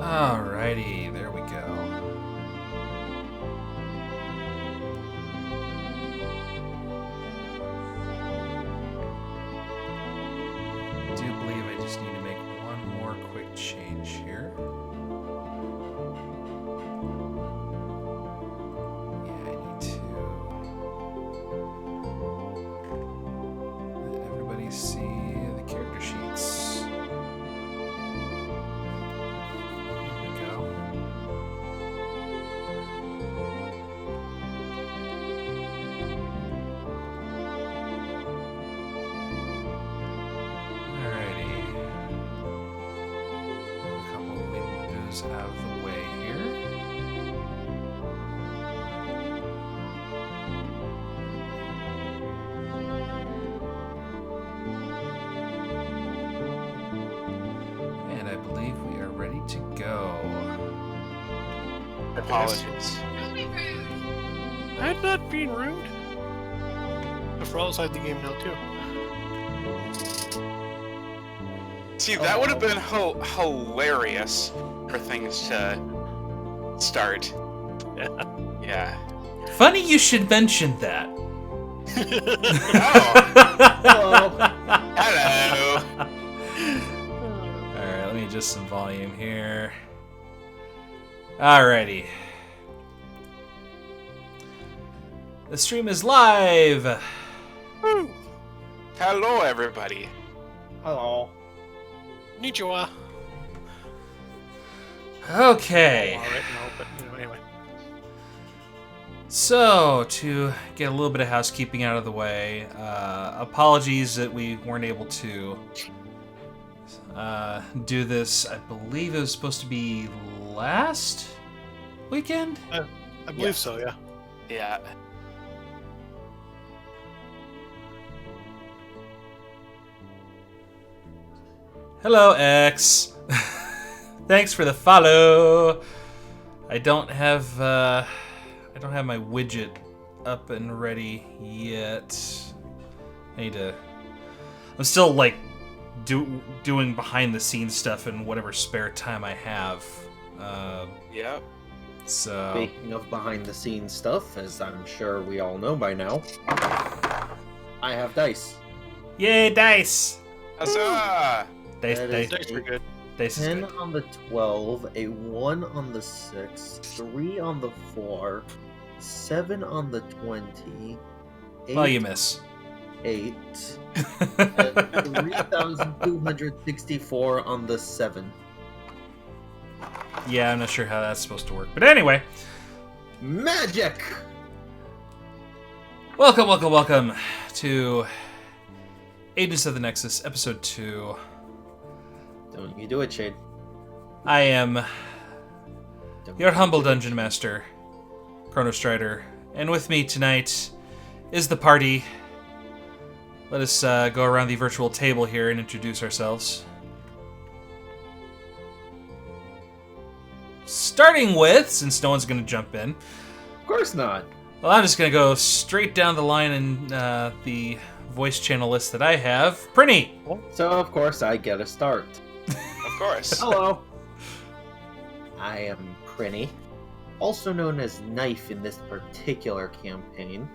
Alrighty, there we go. I do believe I just need to make one more quick change here. Yeah, I need to let everybody see the character sheets. Out of the way here. And I believe we are ready to go. Apologies. I'm not being rude. But we're all outside the game now, too. See, that would have been hilarious for things to start. Yeah. Funny you should mention that. Oh. Hello. Alright, let me adjust some volume here. Alrighty. The stream is live! Woo! Hello, everybody. Hello. Konnichiwa. Okay. All right, no, but anyway. So, to get a little bit of housekeeping out of the way, apologies that we weren't able to do this. I believe it was supposed to be last weekend? I believe so, yeah. Yeah. Hello, X. Thanks for the follow. I don't have my widget up and ready yet. I'm still like doing behind the scenes stuff in whatever spare time I have. Yep. So Speaking of behind the scenes stuff, as I'm sure we all know by now, I have dice. yay, dice! Huzzah! Dice, That dice, is Dice were good. dice is 10 good. on the 12, a 1 on the 6, 3 on the 4, 7 on the 20, 8, Well, you miss. 8, and 3,264 on the 7. Yeah, I'm not sure how that's supposed to work, but anyway. Magic! Welcome to Agents of the Nexus, Episode 2. Don't you do it, Shade. I am Don't your you humble do it. dungeon master, Chronostrider, and with me tonight is the party. Let us go around the virtual table here and introduce ourselves. Starting with, since no one's going to jump in, Of course not. well, I'm just going to go straight down the line in the voice channel list that I have. Prinny! So, of course, I get a start. Of course. Hello. I am Prinny, also known as Knife in this particular campaign.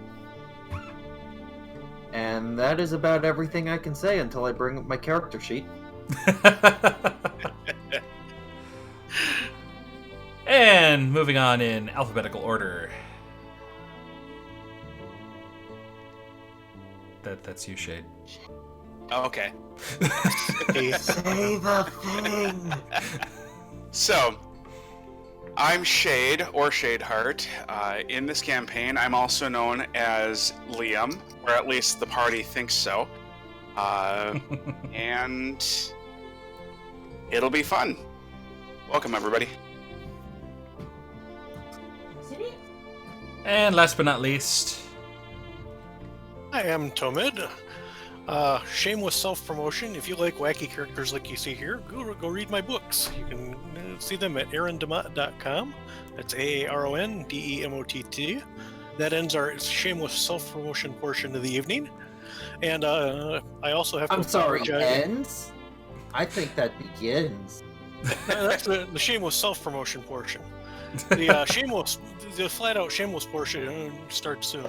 And that is about everything I can say until I bring up my character sheet. And moving on in alphabetical order. That's you, Shade. Okay. Say the thing! So, I'm Shade, or Shadeheart. In this campaign, I'm also known as Liam, or at least the party thinks so. And it'll be fun. Welcome, everybody. And last but not least, I am Tomid. Shameless self-promotion. If you like wacky characters like you see here, go read my books. You can see them at aarondemott.com. That's AARONDEMOTT. That ends our shameless self-promotion portion of the evening. And I also have to I'm sorry, apologize. ends? I think that begins. That's the shameless self-promotion portion. The the flat-out shameless portion starts soon.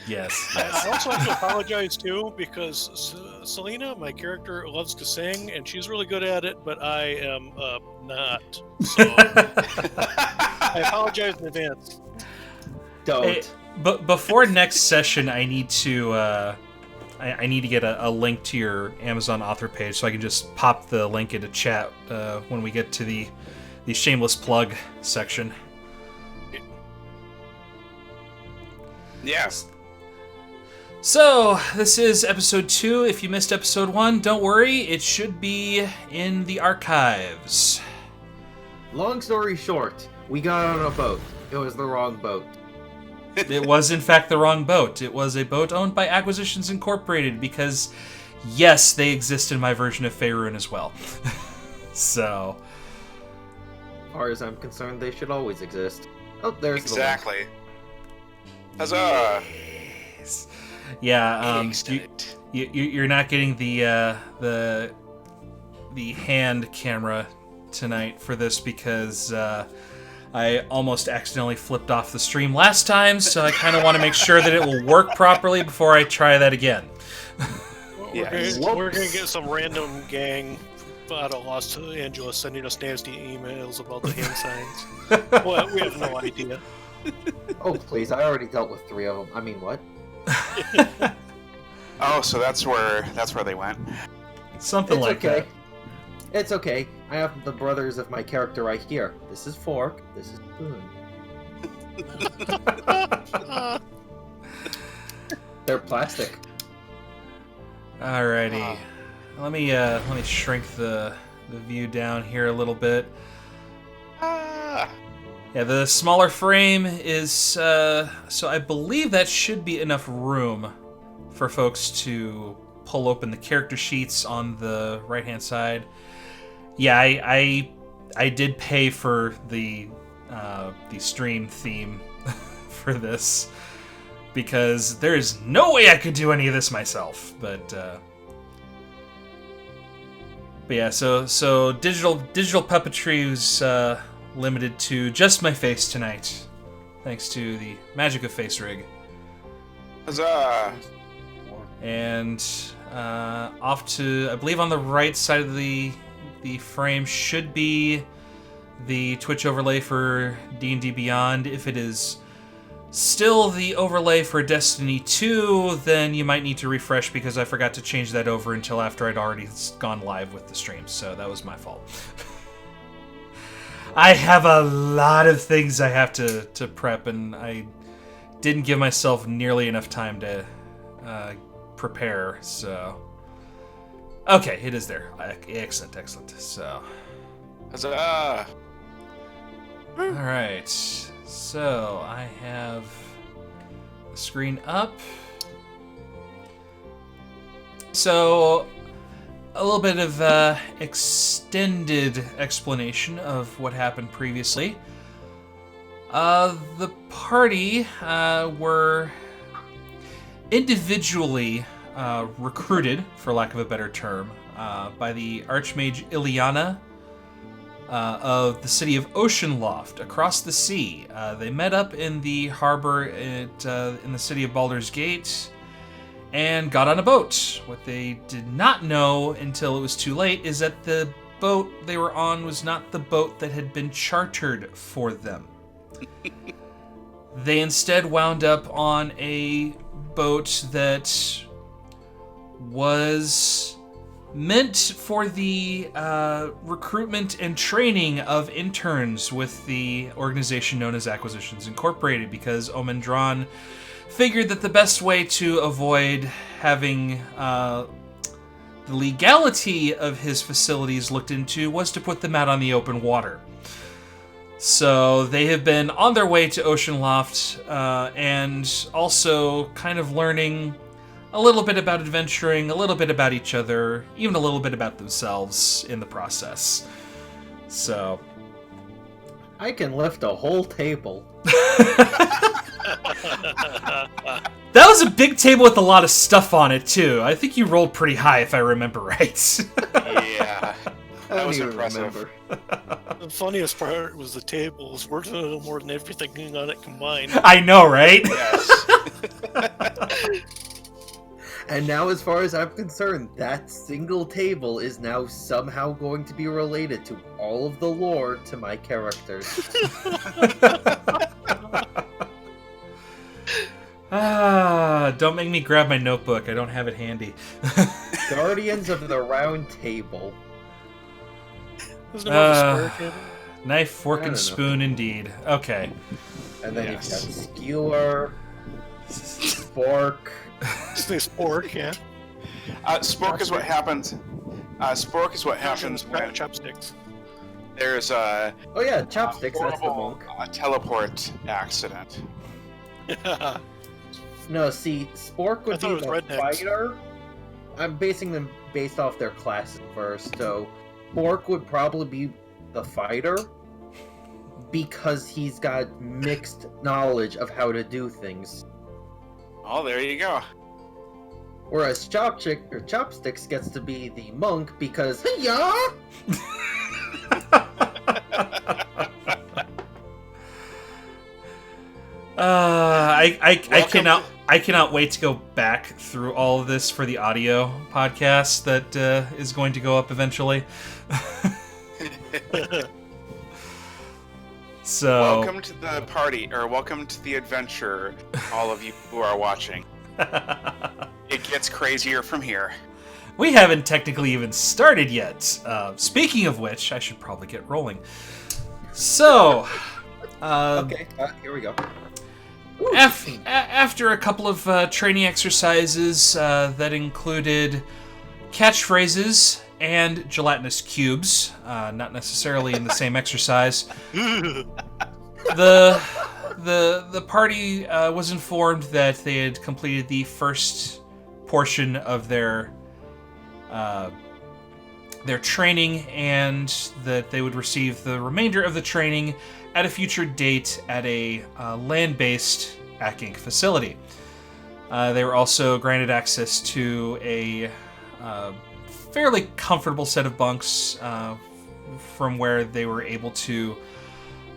Yes. I also have to apologize too because Selena, my character, loves to sing and she's really good at it, but I am not. So I apologize in advance. Don't. Hey, but before next session, I need to I need to get a link to your Amazon author page so I can just pop the link into chat when we get to the shameless plug section. Yes. So, this is episode 2. If you missed episode 1, don't worry, it should be in the archives. Long story short, we got on a boat. It was the wrong boat. It was, in fact, the wrong boat. It was a boat owned by Acquisitions Incorporated because, yes, they exist in my version of Faerun as well. So... As far as I'm concerned, they should always exist. Oh, there's Exactly. Huzzah! Yes. Yeah, Excellent. you're not getting the hand camera tonight for this because I almost accidentally flipped off the stream last time, so I kind of want to make sure that it will work properly before I try that again. Yes. We're gonna get some random gang out of Los Angeles sending us nasty emails about the hand signs. Well, we have no idea. Oh, please, I already dealt with 3 of them. I mean, what? Oh, so that's where they went. Something It's like okay. It's okay. I have the brothers of my character right here. This is fork. This is spoon. They're plastic. that. Alrighty. Let me shrink the view down here a little bit. Ah. Yeah, the smaller frame is, so I believe that should be enough room for folks to pull open the character sheets on the right-hand side. Yeah, I did pay for the stream theme for this, because there is no way I could do any of this myself, but yeah, so digital puppetry was, limited to just my face tonight, thanks to the magic of Face Rig. Huzzah! And off to, I believe on the right side of the frame should be the Twitch overlay for D&D Beyond. If it is still the overlay for Destiny 2, then you might need to refresh because I forgot to change that over until after I'd already gone live with the stream, so that was my fault. I have a lot of things I have to prep, and I didn't give myself nearly enough time to prepare, so... Okay, it is there. Excellent. So... Huzzah! Alright, so I have the screen up. So... a little bit of extended explanation of what happened previously. The party were individually recruited, for lack of a better term, by the Archmage Ileana of the city of Oceanloft, across the sea. They met up in the harbor in the city of Baldur's Gate and got on a boat. What they did not know until it was too late is that the boat they were on was not the boat that had been chartered for them. They instead wound up on a boat that was meant for the recruitment and training of interns with the organization known as Acquisitions Incorporated, because Omendron figured that the best way to avoid having the legality of his facilities looked into was to put them out on the open water. So they have been on their way to Oceanloft and also kind of learning a little bit about adventuring, a little bit about each other, even a little bit about themselves in the process. So... I can lift a whole table. That was a big table with a lot of stuff on it, too. I think you rolled pretty high, if I remember right. Yeah. I don't was even impressive. remember. The funniest part was the tables worth a little more than everything on it combined. I know, right? Yes. And now, as far as I'm concerned, that single table is now somehow going to be related to all of the lore to my characters. Don't make me grab my notebook. I don't have it handy. Guardians of the Round Table. Isn't it more of a square table? Knife, fork, I and don't know. spoon, indeed. Okay. And then Yes. you've got skewer, fork. Say spork, yeah. Spork is what happens. Spork is what happens when Chopsticks. there's a Oh yeah, chopsticks, that's the horrible monk. teleport accident. No, see, Spork I would thought be it was the rednecks. fighter. I'm basing them based off their classes first, so Spork would probably be the fighter because he's got mixed knowledge of how to do things. Oh, there you go. Whereas Chopsticks gets to be the monk because yeah. I cannot wait to go back through all of this for the audio podcast that is going to go up eventually. So Welcome to the party, or welcome to the adventure, all of you who are watching. It gets crazier from here. we haven't technically even started yet. Speaking of which, I should probably get rolling. So, Okay, here we go. after a couple of training exercises that included catchphrases and gelatinous cubes, not necessarily in the same exercise, the party was informed that they had completed the first portion of their training, and that they would receive the remainder of the training at a future date at a land-based ACK facility. They were also granted access to a fairly comfortable set of bunks from where they were able to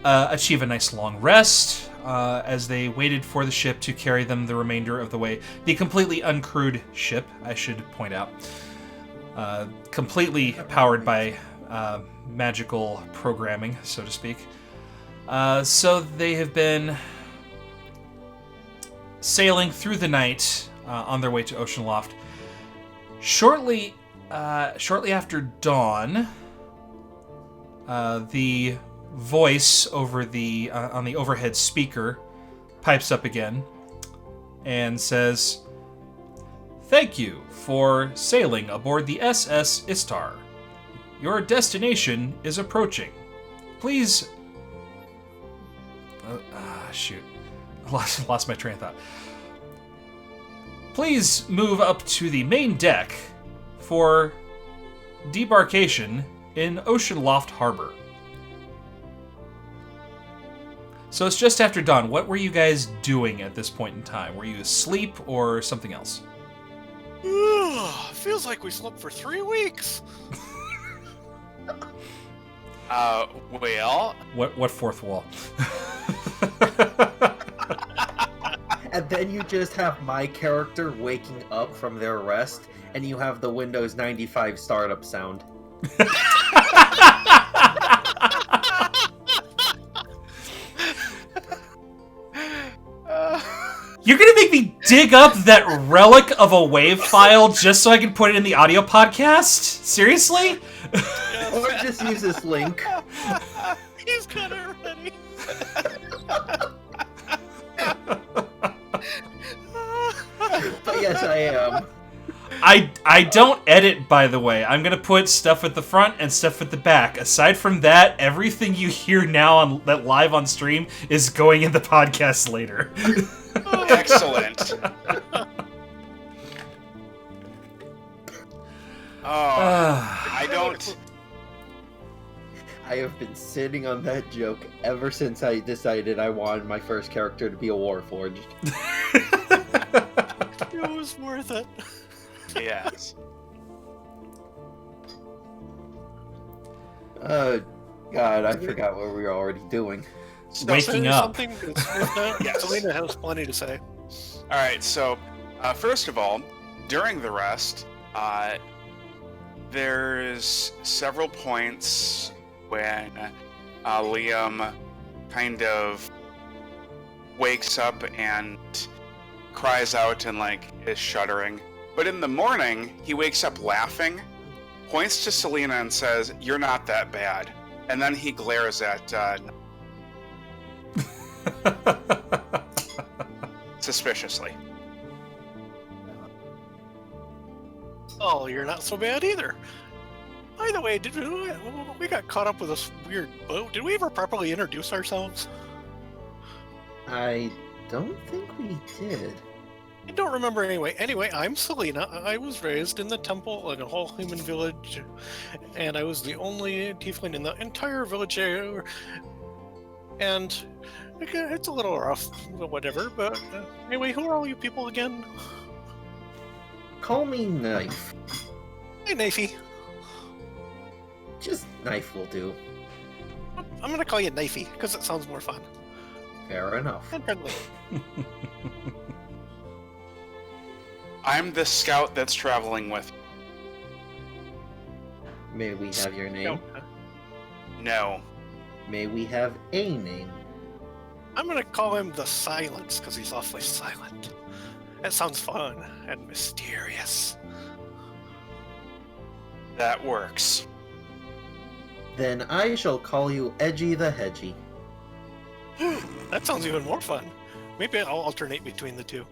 achieve a nice long rest as they waited for the ship to carry them the remainder of the way. The completely uncrewed ship, I should point out. Completely powered by magical programming, so to speak. So they have been sailing through the night on their way to Oceanloft. Shortly after dawn, the voice over the on the overhead speaker pipes up again and says, "Thank you for sailing aboard the SS Istar. Your destination is approaching. Please..." Shoot. I lost my train of thought. "Please move up to the main deck for debarkation in Oceanloft Harbor." So it's just after dawn. What were you guys doing at this point in time? Were you asleep or something else? Feels like we slept for 3 weeks. Well, What fourth wall? And then you just have my character waking up from their rest, and you have the Windows 95 startup sound. You're gonna make me dig up that relic of a wave file just so I can put it in the audio podcast? Seriously? Or just use this link. He's got it ready. But yes, I am. I don't edit, by the way. I'm gonna put stuff at the front and stuff at the back. Aside from that, everything you hear now on that live on stream is going in the podcast later. excellent. I don't. I have been sitting on that joke ever since I decided I wanted my first character to be a Warforged. It was worth it. Yes. God, I forgot what we were already doing. Waking up. Something? Yes. Selena has plenty to say. All right, so first of all, during the rest, there's several points when Liam kind of wakes up and cries out and like is shuddering. But in the morning, he wakes up laughing, points to Selena and says, "You're not that bad." And then he glares at suspiciously. Oh, you're not so bad either. By the way, we got caught up with this weird boat. Did we ever properly introduce ourselves? I don't think we did. I don't remember anyway. Anyway, I'm Selena. I was raised in the temple in a whole human village, and I was the only tiefling in the entire village. And it's a little rough, whatever. But anyway, who are all you people again? Call me Knife. Hey, Knifey. Just Knife will do. I'm gonna call you Knifey because it sounds more fun Fair enough. and friendly. I'm the scout that's traveling with you. May we have your name? No. May we have a name? I'm gonna call him the Silence because he's awfully silent. That sounds fun and mysterious. That works. Then I shall call you Edgy the Hedgy. That sounds even more fun. Maybe I'll alternate between the two.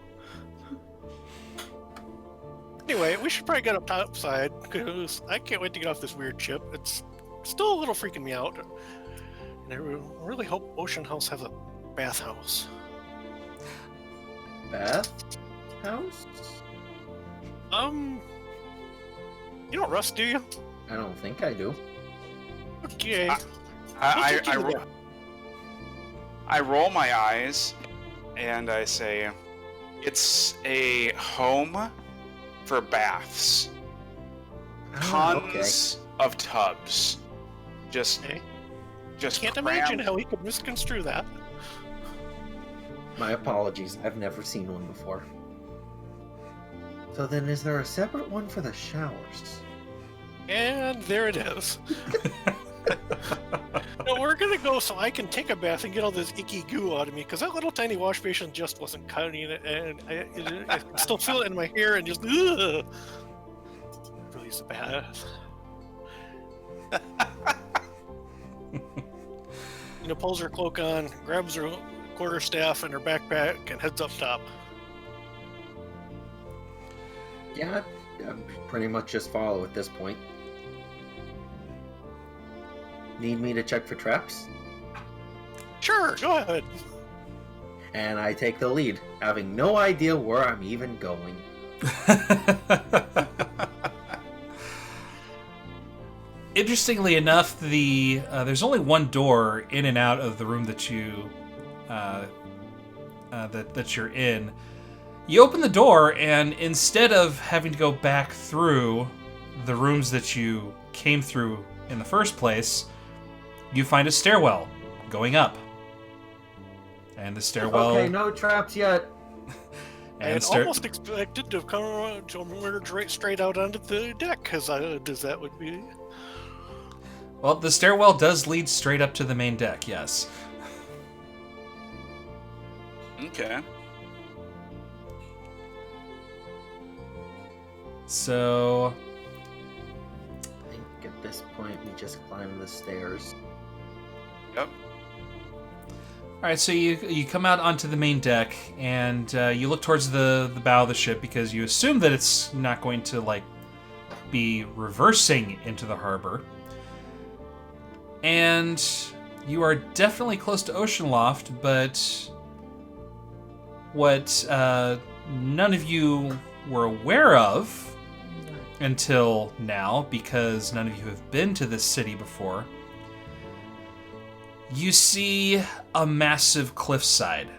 Anyway, we should probably get up topside because I can't wait to get off this weird ship. It's still a little freaking me out. And I really hope Ocean House has a bathhouse. Bath house? You don't rust, do you? I don't think I do. Okay. I roll my eyes and I say, "It's a home for baths. Tons of tubs. Just Can't crammed." imagine how he could misconstrue that. My apologies, I've never seen one before. So then is there a separate one for the showers? And there it is. No, we're gonna go so I can take a bath and get all this icky goo out of me, because that little tiny wash basin just wasn't cutting it, and I can still feel it in my hair and just ugh. Release the bath. Pulls her cloak on, grabs her quarterstaff and her backpack, and heads up top. Yeah, I pretty much just follow at this point. Need me to check for traps? Sure, go ahead. And I take the lead, having no idea where I'm even going. Interestingly enough, there's only one door in and out of the room that you that you're in. You open the door, and instead of having to go back through the rooms that you came through in the first place, you find a stairwell going up. And the stairwell... Okay, no traps yet. And almost expected to come around to emerge straight out onto the deck, because that would be... Well, the stairwell does lead straight up to the main deck, yes. Okay. So... I think at this point we just climb the stairs. Yep. Alright, so you come out onto the main deck, and you look towards the bow of the ship because you assume that it's not going to, be reversing into the harbor. And you are definitely close to Oceanloft, but what none of you were aware of until now, because none of you have been to this city before, you see a massive cliffside,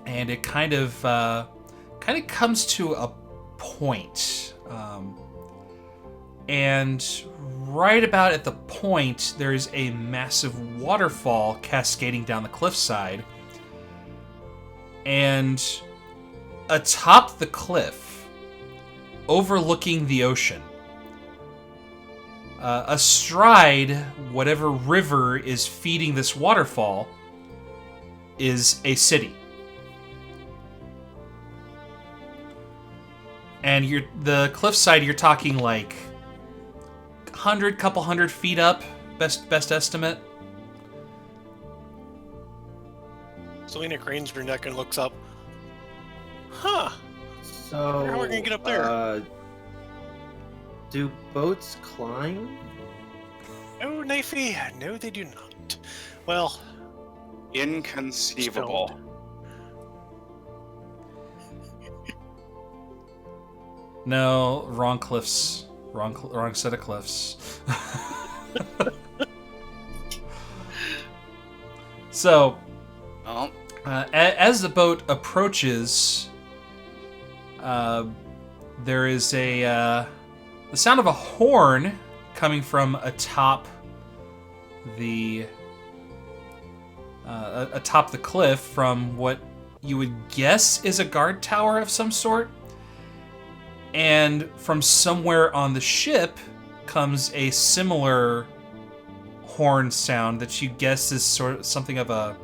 and it kind of comes to a point, and right about at the point, there's a massive waterfall cascading down the cliffside. And atop the cliff, overlooking the ocean, astride whatever river is feeding this waterfall, is a city. And the cliffside, you're talking like couple hundred feet up, best estimate. Selena cranes her neck and looks up. Huh. So, how are we gonna get up there? Do boats climb? Oh, Knifey, no, they do not. Well, Inconceivable. No, wrong cliffs. Wrong set of cliffs. So, Well, as the boat approaches, there is the sound of a horn coming from atop the cliff from what you would guess is a guard tower of some sort. And from somewhere on the ship comes a similar horn sound that you guess is sort of something of a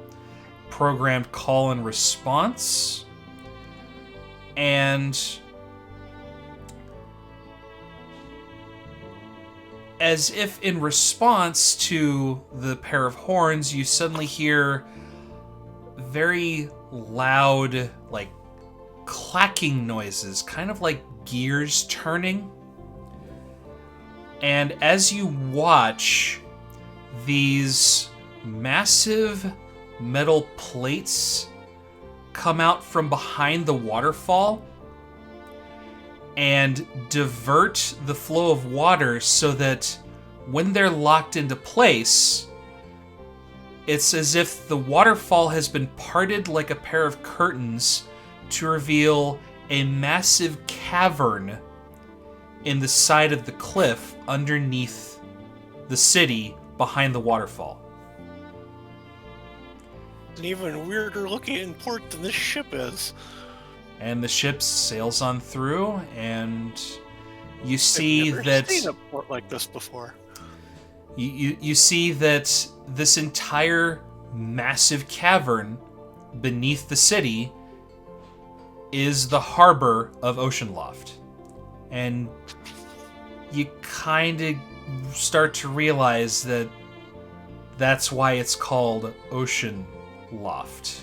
programmed call and response. And as if in response to the pair of horns, you suddenly hear very loud, like, clacking noises, kind of like gears turning. And as you watch, these massive metal plates come out from behind the waterfall and divert the flow of water so that when they're locked into place, it's as if the waterfall has been parted like a pair of curtains to reveal a massive cavern in the side of the cliff underneath the city behind the waterfall. an even weirder looking port than this ship is. And the ship sails on through, and you see I've never that seen a port like this before. you see that this entire massive cavern beneath the city is the harbor of Oceanloft. And you kind of start to realize that that's why it's called Oceanloft.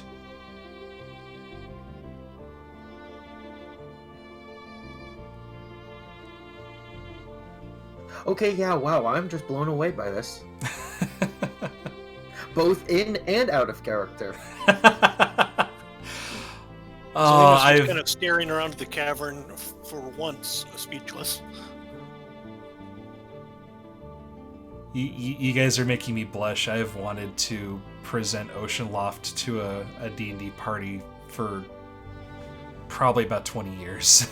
Okay, yeah, wow, I'm just blown away by this. Both in and out of character. Selena's just kind of staring around the cavern for once, speechless. You guys are making me blush. I have wanted to present Oceanloft to a D&D party for probably about 20 years.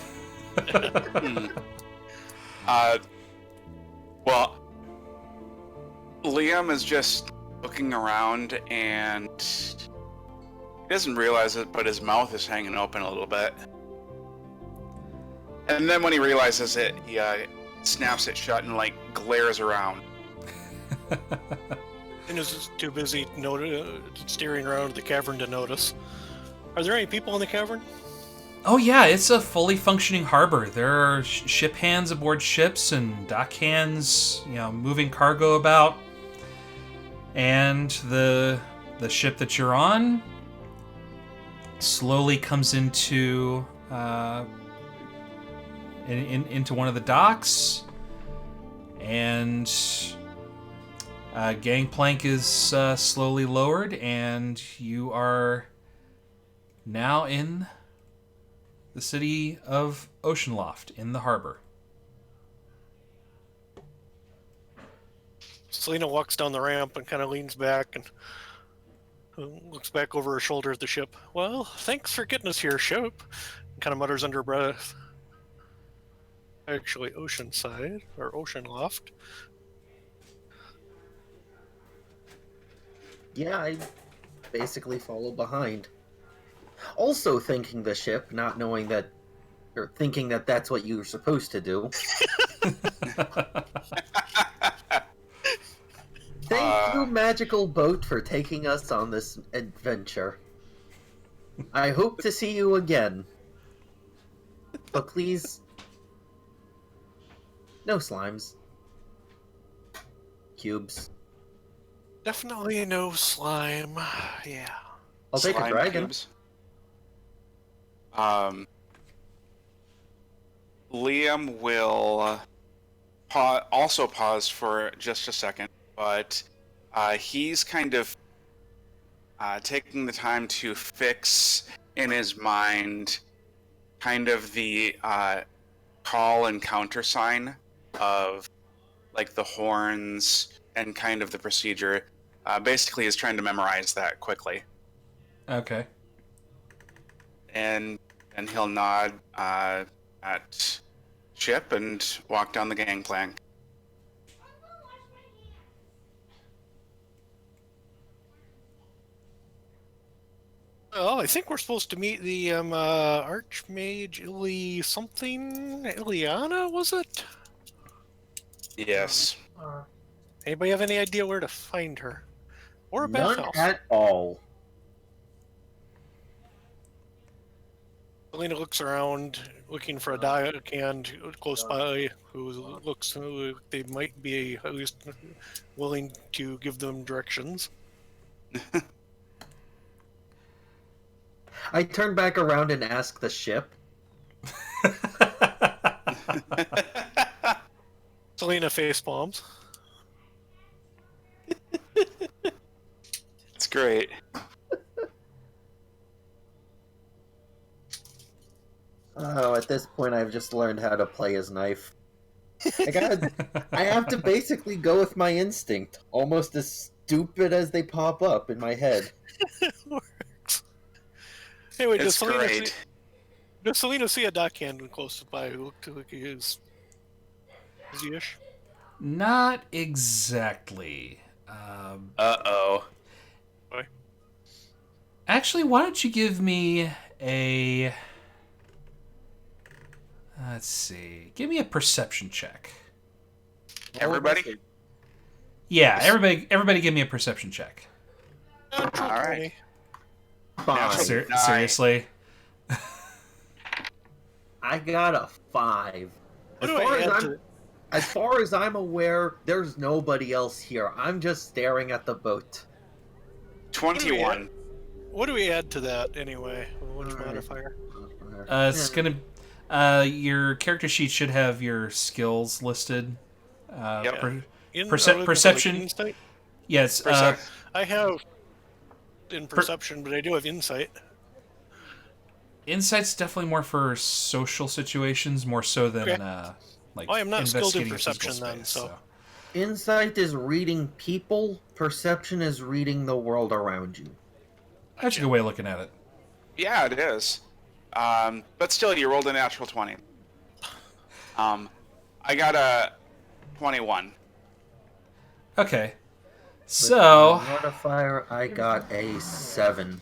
Well, Liam is just looking around and he doesn't realize it, but his mouth is hanging open a little bit. And then when he realizes it, he snaps it shut and like glares around. And is just too busy staring around the cavern to notice. Are there any people in the cavern? Oh yeah, it's a fully functioning harbor. There are ship hands aboard ships and dock hands, moving cargo about. And the ship that you're on slowly comes into into one of the docks, and gangplank is slowly lowered, and you are now in the city of Oceanloft in the harbor. Selena walks down the ramp and kind of leans back and looks back over her shoulder at the ship. Well, thanks for getting us here, ship. And kind of mutters under her breath. Actually, Oceanside, or Oceanloft. Yeah, I basically follow behind. Also thinking the ship, not knowing that, or thinking that that's what you were supposed to do. Thank you, magical boat, for taking us on this adventure. I hope to see you again. But please, no slimes. Cubes. Definitely no slime. Yeah. I'll take a Slime dragon. cubes. Liam will also pause for just a second, but he's kind of taking the time to fix in his mind kind of the call and countersign of like the horns and kind of the procedure. Basically, is trying to memorize that quickly, Okay. and he'll nod at Chip and walk down the gangplank. Well, I think we're supposed to meet the Archmage Ileana, was it? Yes. Anybody have any idea where to find her? Or a None bathhouse? at all. Selena looks around, looking for a deckhand close by who looks they might be at least willing to give them directions. I turn back around and ask the ship. Selena face palms. It's great. Oh, at this point, I've just learned how to play his knife. I have to basically go with my instinct, almost as stupid as they pop up in my head. Works. Anyway, It's great. does Selena see a deckhand close by who looked like he is busy-ish? Not exactly. Uh-oh. Actually, why don't you give me a... Let's see. Give me a perception check. Everybody? Yeah, everybody give me a perception check. All right. Fine. Seriously? I got a 5. What do I add to As far as I'm aware, there's nobody else here. I'm just staring at the boat. 21. What do we add to that anyway? Which Alright. modifier? It's gonna... your character sheet should have your skills listed. Yep. Perception. Insight? Yes. I have in perception, but I do have insight. Insight's definitely more for social situations, more so than Okay. like. I am not skilled in investigating perception physical then, space, so. Insight is reading people. Perception is reading the world around you. That's a good way of looking at it. Yeah, it is. But still, you rolled a natural 20. I got a 21. Okay. With So my modifier, I got a 7.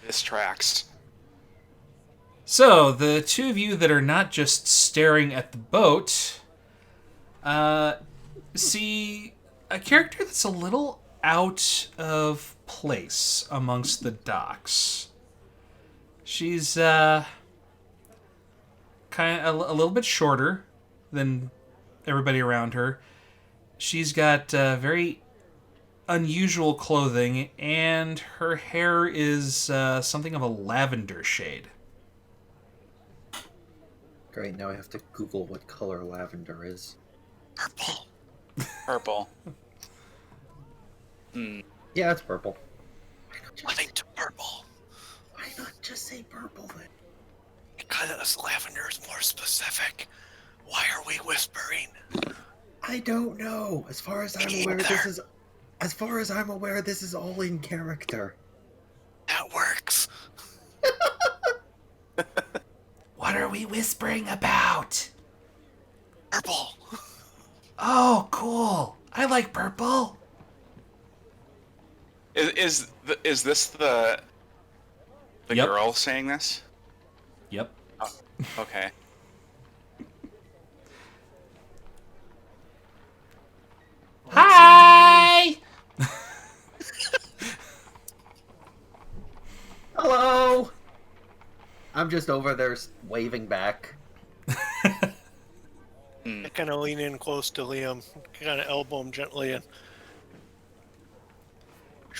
This tracks. So, the two of you that are not just staring at the boat, see a character that's a little out of place amongst the docks. She's kind of a little bit shorter than everybody around her. She's got very unusual clothing, and her hair is something of a lavender shade. Great, now I have to Google what color lavender is. Purple. Purple. Hmm. Yeah, it's purple. Light purple. Why not just say purple then? Because lavender is more specific. Why are we whispering? I don't know. As far as I'm aware, this is all in character. That works. What are we whispering about? Purple. Oh, cool. I like purple. Is this the Yep. girl saying this? Yep. Oh, okay. Hi! Hello! I'm just over there waving back. I kind of lean in close to Liam, kind of elbow him gently, and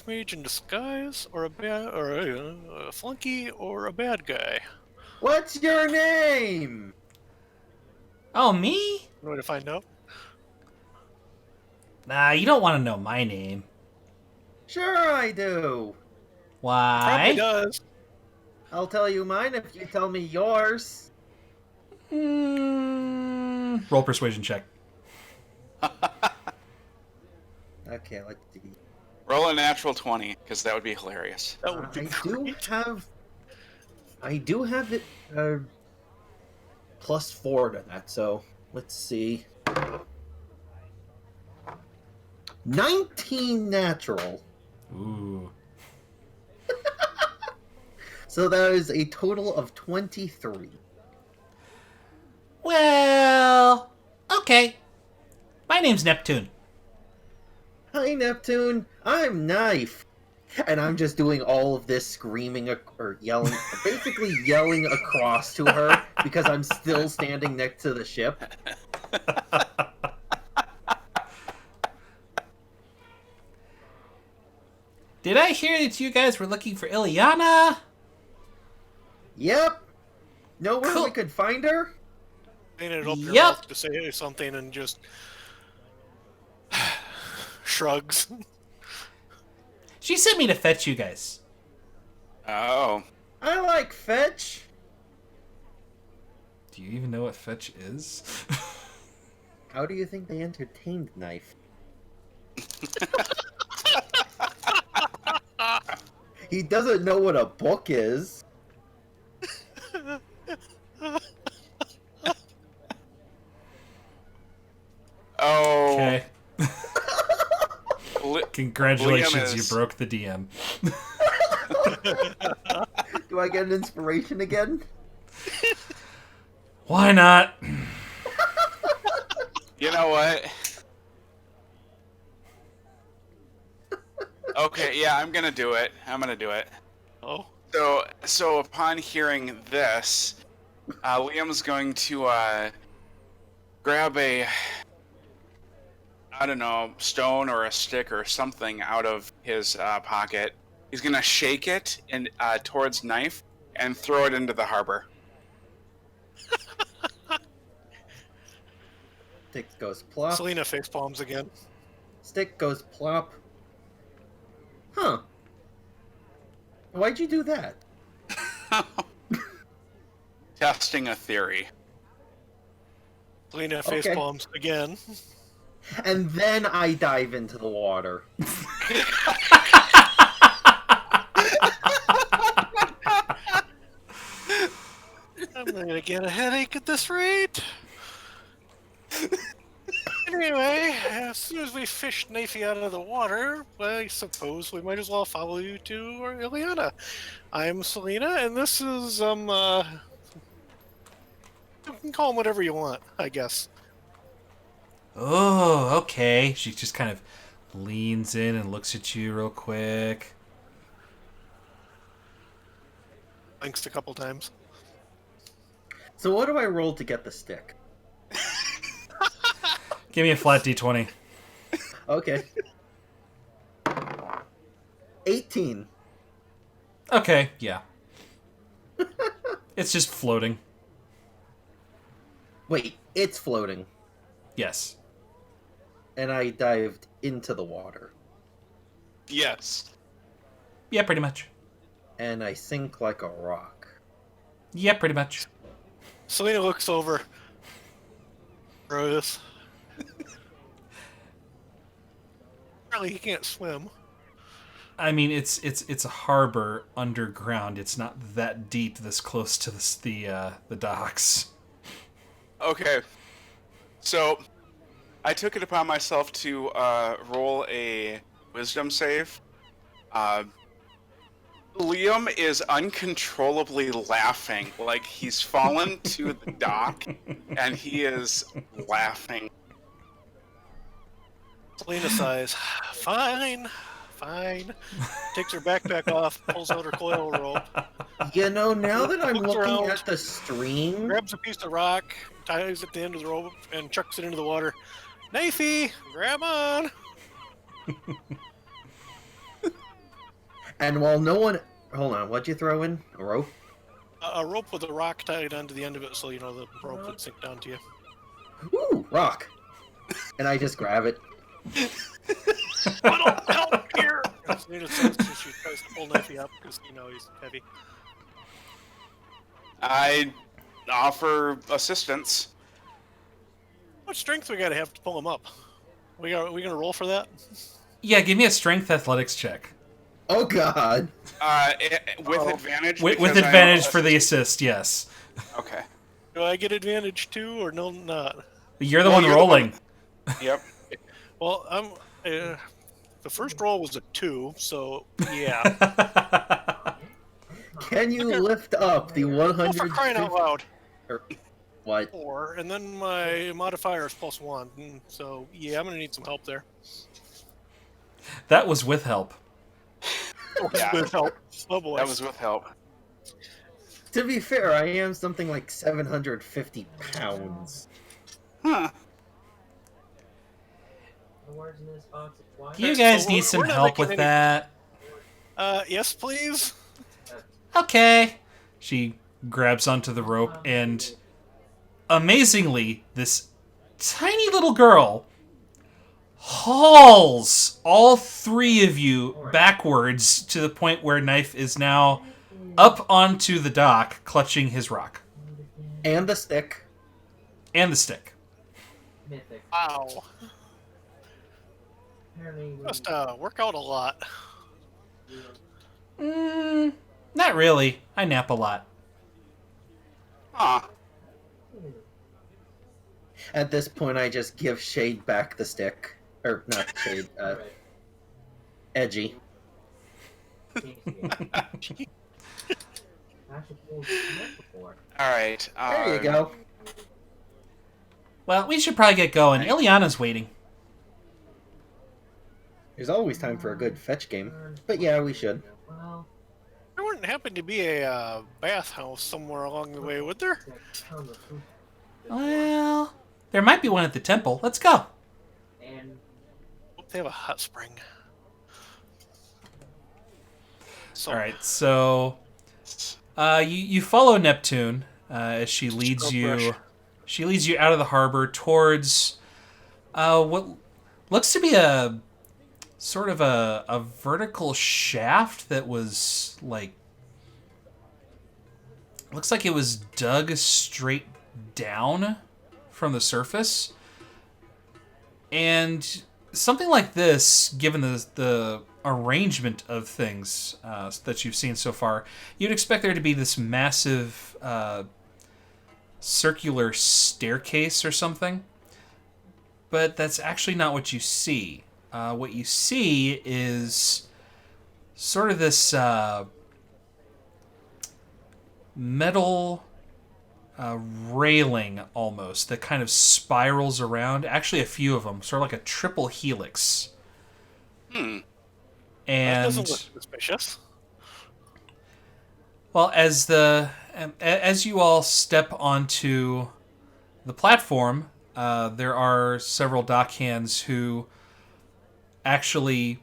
mage in disguise, or a flunky, or a bad guy. What's your name? Oh, me? No way to find out. Nah, you don't want to know my name. Sure I do. Why? Probably does. I'll tell you mine if you tell me yours. Roll persuasion check. Okay, let's see. Roll a natural 20, because that would be hilarious. That would be great. I do have it +4 to that, so let's see. 19 natural. Ooh. So that is a total of 23. Well, okay. My name's Neptune. Hi, Neptune. I'm Knife. And I'm just doing all of this screaming or yelling, basically yelling across to her because I'm still standing next to the ship. Did I hear that you guys were looking for Ileana? Yep. Know where Cool. we could find her? Painted up your Yep. mouth to say something and just shrugs. She sent me to fetch you guys. Oh. I like fetch. Do you even know what fetch is? How do you think they entertained Knife? He doesn't know what a book is. Oh. Okay. Li- Congratulations, Liam is- you broke the DM. Do I get an inspiration again? Why not? You know what? Okay, yeah, I'm gonna do it. Oh, So upon hearing this, Liam's going to grab a, I don't know, stone or a stick or something out of his pocket. He's gonna shake it and towards Knife and throw it into the harbor. Stick goes plop. Selena face palms again. Stick goes plop. Huh. Why'd you do that? Testing a theory. Selena face Okay. palms again. And then I dive into the water. I'm gonna get a headache at this rate. Anyway, as soon as we fish Knifey out of the water, I suppose we might as well follow you to Ileana. I'm Selena, and this is, you can call him whatever you want, I guess. Oh, okay. She just kind of leans in and looks at you real quick. Thanks a couple times. So what do I roll to get the stick? Give me a flat d20. Okay. 18. Okay, yeah. It's just floating. Wait, it's floating. Yes. And I dived into the water. Yes. Yeah, pretty much. And I sink like a rock. Yeah, pretty much. Selena looks over. Rose. Apparently he can't swim. I mean, it's a harbor underground. It's not that deep. This close to the docks. Okay. So, I took it upon myself to roll a wisdom save Liam is uncontrollably laughing, like he's fallen to the dock, and he is laughing. Selena sighs. Fine. Takes her backpack off, pulls out her coil rope, You know, now that I'm Looks looking around. at the stream, grabs a piece of rock, ties it at the end of the rope, and chucks it into the water. Knifey, grab on. and while no one... Hold on, what'd you throw in? A rope? A rope with a rock tied onto the end of it so you know the rope would sink down to you. Ooh, rock! And I just grab it. Help here! Selena says as she tries to pull Knifey up because he's heavy. I offer assistance. What strength we gotta have to pull him up? We gonna roll for that? Yeah, give me a strength athletics check. Oh god! With Oh. advantage. With because I am advantage for the assistant. assist, yes. Okay. Do I get advantage too, or no? Not. You're the Well, one you're the rolling. Yep. Well, I'm. The first roll was a 2, so yeah. Can you lift up the Oh, 100... for crying out loud! What? 4, and then my modifier is +1, so yeah, I'm gonna need some help there. That was with help. Yeah. With help. Oh boy. That was with help. To be fair, I am something like 750 pounds. Huh. You guys So need we're some not help making with any- that. Yes, please. Okay. She grabs onto the rope, and amazingly, this tiny little girl hauls all three of you backwards to the point where Knife is now up onto the dock, clutching his rock. And the stick. And the stick. Wow. Must work out a lot. Not really. I nap a lot. Huh. At this point, I just give Shade back the stick. Or, not Shade, Edgy. Alright. There you go. Well, we should probably get going. Ileana's waiting. There's always time for a good fetch game. But yeah, we should. There wouldn't happen to be a bathhouse somewhere along the way, would there? Well, there might be one at the temple. Let's go. Hope they have a hot spring. So, All right, so you follow Neptune as she leads you. She leads you out of the harbor towards what looks to be a sort of a vertical shaft that was like looks like it was dug straight down from the surface. And something like this, given the arrangement of things that you've seen so far, you'd expect there to be this massive circular staircase or something. But that's actually not what you see. What you see is sort of this metal railing almost that kind of spirals around. Actually, a few of them, sort of like a triple helix. Hmm. that And doesn't look suspicious. well, as you all step onto the platform, there are several dockhands who actually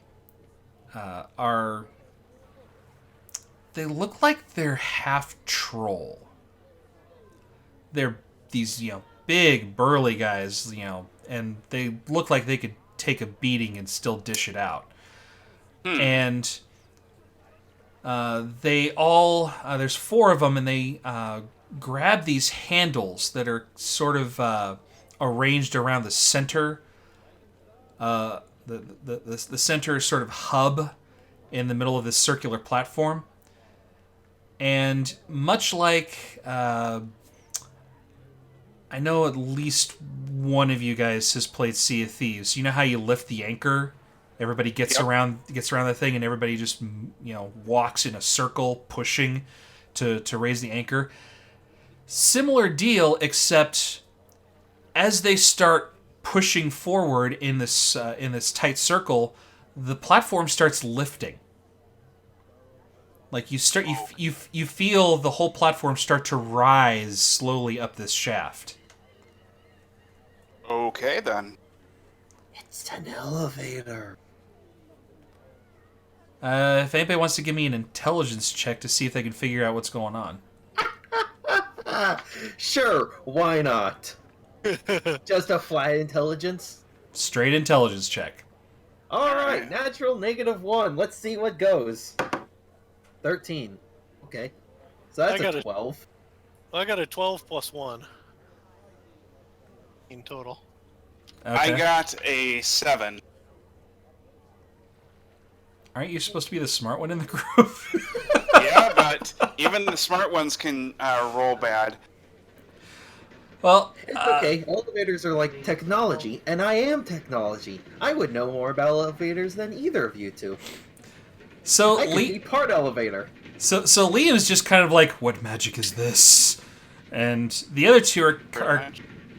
are. They look like they're half troll. They're these, big, burly guys, and they look like they could take a beating and still dish it out. And they all, there's four of them, and they grab these handles that are sort of arranged around the center, the center sort of hub in the middle of this circular platform. And much like, I know at least one of you guys has played Sea of Thieves. You know how you lift the anchor Everybody gets around the thing, and everybody just walks in a circle, pushing to raise the anchor. Similar deal, except as they start pushing forward in this tight circle, the platform starts lifting. Like you feel the whole platform start to rise slowly up this shaft. Okay, then. It's an elevator. If anybody wants to give me an intelligence check to see if they can figure out what's going on. Sure, why not? Just a flat intelligence? Straight intelligence check. Alright, natural -1. Let's see what goes. 13. Okay. So that's a 12. I got a 12 plus 1 in total. Okay. I got a 7. Aren't you supposed to be the smart one in the group? Yeah, but even the smart ones can roll bad. Well, It's okay. Elevators are like technology, and I am technology. I would know more about elevators than either of you two. So I could be part elevator. So Liam's just kind of like, what magic is this? And the other two are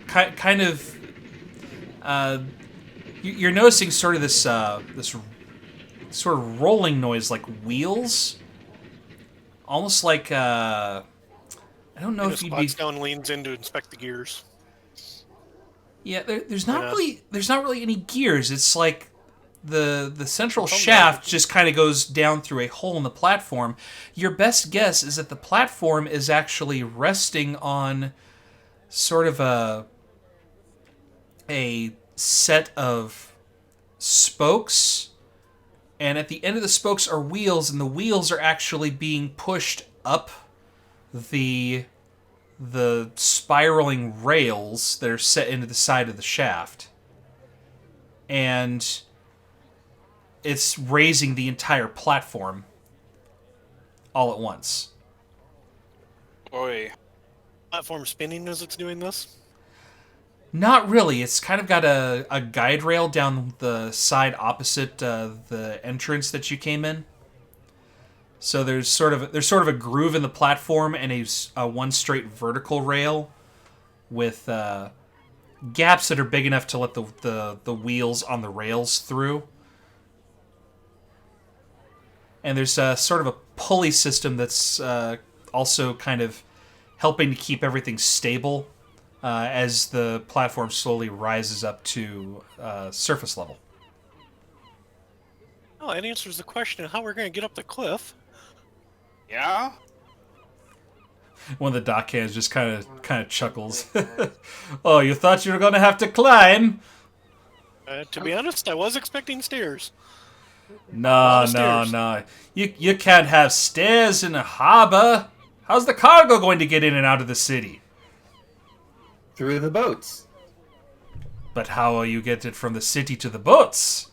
kind of. You're noticing sort of this this sort of rolling noise, like wheels, almost like I don't know if you'd be. Down, leans in to inspect the gears. Yeah, there's not really any gears. It's like the central shaft just kind of goes down through a hole in the platform. Your best guess is that the platform is actually resting on sort of a set of spokes, and at the end of the spokes are wheels, and the wheels are actually being pushed up the spiraling rails that are set into the side of the shaft. And it's raising the entire platform all at once. Boy. Platform spinning as it's doing this? Not really. It's kind of got a guide rail down the side opposite the entrance that you came in. So there's sort of a groove in the platform and a one straight vertical rail with gaps that are big enough to let the wheels on the rails through. And there's sort of a pulley system that's also kind of helping to keep everything stable as the platform slowly rises up to surface level. Oh, that answers the question of how we're going to get up the cliff. Yeah? One of the dock hands just kind of chuckles. Oh, you thought you were going to have to climb? To be honest, I was expecting stairs. No. You can't have stairs in a harbor. How's the cargo going to get in and out of the city? Through the boats. But how will you get it from the city to the boats?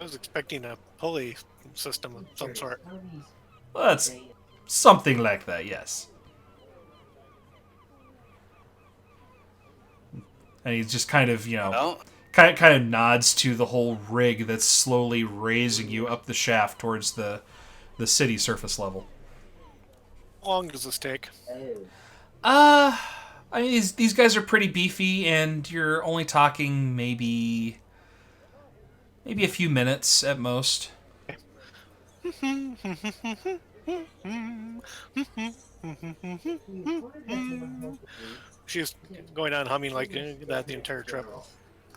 I was expecting a pulley system of some sort. Well, that's something like that, yes. And he just kind of, kind of nods to the whole rig that's slowly raising you up the shaft towards the city surface level. How long does this take? I mean, these guys are pretty beefy, and you're only talking maybe a few minutes at most. She's going on humming like that the entire trip.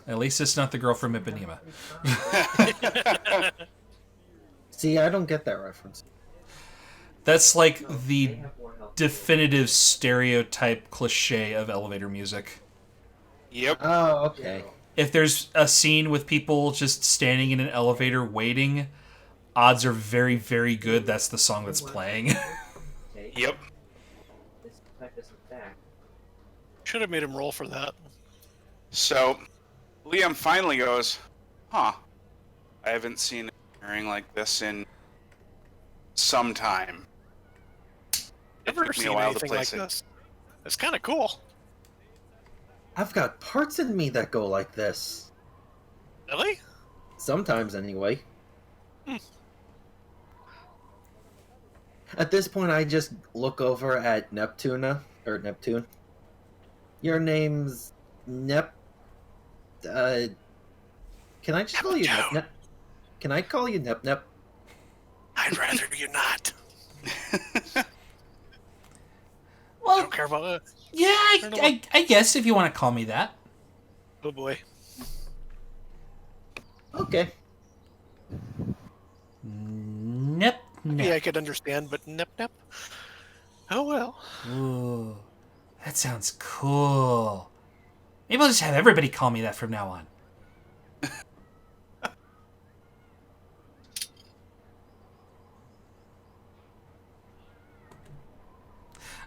At least it's not the girl from Ipanema. See, I don't get that reference. That's like the definitive stereotype cliche of elevator music. Yep. Oh, okay. If there's a scene with people just standing in an elevator waiting, odds are very, very good that's the song that's playing. Yep. Should have made him roll for that. So, Liam finally goes, I haven't seen an engineering like this in some time. It Never took me seen a while to anything like place it. this. It's kind of cool. I've got parts in me that go like this. Really? Sometimes, anyway. At this point, I just look over at Neptune. Your name's Nep. Can I just call you Nep Nep? Can I call you Nep Nep? I'd rather you not. I Well, don't care about that. yeah, I guess if you want to call me that. Oh boy. Okay. Nep, Maybe nep. I could understand, but nep. Oh well. Ooh, that sounds cool. Maybe I'll just have everybody call me that from now on.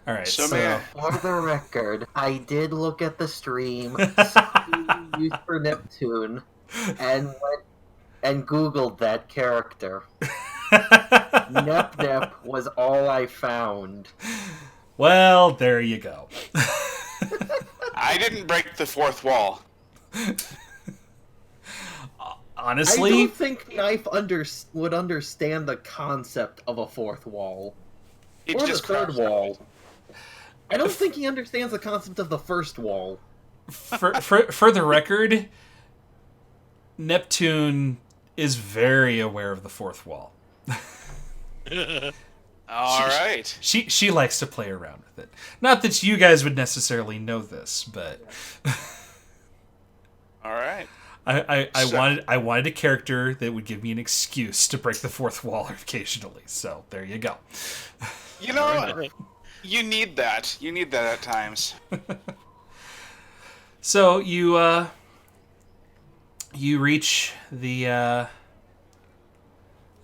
All right, So so. may I- For the record, I did look at the stream used for Neptune and went and Googled that character. Nep Nep was all I found. Well, there you go. I didn't break the fourth wall. Honestly, I don't think Knife would understand the concept of a fourth wall. It Or the just third crossed out. wall. I don't think he understands the concept of the first wall. for the record, Neptune is very aware of the fourth wall. All right. She likes to play around with it. Not that you guys would necessarily know this, but All right. I wanted a character that would give me an excuse to break the fourth wall occasionally. So there you go. You know, you need that. You need that at times. So you reach the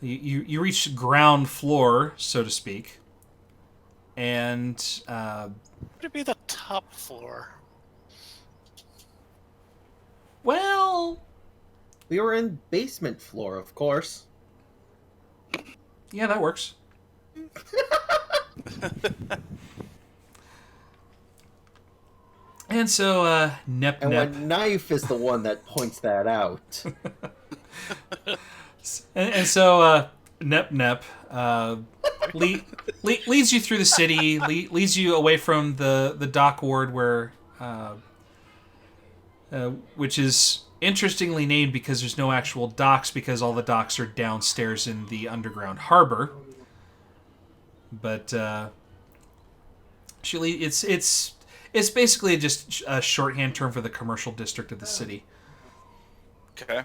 you reach ground floor, so to speak, and Would it be the top floor? well, We were in basement floor, of course. yeah, that works. And so Nep And Nep. when Knife is the one that points that out. And so Nep Nep leads you through the city, leads you away from the dock ward where, which is interestingly named because there's no actual docks because all the docks are downstairs in the underground harbor. But it's basically just a shorthand term for the commercial district of the city. Okay.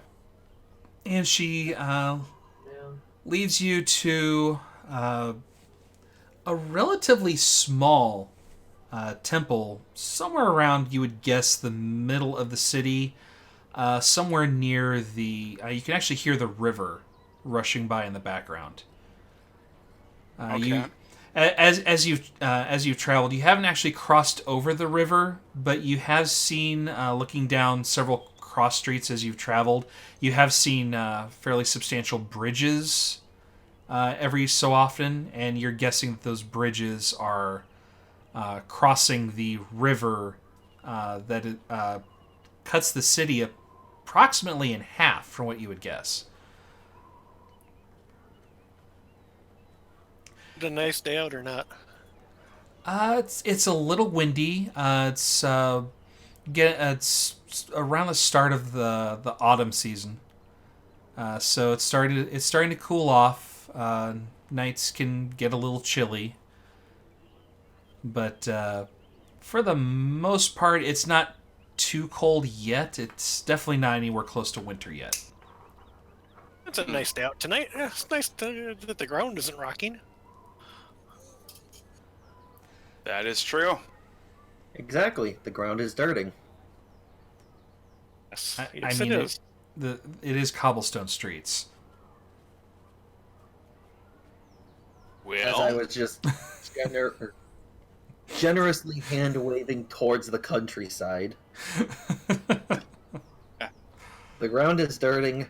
And she leads you to a relatively small temple, somewhere around, you would guess, the middle of the city, somewhere near the... you can actually hear the river rushing by in the background. Okay. As you've traveled, you haven't actually crossed over the river, but you have seen, looking down several cross streets as you've traveled, you have seen fairly substantial bridges every so often, and you're guessing that those bridges are crossing the river that cuts the city approximately in half, from what you would guess. Is it a nice day out or not? It's a little windy. It's around the start of the autumn season, so it's starting to cool off. Nights can get a little chilly, but for the most part, it's not too cold yet. It's definitely not anywhere close to winter yet. It's a nice day out tonight. It's nice that the ground isn't rocking. That is true. Exactly. The ground is dirting. Yes, I yes mean, it is. it is cobblestone streets. As I Well, was just generously hand waving towards the countryside. The ground is dirting.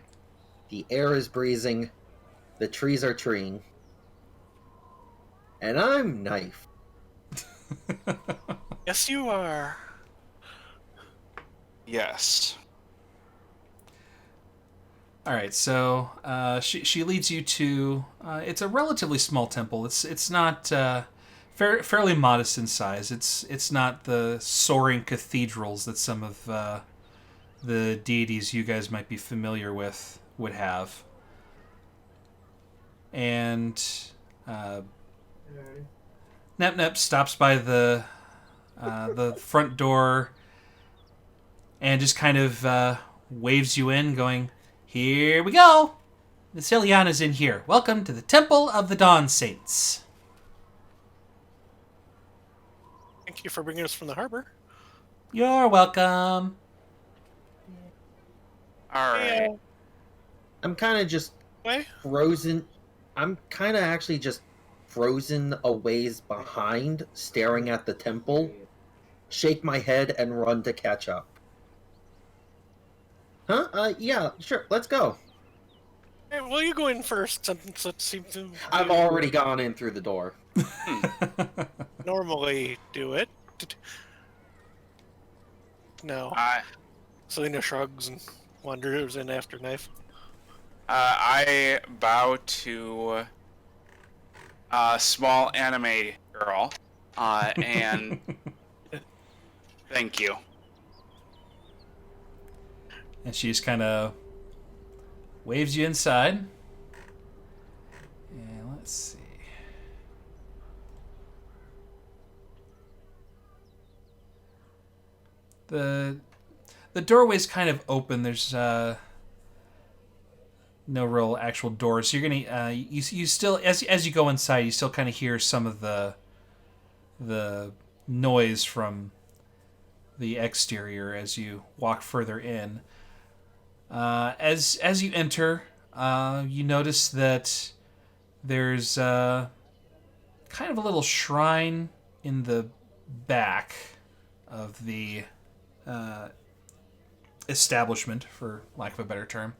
The air is breezing. The trees are treeing. And I'm Knife. Yes, you are. yes. All right, so she leads you to. It's a relatively small temple. It's not fairly modest in size. It's not the soaring cathedrals that some of the deities you guys might be familiar with would have. And Nep Nep stops by the front door and just kind of waves you in, going, "Here we go! Miss Ileana's in here. Welcome to the Temple of the Dawn Saints." Thank you for bringing us from the harbor. You're welcome. All right. I'm kind of just Way? frozen. I'm kind of actually just frozen a ways behind, staring at the temple, shake my head, and run to catch up. Huh? Yeah, sure, let's go. Hey, well, you go in first, since it seems to I've already gone in through the door. normally do it. No. Selena shrugs and wanders in after Knife. I bow to a small anime girl, and thank you. And she just kind of waves you inside. And let's see. The doorway's kind of open. There's no real actual doors. So you're gonna you still as you go inside, you still kind of hear some of the noise from the exterior as you walk further in. As you enter, you notice that there's kind of a little shrine in the back of the establishment, for lack of a better term.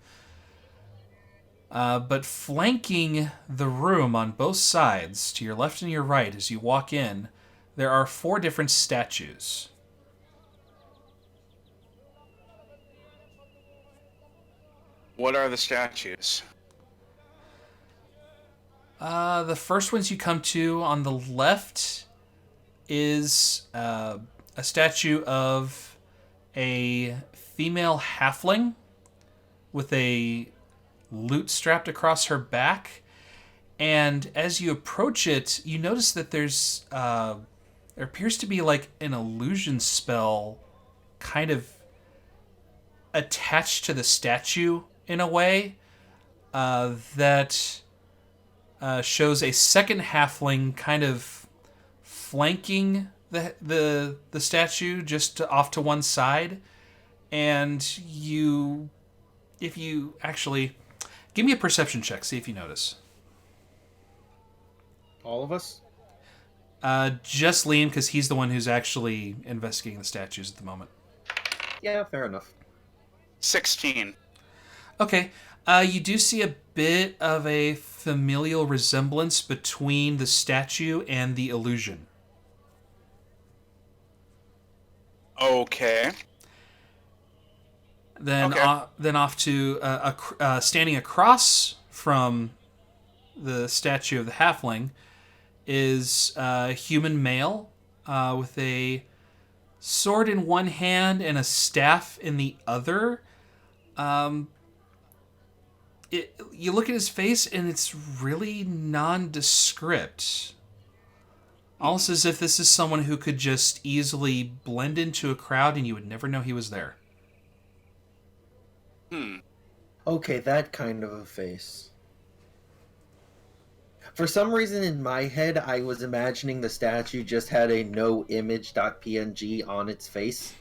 But flanking the room on both sides, to your left and your right, as you walk in, there are 4 different statues. What are the statues? The first ones you come to on the left is a statue of a female halfling with a lute strapped across her back. And as you approach it, you notice that there appears to be like an illusion spell kind of attached to the statue in a way that shows a second halfling kind of flanking the statue just off to one side. And if you actually give me a perception check, see if you notice. All of us? Just Liam, because he's the one who's actually investigating the statues at the moment. Yeah, fair enough. 16. Okay. You do see a bit of a familial resemblance between the statue and the illusion. Okay. Then, Okay. Then off to standing across from the statue of the halfling is a human male with a sword in one hand and a staff in the other. You look at his face and it's really nondescript. Almost as if this is someone who could just easily blend into a crowd and you would never know he was there. Okay, that kind of a face. For some reason in my head, I was imagining the statue just had a noimage.png on its face.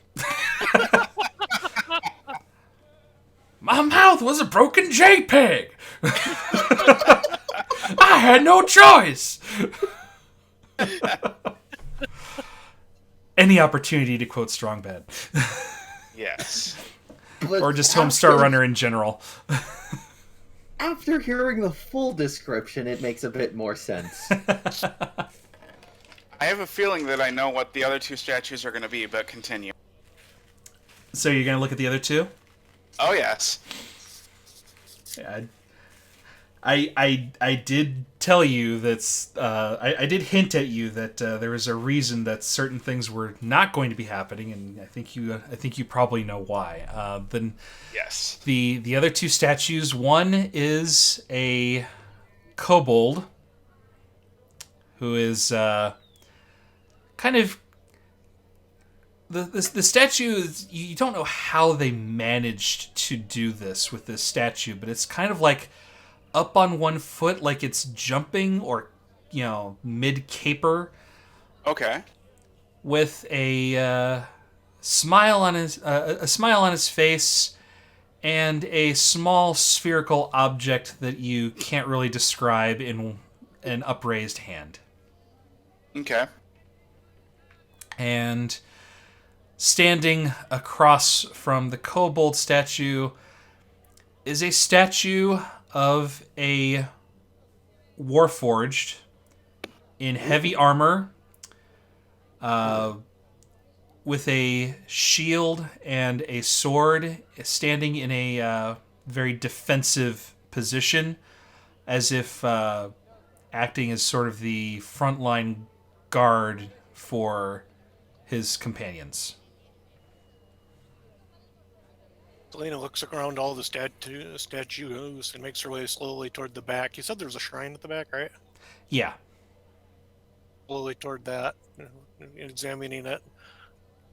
My mouth was a broken JPEG! I had no choice! Any opportunity to quote Strong Bad. Yes. But Or just Homestar Runner in general. After hearing the full description, it makes a bit more sense. I have a feeling that I know what the other 2 statues are going to be, but continue. So you're going to look at the other 2? Oh, yes. I did tell you that's I did hint at you that there was a reason that certain things were not going to be happening, and I think you probably know why. Then Yes. the other two statues, one is a kobold who is kind of the statue. You don't know how they managed to do this with this statue, but it's kind of like up on one foot, like it's jumping or mid caper, Okay. with a smile on his face and a small spherical object that you can't really describe in an upraised hand. Okay. And standing across from the kobold statue is a statue of a warforged in heavy armor, with a shield and a sword, standing in a very defensive position, as if acting as sort of the frontline guard for his companions. Selena looks around all the statues and makes her way slowly toward the back. You said there was a shrine at the back, right? Yeah. Slowly toward that, examining it.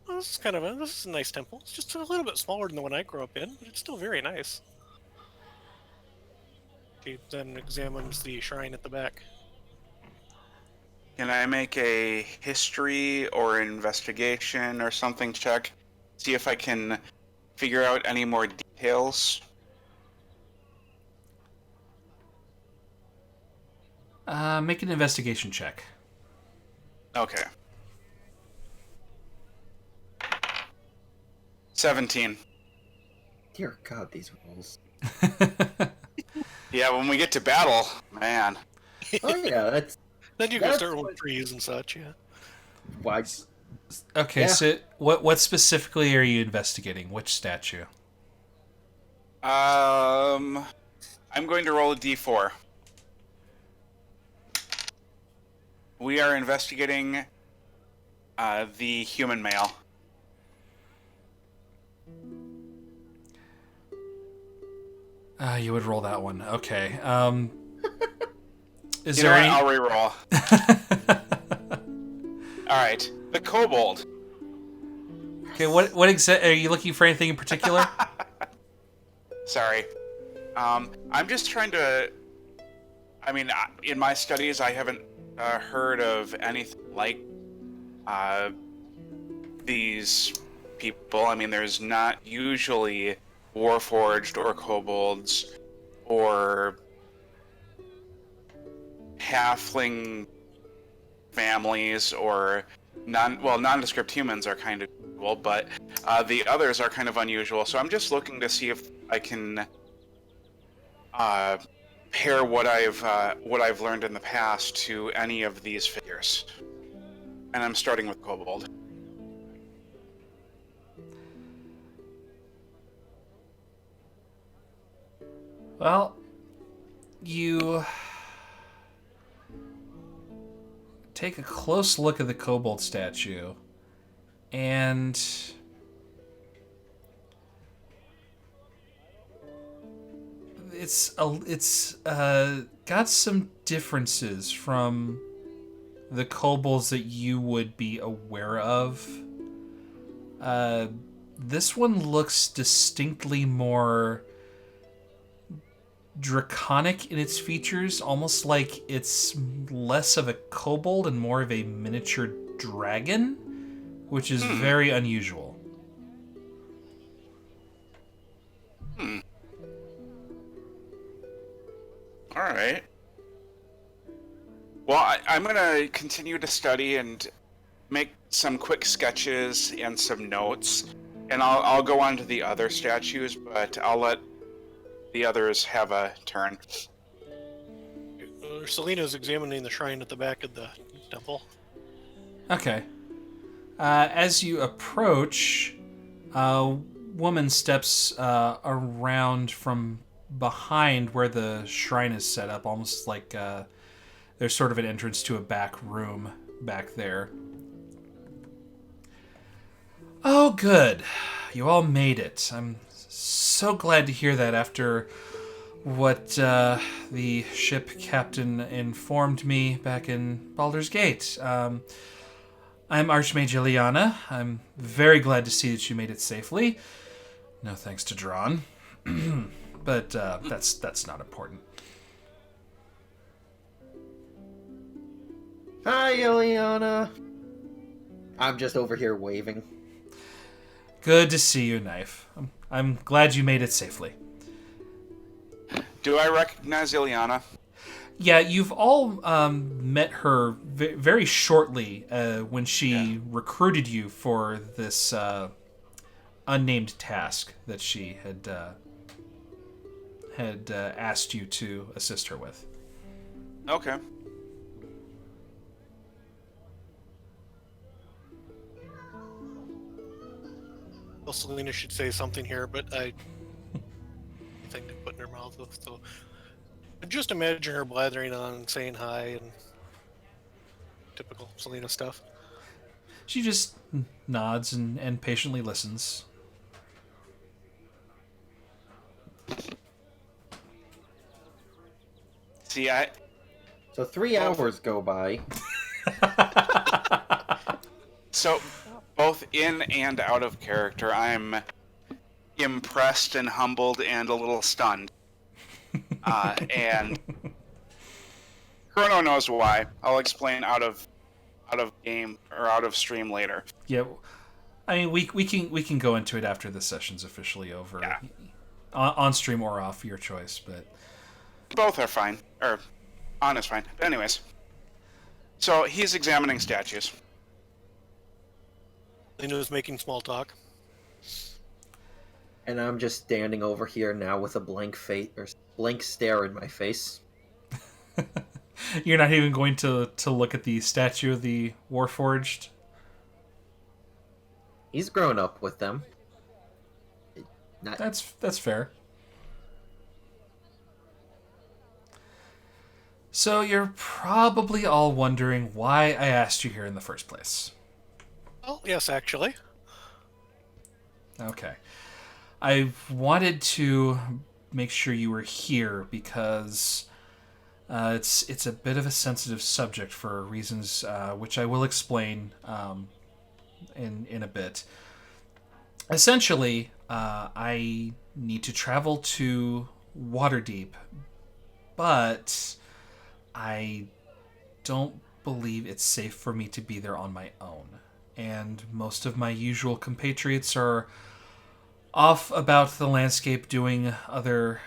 Well, this is a nice temple. It's just a little bit smaller than the one I grew up in, but it's still very nice. She then examines the shrine at the back. Can I make a history or investigation or something check? See if I can figure out any more details? Make an investigation check. Okay. 17. Dear God, these rolls. Yeah, when we get to battle, man. Oh yeah, that's Then you can That's start what- with trees and such, yeah. why. Okay, Yeah. so what specifically are you investigating? Which statue? I'm going to roll a d4. We are investigating the human male. You would roll that one. Okay. Is You there know any? what? I'll re-roll. All right, the kobold. Okay, what are you looking for? Anything in particular? Sorry. I'm just trying to. I mean, in my studies, I haven't heard of anything like these people. I mean, there's not usually warforged or kobolds or halfling families or nondescript humans are kind of usual, but the others are kind of unusual. So I'm just looking to see if I can pair what I've learned in the past to any of these figures. And I'm starting with kobold. Well, you take a close look at the kobold statue, and it's got some differences from the kobolds that you would be aware of. This one looks distinctly more draconic in its features, almost like it's less of a kobold and more of a miniature dragon, which is very unusual. All right. Well, I'm going to continue to study and make some quick sketches and some notes, and I'll go on to the other statues, but I'll let the others have a turn. Selena's examining the shrine at the back of the temple. Okay. As you approach, a woman steps around from behind where the shrine is set up, almost like there's sort of an entrance to a back room back there. Oh, good. You all made it. I'm so glad to hear that after what the ship captain informed me back in Baldur's Gate. I'm Archmage Ileana. I'm very glad to see that you made it safely. No thanks to Drawn. But that's not important. Hi, Ileana. I'm just over here waving. Good to see you, Knife. I'm glad you made it safely. Do I recognize Ileana? Yeah, you've all met her very shortly when she recruited you for this unnamed task that she had asked you to assist her with. Okay. Well, Selena should say something here, but I think to put in her mouth. So just imagine her blathering on and saying hi and typical Selena stuff. She just nods and patiently listens. See, So 3 hours go by. So, both in and out of character, I'm impressed and humbled and a little stunned. And Chrono knows why. I'll explain out of game or out of stream later. Yeah, I mean we can go into it after the session's officially over. Yeah. On stream or off, your choice, but Both are fine. Or on is fine. But anyways. So he's examining statues. Selena's making small talk. And I'm just standing over here now with a blank stare in my face. you're not even going to look at the statue of the Warforged? He's grown up with them. That's fair. So you're probably all wondering why I asked you here in the first place. Oh, yes, actually. Okay. I wanted to make sure you were here because it's a bit of a sensitive subject for reasons which I will explain in a bit. Essentially, I need to travel to Waterdeep, but I don't believe it's safe for me to be there on my own. And most of my usual compatriots are off about the landscape doing other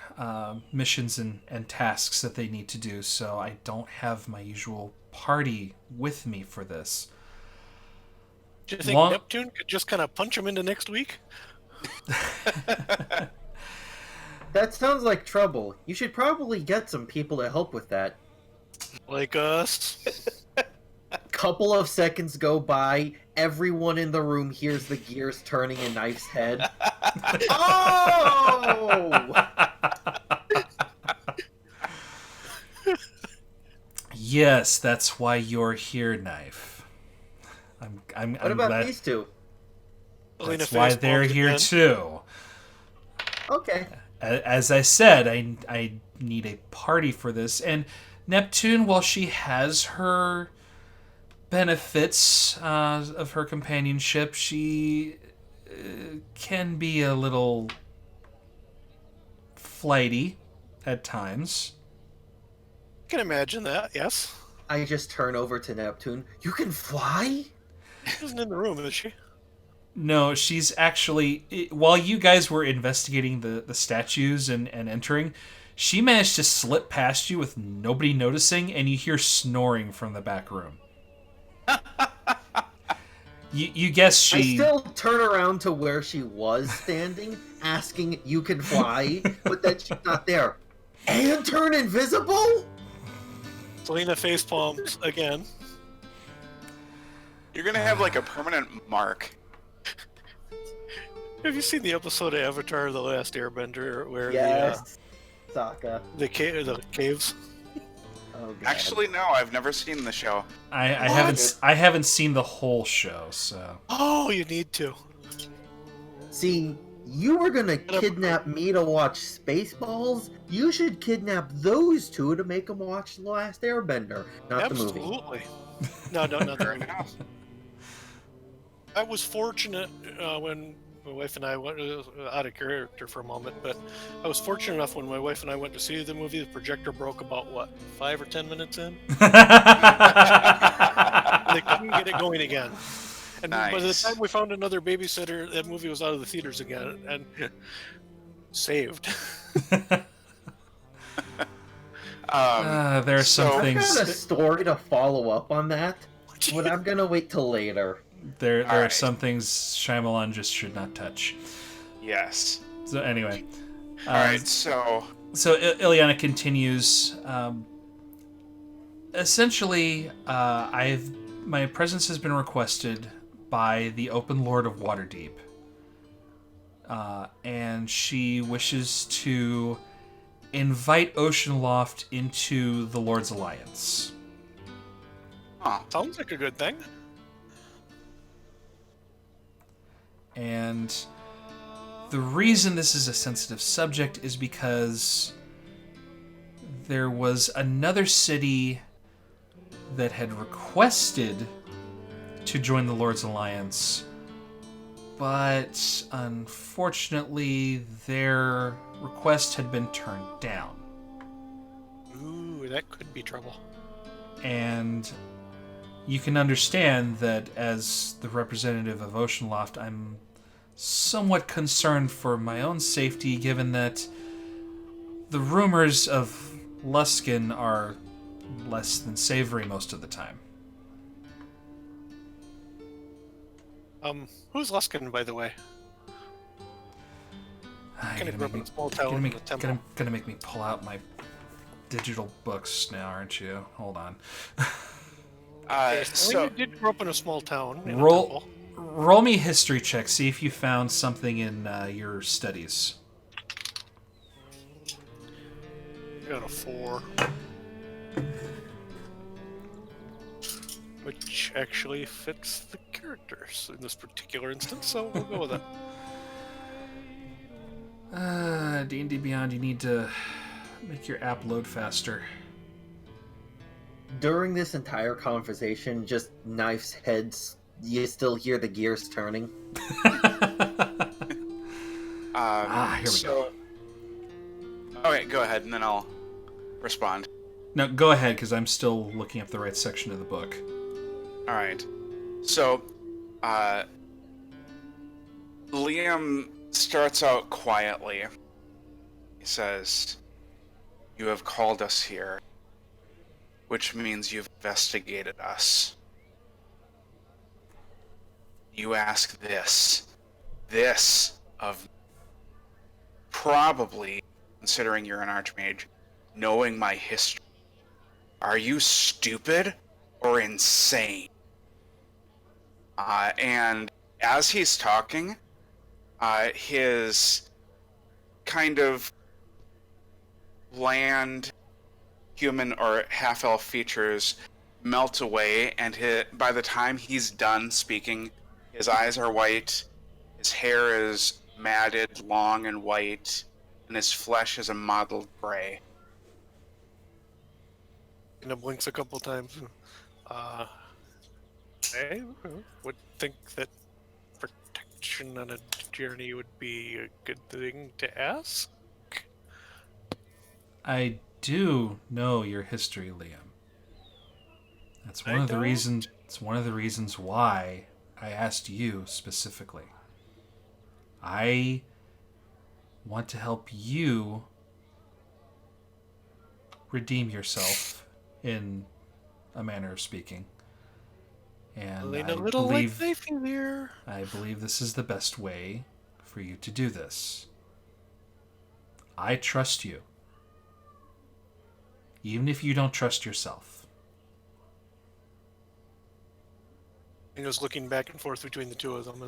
missions and tasks that they need to do, so I don't have my usual party with me for this. Do you think Neptune could just kind of punch him into next week? That sounds like trouble. You should probably get some people to help with that. Like us? Couple of seconds go by, everyone in the room hears the gears turning in Knife's head. Oh! Yes, that's why you're here, Knife. I'm What about glad. these two? That's why they're here too. Okay. As I said, I need a party for this, and Neptune, while she has her benefits of her companionship, she can be a little flighty at times. I can imagine that, yes. I just turn over to Neptune. You can fly? She isn't in the room, is she? No, she's actually... While you guys were investigating the statues and entering, she managed to slip past you with nobody noticing, and you hear snoring from the back room. You guess she... I still turn around to where she was standing, asking, you can fly, but then she's not there. And turn invisible? Selena facepalms again. You're gonna have like a permanent mark. Have you seen the episode of Avatar: The Last Airbender where Yes. Sokka. The caves. Oh, God. Actually, no, I've never seen the show. I What? haven't seen the whole show, so Oh, you need to. See, you were gonna kidnap me to watch Spaceballs. You should kidnap those two to make them watch The Last Airbender, not the movie. Absolutely. No, not the Fair movie. enough. I was fortunate when my wife and I went out of character for a moment, but I was fortunate enough when my wife and I went to see the movie. The projector broke about 5 or 10 minutes in. They couldn't get it going again. And by the Nice. time we found another babysitter, that movie was out of the theaters again and saved. there are some so- I've things. got a story to follow up on that, but I'm gonna wait till later. There are Alright. some things Shyamalan just should not touch. Yes. So anyway, All right. So Ilyana continues. Essentially, my presence has been requested by the Open Lord of Waterdeep, and she wishes to invite Oceanloft into the Lord's Alliance. Sounds like a good thing. And the reason this is a sensitive subject is because there was another city that had requested to join the Lord's Alliance, but unfortunately their request had been turned down. Ooh, that could be trouble. And you can understand that as the representative of Oceanloft, I'm somewhat concerned for my own safety, given that the rumors of Luskin are less than savory most of the time. Who's Luskin, by the way? Kind of grew up in a small town in the temple. Gonna make me pull out my digital books now, aren't you? Hold on. So you did grow up in a small town. In a Roll temple. me a history check. See if you found something in your studies. Got a 4. Which actually fits the characters in this particular instance, so we'll go with it. D&D Beyond, you need to make your app load faster. During this entire conversation, just Knife's heads, you still hear the gears turning. Here we go. Okay, go ahead, and then I'll respond. No, go ahead, because I'm still looking up the right section of the book. All right. So, Liam starts out quietly. He says, "You have called us here, which means you've investigated us. You ask this of probably, considering you're an archmage, knowing my history. Are you stupid or insane?" And as he's talking, his kind of bland human or half-elf features melt away, and by the time he's done speaking, his eyes are white, his hair is matted, long and white, and his flesh is a mottled gray. And it blinks a couple times. I would think that protection on a journey would be a good thing to ask. I do know your history, Liam. That's one of the reasons. It's one of the reasons why I asked you specifically. I want to help you redeem yourself, in a manner of speaking. And I believe this is the best way for you to do this. I trust you, even if you don't trust yourself. He was looking back and forth between the two of them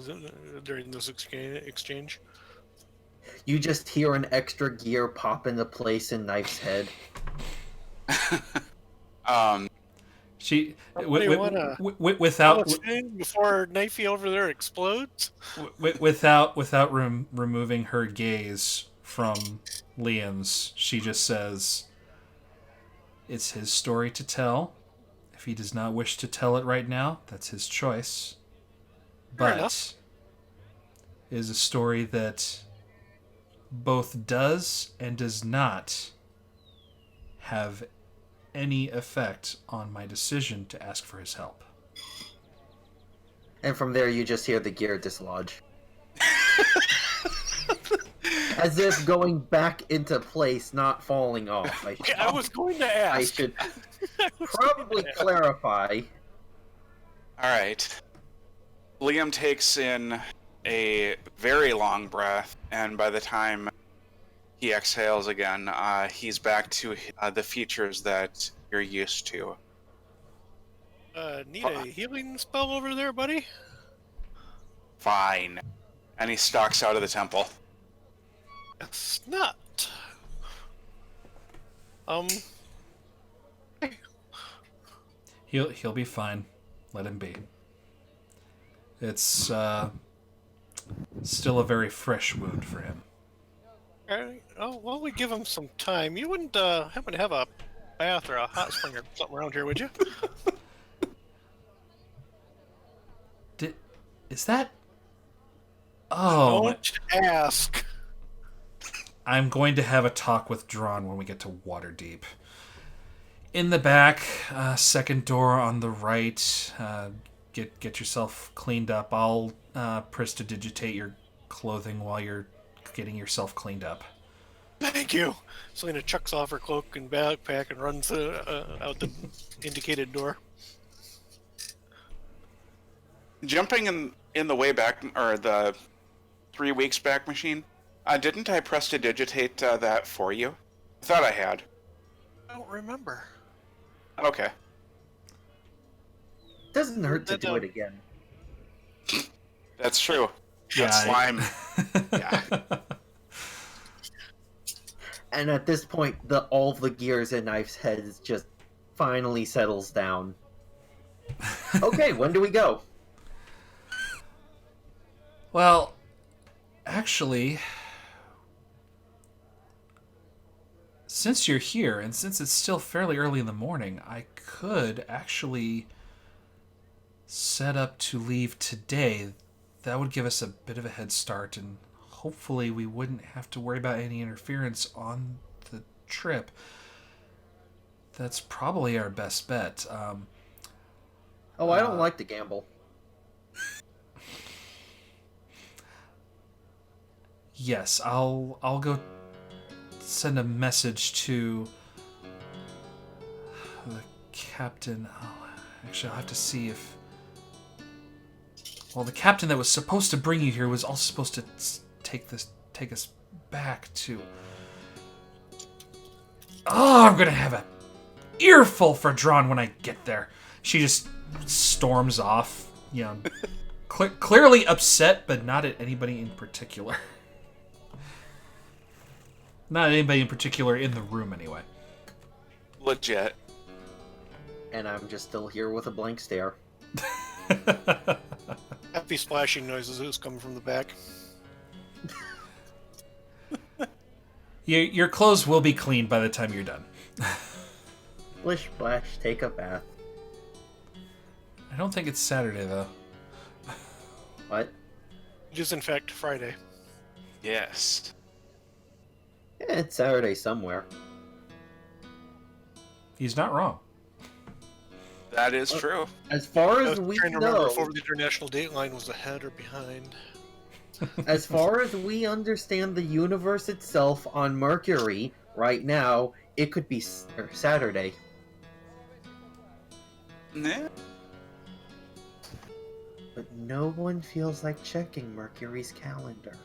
during this exchange. You just hear an extra gear pop into place in Knife's head. She Somebody wanna without before Knifey over there explodes. without removing her gaze from Liam's, she just says, "It's his story to tell. If he does not wish to tell it right now, that's his choice. Fair But enough. it is a story that both does and does not have any effect on my decision to ask for his help." And from there, you just hear the gear dislodge. As if going back into place, not falling off. I was going to I ask. should I was probably going to ask. clarify. All right. Liam takes in a very long breath, and by the time he exhales again, he's back to the features that you're used to. Need a healing spell over there, buddy? Fine. And he stalks out of the temple. It's not. He'll be fine. Let him be. It's still a very fresh wound for him. Oh, well, we give him some time. You wouldn't happen to have a bath or a hot spring or something around here, would you? Is that? Oh, Don't ask. I'm going to have a talk with Drawn when we get to Waterdeep. In the back, second door on the right. Get yourself cleaned up. I'll prestidigitate your clothing while you're getting yourself cleaned up. Thank you. Selena chucks off her cloak and backpack and runs out the indicated door. Jumping in the way back, or the 3 weeks back machine, didn't I prestidigitate that for you? I thought I had. I don't remember. Okay. Doesn't hurt to do it again. That's true. Yeah, That slime. Yeah. And at this point, all the gears in Knife's head is just finally settles down. Okay, when do we go? Well, actually, since you're here, and since it's still fairly early in the morning, I could actually set up to leave today. That would give us a bit of a head start, and hopefully we wouldn't have to worry about any interference on the trip. That's probably our best bet. I don't like to gamble. Yes, I'll go send a message to the captain. Oh, actually, I'll have to see if... Well, the captain that was supposed to bring you here was also supposed to take us back to... Oh, I'm gonna have a earful for Drawn when I get there. She just storms off, you know, clearly upset, but not at anybody in particular. Not anybody in particular in the room, anyway. Legit. And I'm just still here with a blank stare. Happy splashing noises is coming from the back. Your clothes will be cleaned by the time you're done. Splish, splash, take a bath. I don't think it's Saturday, though. What? It is, in fact, Friday. Yes. Yeah, it's Saturday somewhere. He's not wrong. That is true. As far I as was we trying to remember know, if over the international date line was ahead or behind. as far as we understand the universe itself on Mercury right now, it could be Saturday. Nah. But no one feels like checking Mercury's calendar.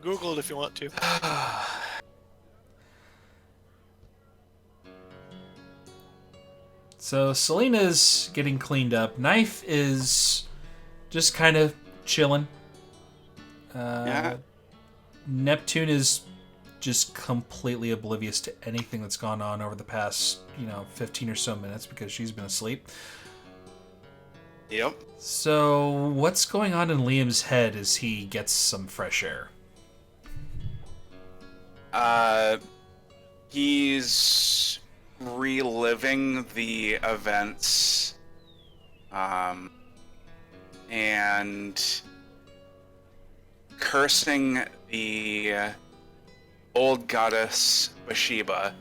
Google it if you want to. So Selena's getting cleaned up. Knife is just kind of chilling. Yeah. Neptune is just completely oblivious to anything that's gone on over the past, 15 or so minutes because she's been asleep. Yep. So, what's going on in Liam's head as he gets some fresh air? He's reliving the events, and cursing the old goddess Bathsheba.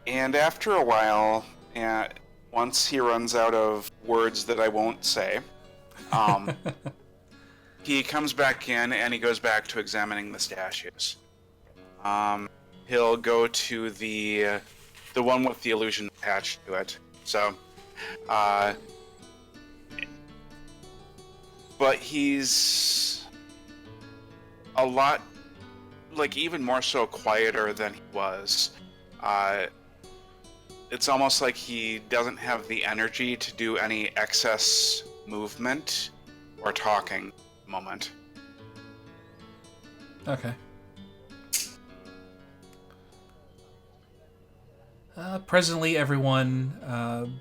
And after a while, once he runs out of words that I won't say, he comes back in and he goes back to examining the statues. He'll go to the one with the illusion attached to it. So, but he's a lot, like, even more so quieter than he was. It's almost like he doesn't have the energy to do any excess movement or talking at the moment. Okay. Presently, everyone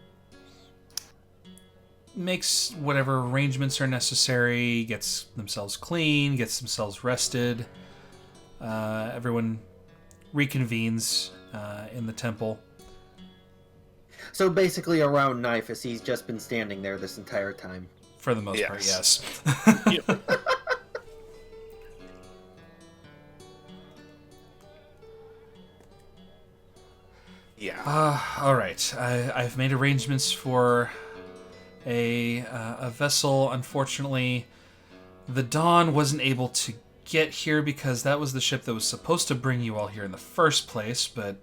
makes whatever arrangements are necessary, gets themselves clean, gets themselves rested. Everyone reconvenes in the temple. So basically around Nifus, he's just been standing there this entire time. For the most part, yes. Yeah. All right. I've made arrangements for a vessel. Unfortunately, the Dawn wasn't able to get here because that was the ship that was supposed to bring you all here in the first place, but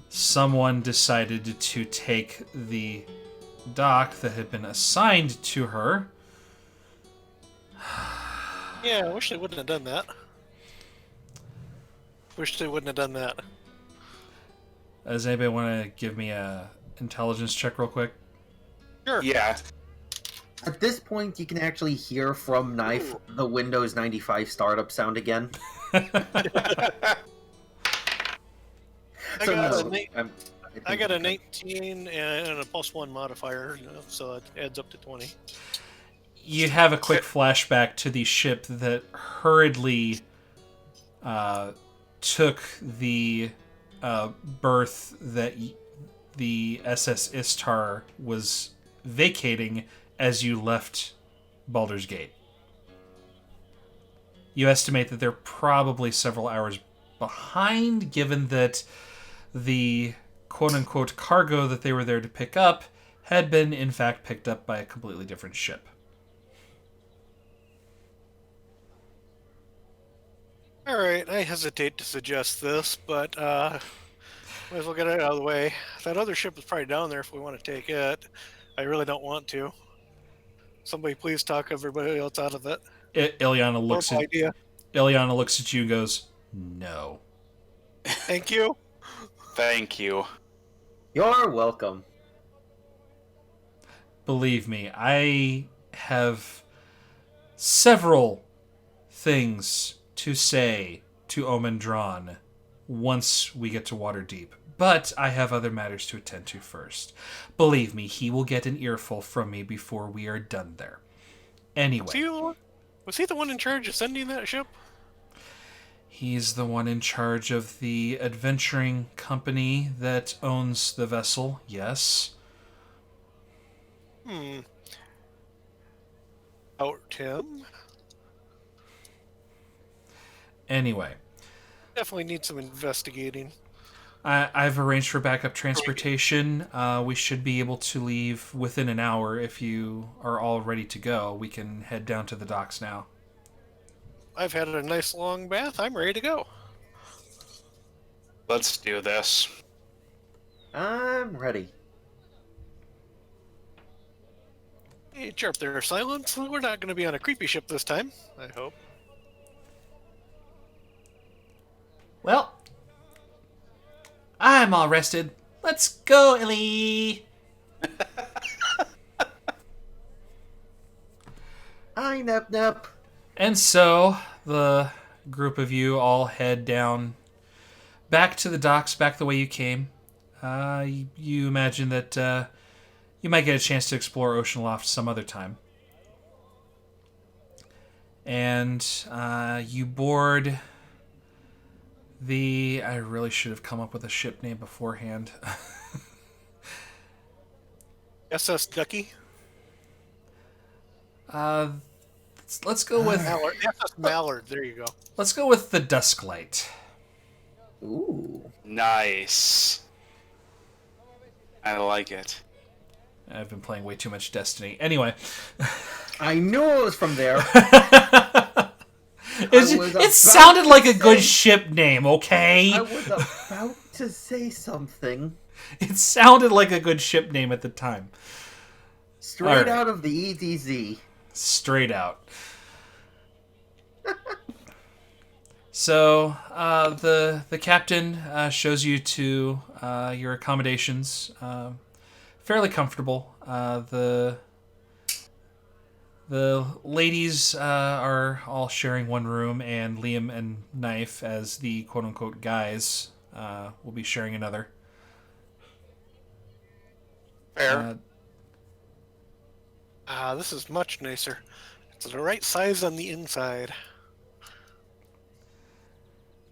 someone decided to take the dock that had been assigned to her. Yeah, I wish they wouldn't have done that. Does anybody want to give me a intelligence check real quick? Sure. Yeah. At this point, you can actually hear from Knife the Windows 95 startup sound again. I got a 19 and a +1 modifier, so it adds up to 20. You have a quick flashback to the ship that hurriedly took the berth that the SS Istar was vacating as you left Baldur's Gate. You estimate that they're probably several hours behind, given that the quote-unquote cargo that they were there to pick up had been, in fact, picked up by a completely different ship. Alright, I hesitate to suggest this, but might as well get it out of the way. That other ship is probably down there if we want to take it. I really don't want to. Somebody please talk everybody else out of it. Ileana looks Horrible idea. Ileana looks at you and goes, "No." Thank you. Thank you. You're welcome. Believe me, I have several things to say to Omen-Dran once we get to Waterdeep, but I have other matters to attend to first. Believe me, he will get an earful from me before we are done there. Anyway. Was he the one in charge of sending that ship? He's the one in charge of the adventuring company that owns the vessel, yes. Out him? Anyway. Definitely need some investigating. I've arranged for backup transportation. We should be able to leave within an hour if you are all ready to go. We can head down to the docks now. I've had a nice long bath. I'm ready to go. Let's do this. I'm ready. Hey, chirp there, Silence. We're not going to be on a creepy ship this time, I hope. Well, I'm all rested. Let's go, Ellie. Hi, Nep Nep. And so the group of you all head down back to the docks, back the way you came. You imagine that you might get a chance to explore Oceanloft some other time. And you board the... I really should have come up with a ship name beforehand. SS Ducky? Let's go with... Mallard. SS Mallard, there you go. Let's go with the Dusklight. Ooh. Nice. I like it. I've been playing way too much Destiny. Anyway. I knew it was from there. It sounded like a good ship name, okay? I was about to say something. It sounded like a good ship name at the time. Straight Alright. out of the EDZ. Straight out. So, the captain shows you to your accommodations. Fairly comfortable. The ladies are all sharing one room, and Liam and Knife, as the quote-unquote guys, will be sharing another. Fair. This is much nicer. It's the right size on the inside.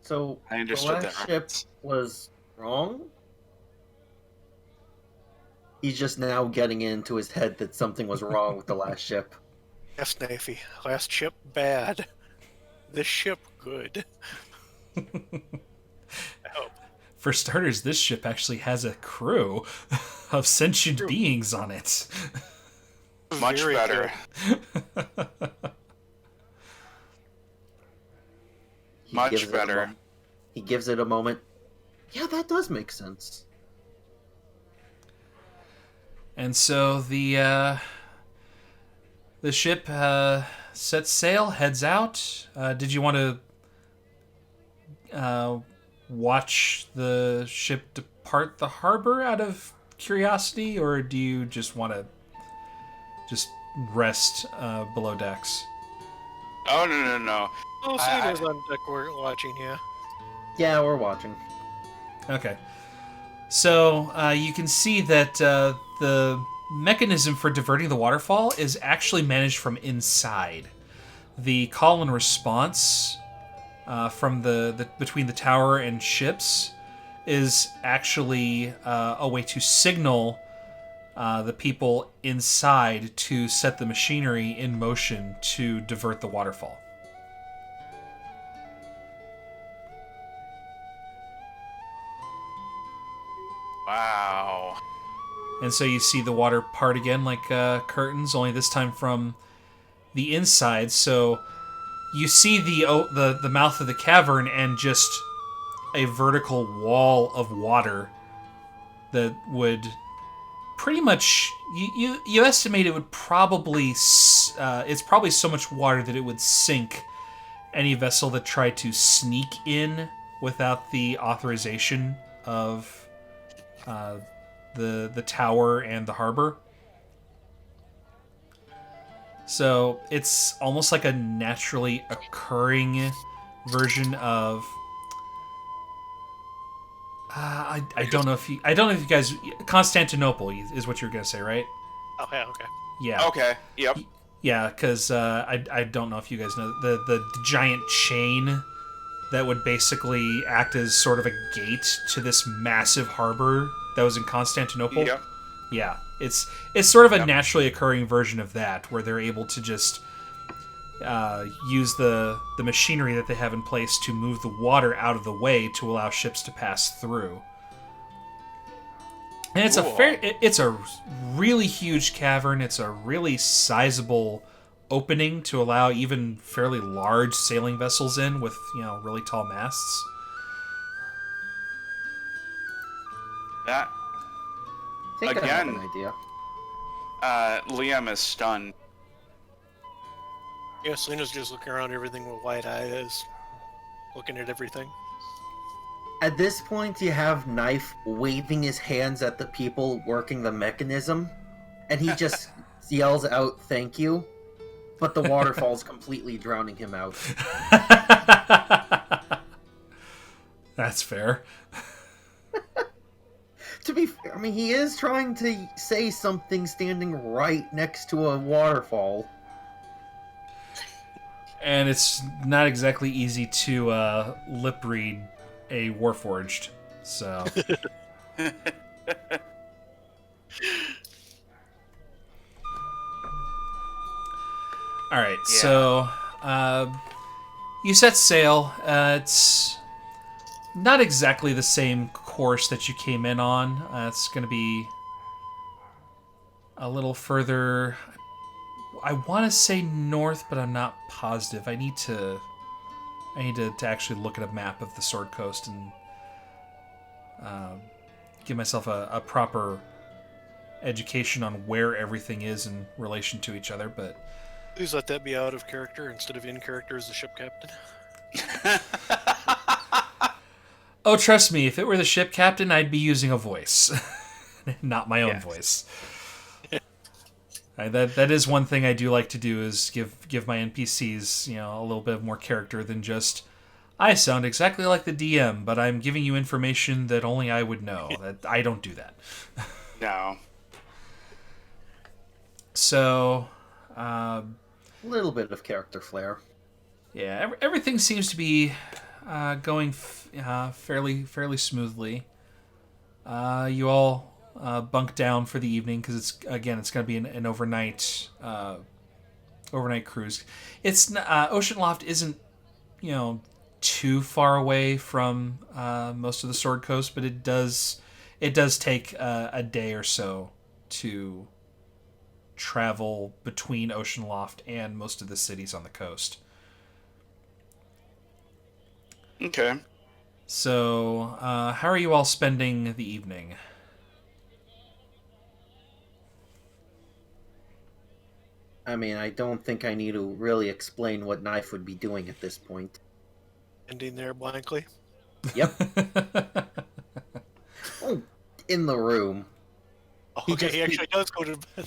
So, I the understood last that ship reference. was wrong? He's just now getting into his head that something was wrong with the last ship. Yes, Knifey. Last ship, bad. This ship, good. I hope. For starters, this ship actually has a crew of sentient beings on it. Much Very better. He Much gives it a better. He gives it a moment. Yeah, that does make sense. And so the ship sets sail, heads out. Did you want to watch the ship depart the harbor out of curiosity, or do you just want to just rest below decks? Oh, no. Oh, Sana's on deck, we're watching, yeah. Yeah, we're watching. Okay. So you can see that the mechanism for diverting the waterfall is actually managed from inside. The call and response from the between the tower and ships is actually a way to signal the people inside to set the machinery in motion to divert the waterfall. Wow. And so you see the water part again like curtains, only this time from the inside. So you see the mouth of the cavern and just a vertical wall of water that would pretty much... You estimate it would probably... it's probably so much water that it would sink any vessel that tried to sneak in without the authorization of... the tower and the harbor. So it's almost like a naturally occurring version of I don't know if you guys... Constantinople is what you were gonna say, right? Oh, yeah, okay. Yeah. Okay. Yep. Yeah, because I don't know if you guys know the giant chain that would basically act as sort of a gate to this massive harbor that was in Constantinople. Yep. Yeah, it's sort of a naturally occurring version of that, where they're able to just use the machinery that they have in place to move the water out of the way to allow ships to pass through. And it's Cool. it's a really huge cavern. It's a really sizable opening to allow even fairly large sailing vessels in with, really tall masts. That I think I have Again. an idea. Liam is stunned. Yeah, Selena's just looking around everything with wide eyes, looking at everything. At this point, you have Knife waving his hands at the people working the mechanism, and he just yells out, "Thank you." but the waterfall's completely drowning him out. That's fair. To be fair, I mean, he is trying to say something standing right next to a waterfall. And it's not exactly easy to lip read a Warforged, so... Alright, so... you set sail. It's not exactly the same course that you came in on. It's going to be a little further... I want to say north, but I'm not positive. I need to actually look at a map of the Sword Coast and give myself a proper education on where everything is in relation to each other. But Please let that be out of character instead of in character as the ship captain. oh, trust me, if it were the ship captain, I'd be using a voice, not my own voice. That is one thing I do like to do, is give my NPCs, a little bit more character than just, I sound exactly like the DM, but I'm giving you information that only I would know. That I don't do that. No. So, A little bit of character flair. yeah, everything seems to be going fairly smoothly. You all bunk down for the evening because it's going to be an overnight cruise. It's Oceanloft isn't too far away from most of the Sword Coast, but it does take a day or so to travel between Oceanloft and most of the cities on the coast. Okay. So, how are you all spending the evening? I mean, I don't think I need to really explain what Knife would be doing at this point. Ending there blankly. Yep. Oh, in the room. Okay, he actually does go to bed.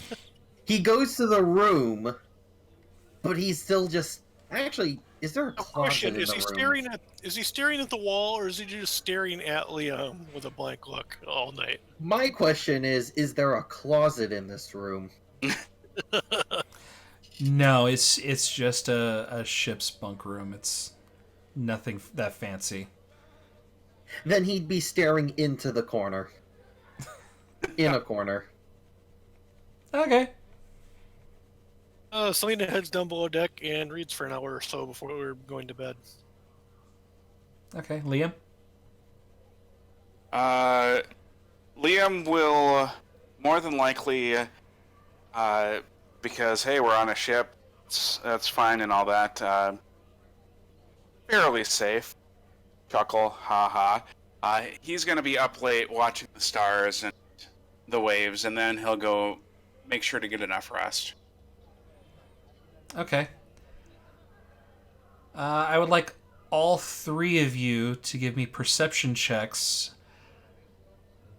He goes to the room, but he's still just... Actually, is there a closet in Is the he room? staring at the wall, or is he just staring at Liam with a blank look all night? My question is there a closet in this room? No, it's just a ship's bunk room. It's nothing that fancy. Then he'd be staring into the corner. In a corner. Okay. Selena heads down below deck and reads for an hour or so before we're going to bed. Okay, Liam? Liam will more than likely, because, hey, we're on a ship, that's fine and all that, fairly safe. Chuckle, ha ha. He's going to be up late watching the stars and the waves, and then he'll go make sure to get enough rest. Okay. I would like all three of you to give me perception checks.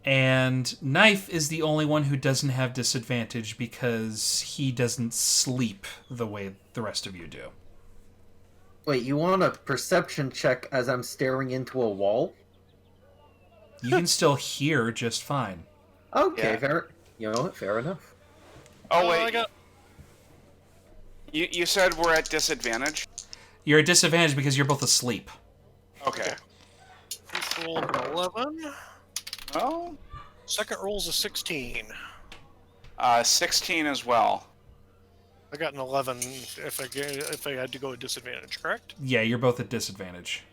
And Knife is the only one who doesn't have disadvantage because he doesn't sleep the way the rest of you do. Wait, you want a perception check as I'm staring into a wall? You can still hear just fine. Okay, Yeah. fair. You know what? Fair enough. Oh, wait. You said we're at disadvantage? You're at disadvantage because you're both asleep. Okay. First roll an 11. Well, Second roll's a 16. 16 as well. I got an 11 if I had to go at disadvantage, correct? Yeah, you're both at disadvantage.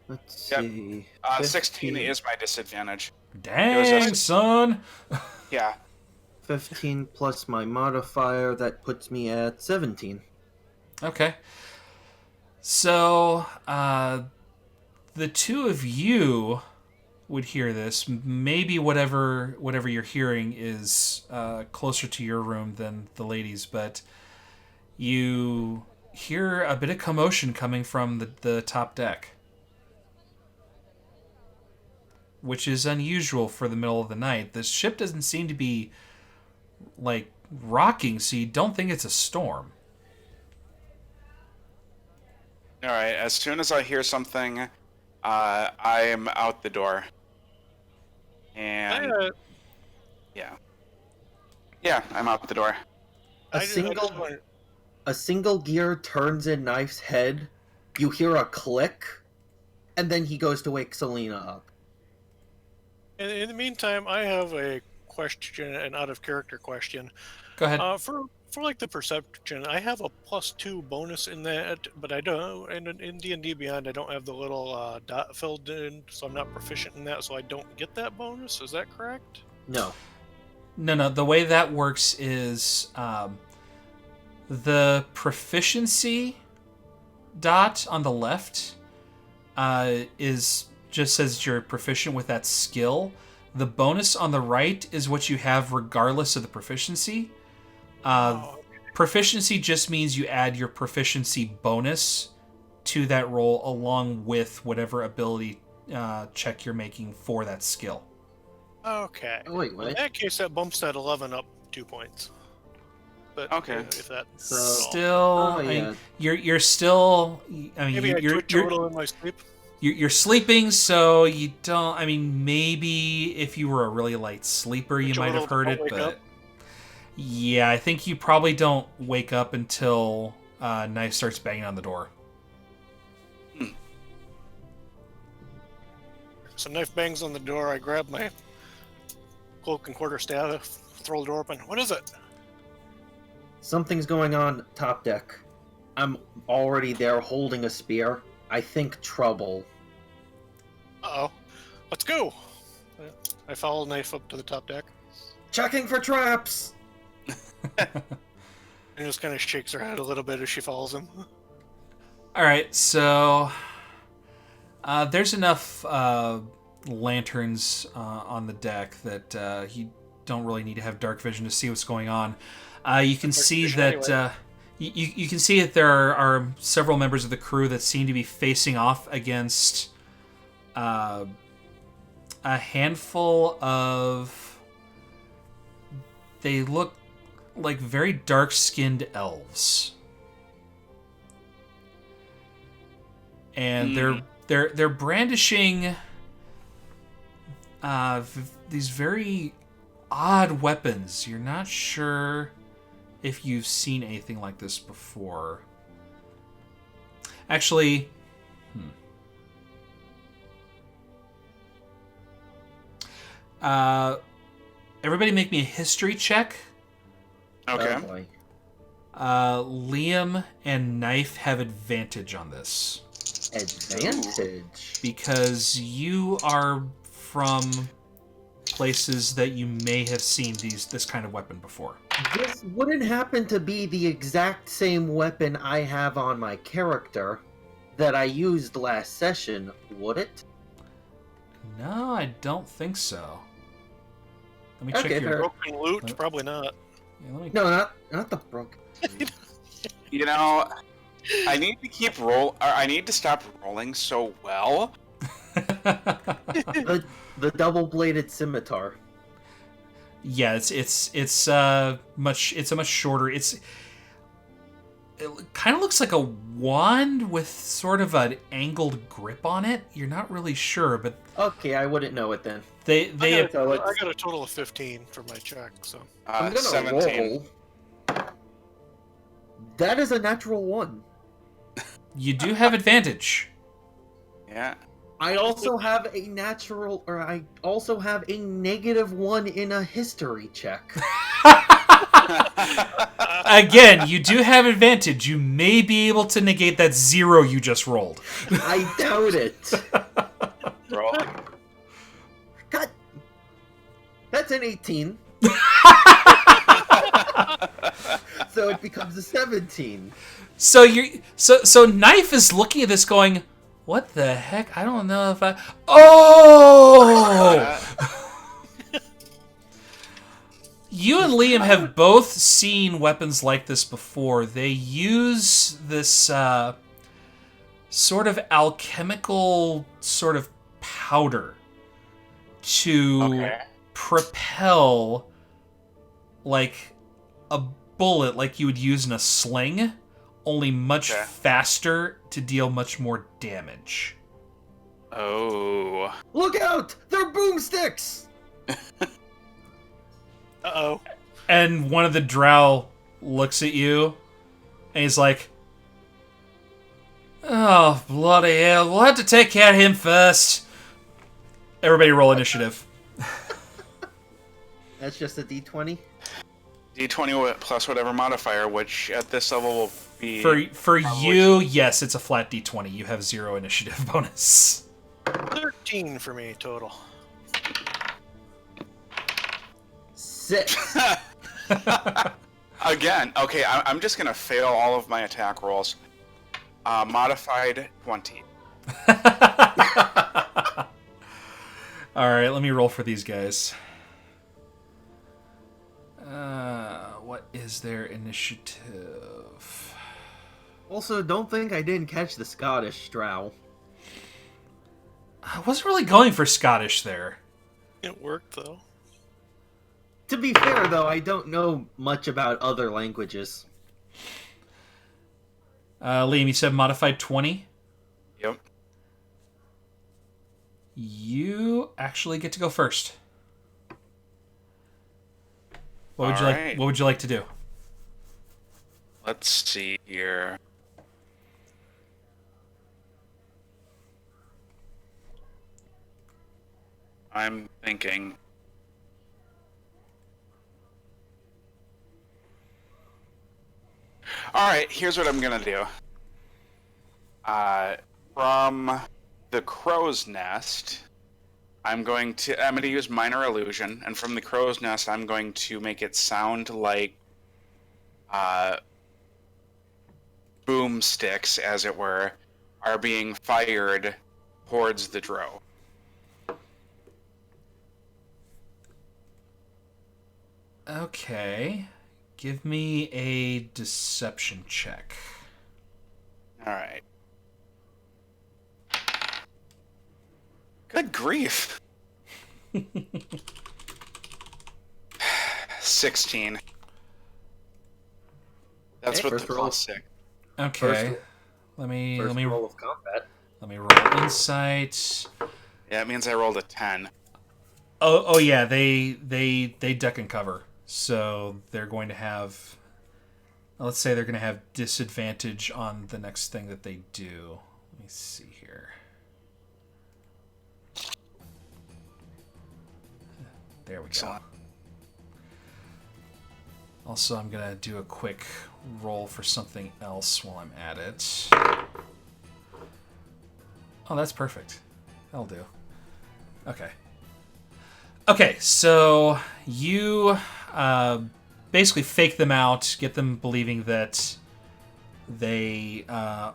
Let's Yep. see. 16 is my disadvantage. Dang, son! Yeah. 15 plus my modifier, that puts me at 17. Okay. So, the two of you would hear this. Maybe whatever you're hearing is closer to your room than the ladies, but you hear a bit of commotion coming from the top deck, which is unusual for the middle of the night. The ship doesn't seem to be, rocking, so you don't think it's a storm. All right. As soon as I hear something, I'm out the door. And yeah, I'm out the door. A single gear turns in Knife's head. You hear a click, and then he goes to wake Selena up. In the meantime, I have a question, an out of character question. Go ahead. For like the perception, I have a +2 bonus in that, but I don't. And in D&D Beyond, I don't have the little dot filled in, so I'm not proficient in that, so I don't get that bonus. Is that correct? No. No. The way that works is the proficiency dot on the left is just says you're proficient with that skill. The bonus on the right is what you have regardless of the proficiency. Proficiency just means you add your proficiency bonus to that roll along with whatever ability check you're making for that skill. Okay. Oh, wait, what? In that case, that bumps that 11 up 2 points. But Okay. If that Still, I mean, you're still. I mean, maybe I twitch a little in my sleep. You're sleeping, so you don't. I mean, maybe if you were a really light sleeper, you might have heard it, but yeah, I think you probably don't wake up until Knife starts banging on the door. So Knife bangs on the door. I grab my cloak and quarterstaff, throw the door open. What is it? Something's going on top deck. I'm already there holding a spear. I think trouble. Uh-oh. Let's go! I follow Knife up to the top deck. Checking for traps! And just kind of shakes her head a little bit as she follows him. Alright, so there's enough lanterns on the deck that you don't really need to have dark vision to see what's going on. You can see that you can see that there are several members of the crew that seem to be facing off against a handful of. They look like very dark-skinned elves, and they're brandishing these very odd weapons. You're not sure if you've seen anything like this before. Actually, everybody make me a history check. Okay. Oh, boy. Liam and Knife have advantage on this. Advantage? Because you are from places that you may have seen this kind of weapon before. This wouldn't happen to be the exact same weapon I have on my character that I used last session, would it? No, I don't think so. Let me Okay, check your... Broken loot? Probably not. Yeah, let me... No, not the broken. You know, I need to stop rolling so well. the double-bladed scimitar. Yeah, it's a much shorter. It kind of looks like a wand with sort of an angled grip on it. You're not really sure, but Okay, I wouldn't know it then. I got a total of 15 for my check, so I'm gonna 17. roll. That is a natural 1. You do have advantage. Yeah. I also have a -1 in a history check. Again, you do have advantage. You may be able to negate that 0 you just rolled. I doubt it. Rolling. God, that's an 18. So it becomes a 17. So Knife is looking at this going, what the heck? I don't know if I... Oh! You and Liam have both seen weapons like this before. They use this sort of alchemical sort of powder to propel like a bullet like you would use in a sling only much Okay. faster to deal much more damage. Oh. Look out! They're boomsticks! Uh-oh. And one of the drow looks at you, and he's like, "Oh, bloody hell, we'll have to take care of him first." Everybody roll initiative. That's just a D20? D20 plus whatever modifier, which at this level will be... For you, yes, it's a flat D20. You have 0 initiative bonus. 13 for me total. 6. Again, okay, I'm just gonna fail all of my attack rolls. Modified 20. Alright, let me roll for these guys. What is their initiative? Also, don't think I didn't catch the Scottish drow. I wasn't really going for Scottish there. It worked, though. To be fair, though, I don't know much about other languages. Liam, you said modified 20? Yep. You actually get to go first. What would you All like? right. What would you like to do? Let's see here. I'm thinking. Alright, here's what I'm gonna do. From the crow's nest, I'm gonna use minor illusion, and from the crow's nest, I'm going to make it sound like boomsticks, as it were, are being fired towards the drow. Okay. Give me a deception check. Alright. Good grief. 16. That's Okay, what first the roll. plus 6. Okay. First Let me roll of combat. roll insight. Yeah, it means I rolled a 10. Oh yeah, they duck and cover. So they're going to have, let's say they're going to have disadvantage on the next thing that they do. Let me see here. There we go. Excellent. Also, I'm going to do a quick roll for something else while I'm at it. Oh, that's perfect. That'll do. Okay. Okay, so you basically fake them out, get them believing that they are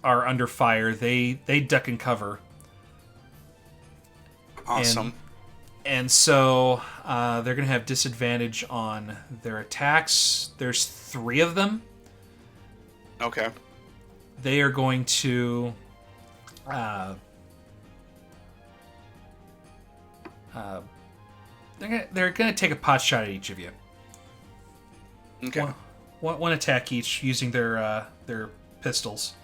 under fire. They duck and cover. Awesome. And so they're going to have disadvantage on their attacks. There's 3 of them. Okay. They are going to... they're going to take a pot shot at each of you. Okay. One attack each using their pistols.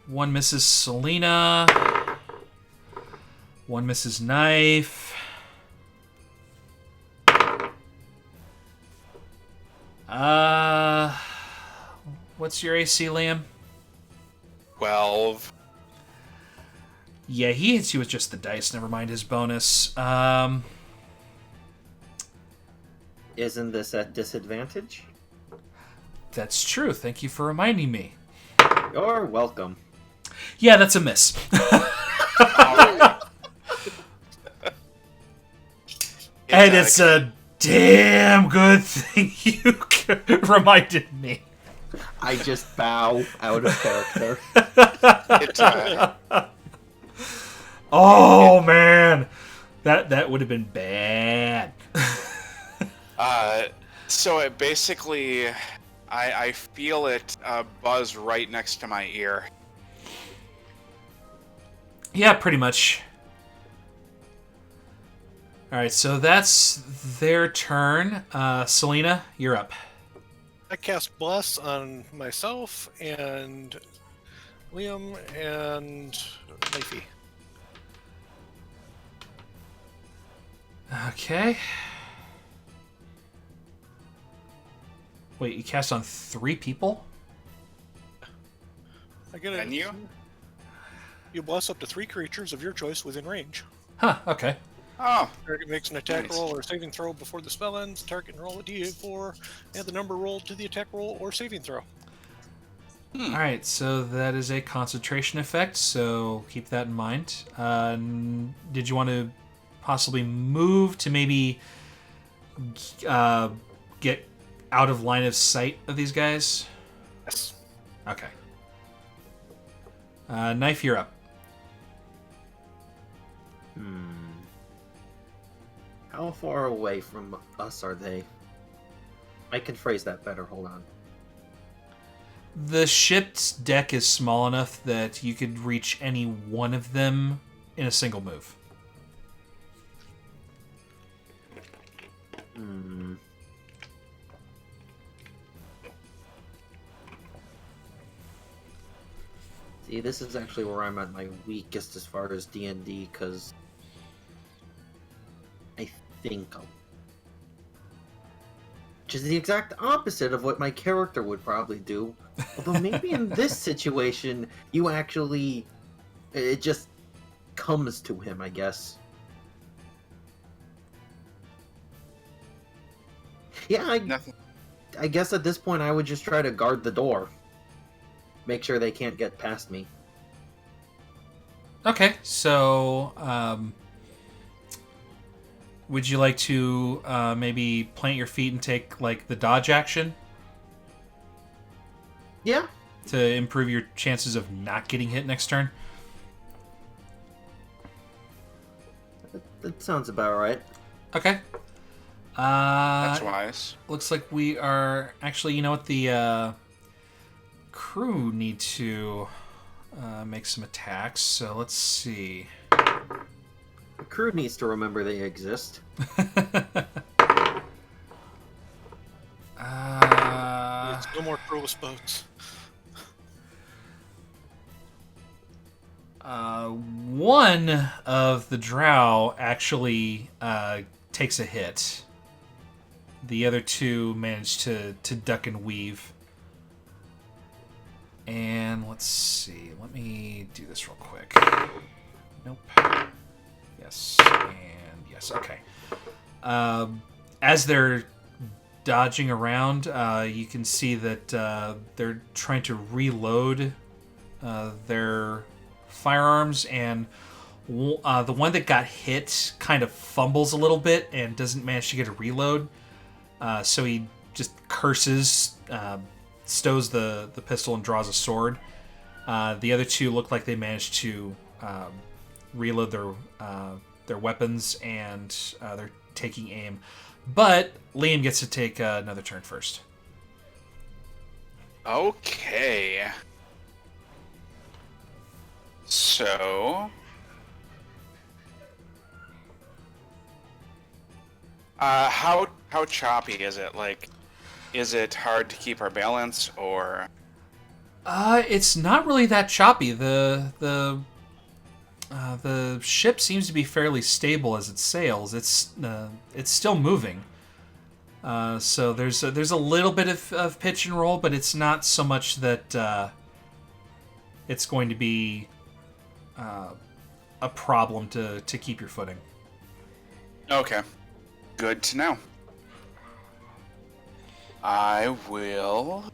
One misses Selena. One misses Knife. What's your AC, Liam? 12. Yeah, he hits you with just the dice. Never mind his bonus. Isn't this at disadvantage? That's true. Thank you for reminding me. You're welcome. Yeah, that's a miss. And it's a damn good thing you reminded me. I just bow out of character. Oh man, that would have been bad. So it basically, I feel it buzz right next to my ear. Yeah, pretty much. All right, so that's their turn. Selena, you're up. I cast Bless on myself and Liam and Leafy. Okay. Wait, you cast on 3 people? I get it. And you? You bless up to 3 creatures of your choice within range. Huh, okay. Oh, Target makes an attack Nice. roll or saving throw before the spell ends. Target can roll a d4 and the number rolled to the attack roll or saving throw. All right, so that is a concentration effect, so keep that in mind. Did you want to possibly move to maybe get out of line of sight of these guys? Yes. Okay. Knife, you're up. How far away from us are they? I can phrase that better. Hold on. The ship's deck is small enough that you could reach any one of them in a single move. See, this is actually where I'm at my weakest as far as D&D, because I think I'll... Which is the exact opposite of what my character would probably do. Although maybe in this situation, you actually... It just comes to him, I guess. Yeah, nothing. I guess at this point I would just try to guard the door. Make sure they can't get past me. Okay, so would you like to maybe plant your feet and take like the dodge action Yeah. to improve your chances of not getting hit next turn? That sounds about right. Okay. That's wise. Looks like we are actually. You know what? The crew need to make some attacks. So let's see. The crew needs to remember they exist. No more crowless boats. One of the drow actually takes a hit. The other 2 manage to duck and weave. And let's see. Let me do this real quick. Nope. Yes. And yes. Okay. As they're dodging around, you can see that they're trying to reload their firearms, and the one that got hit kind of fumbles a little bit and doesn't manage to get a reload. So he just curses, stows the pistol, and draws a sword. The other 2 look like they managed to reload their weapons, and they're taking aim. But Liam gets to take another turn first. Okay. So... how choppy is it? Like, is it hard to keep our balance, or... It's not really that choppy. The ship seems to be fairly stable as it sails. It's still moving. So there's a little bit of pitch and roll, but it's not so much that it's going to be a problem to keep your footing. Okay. Good to know. I will...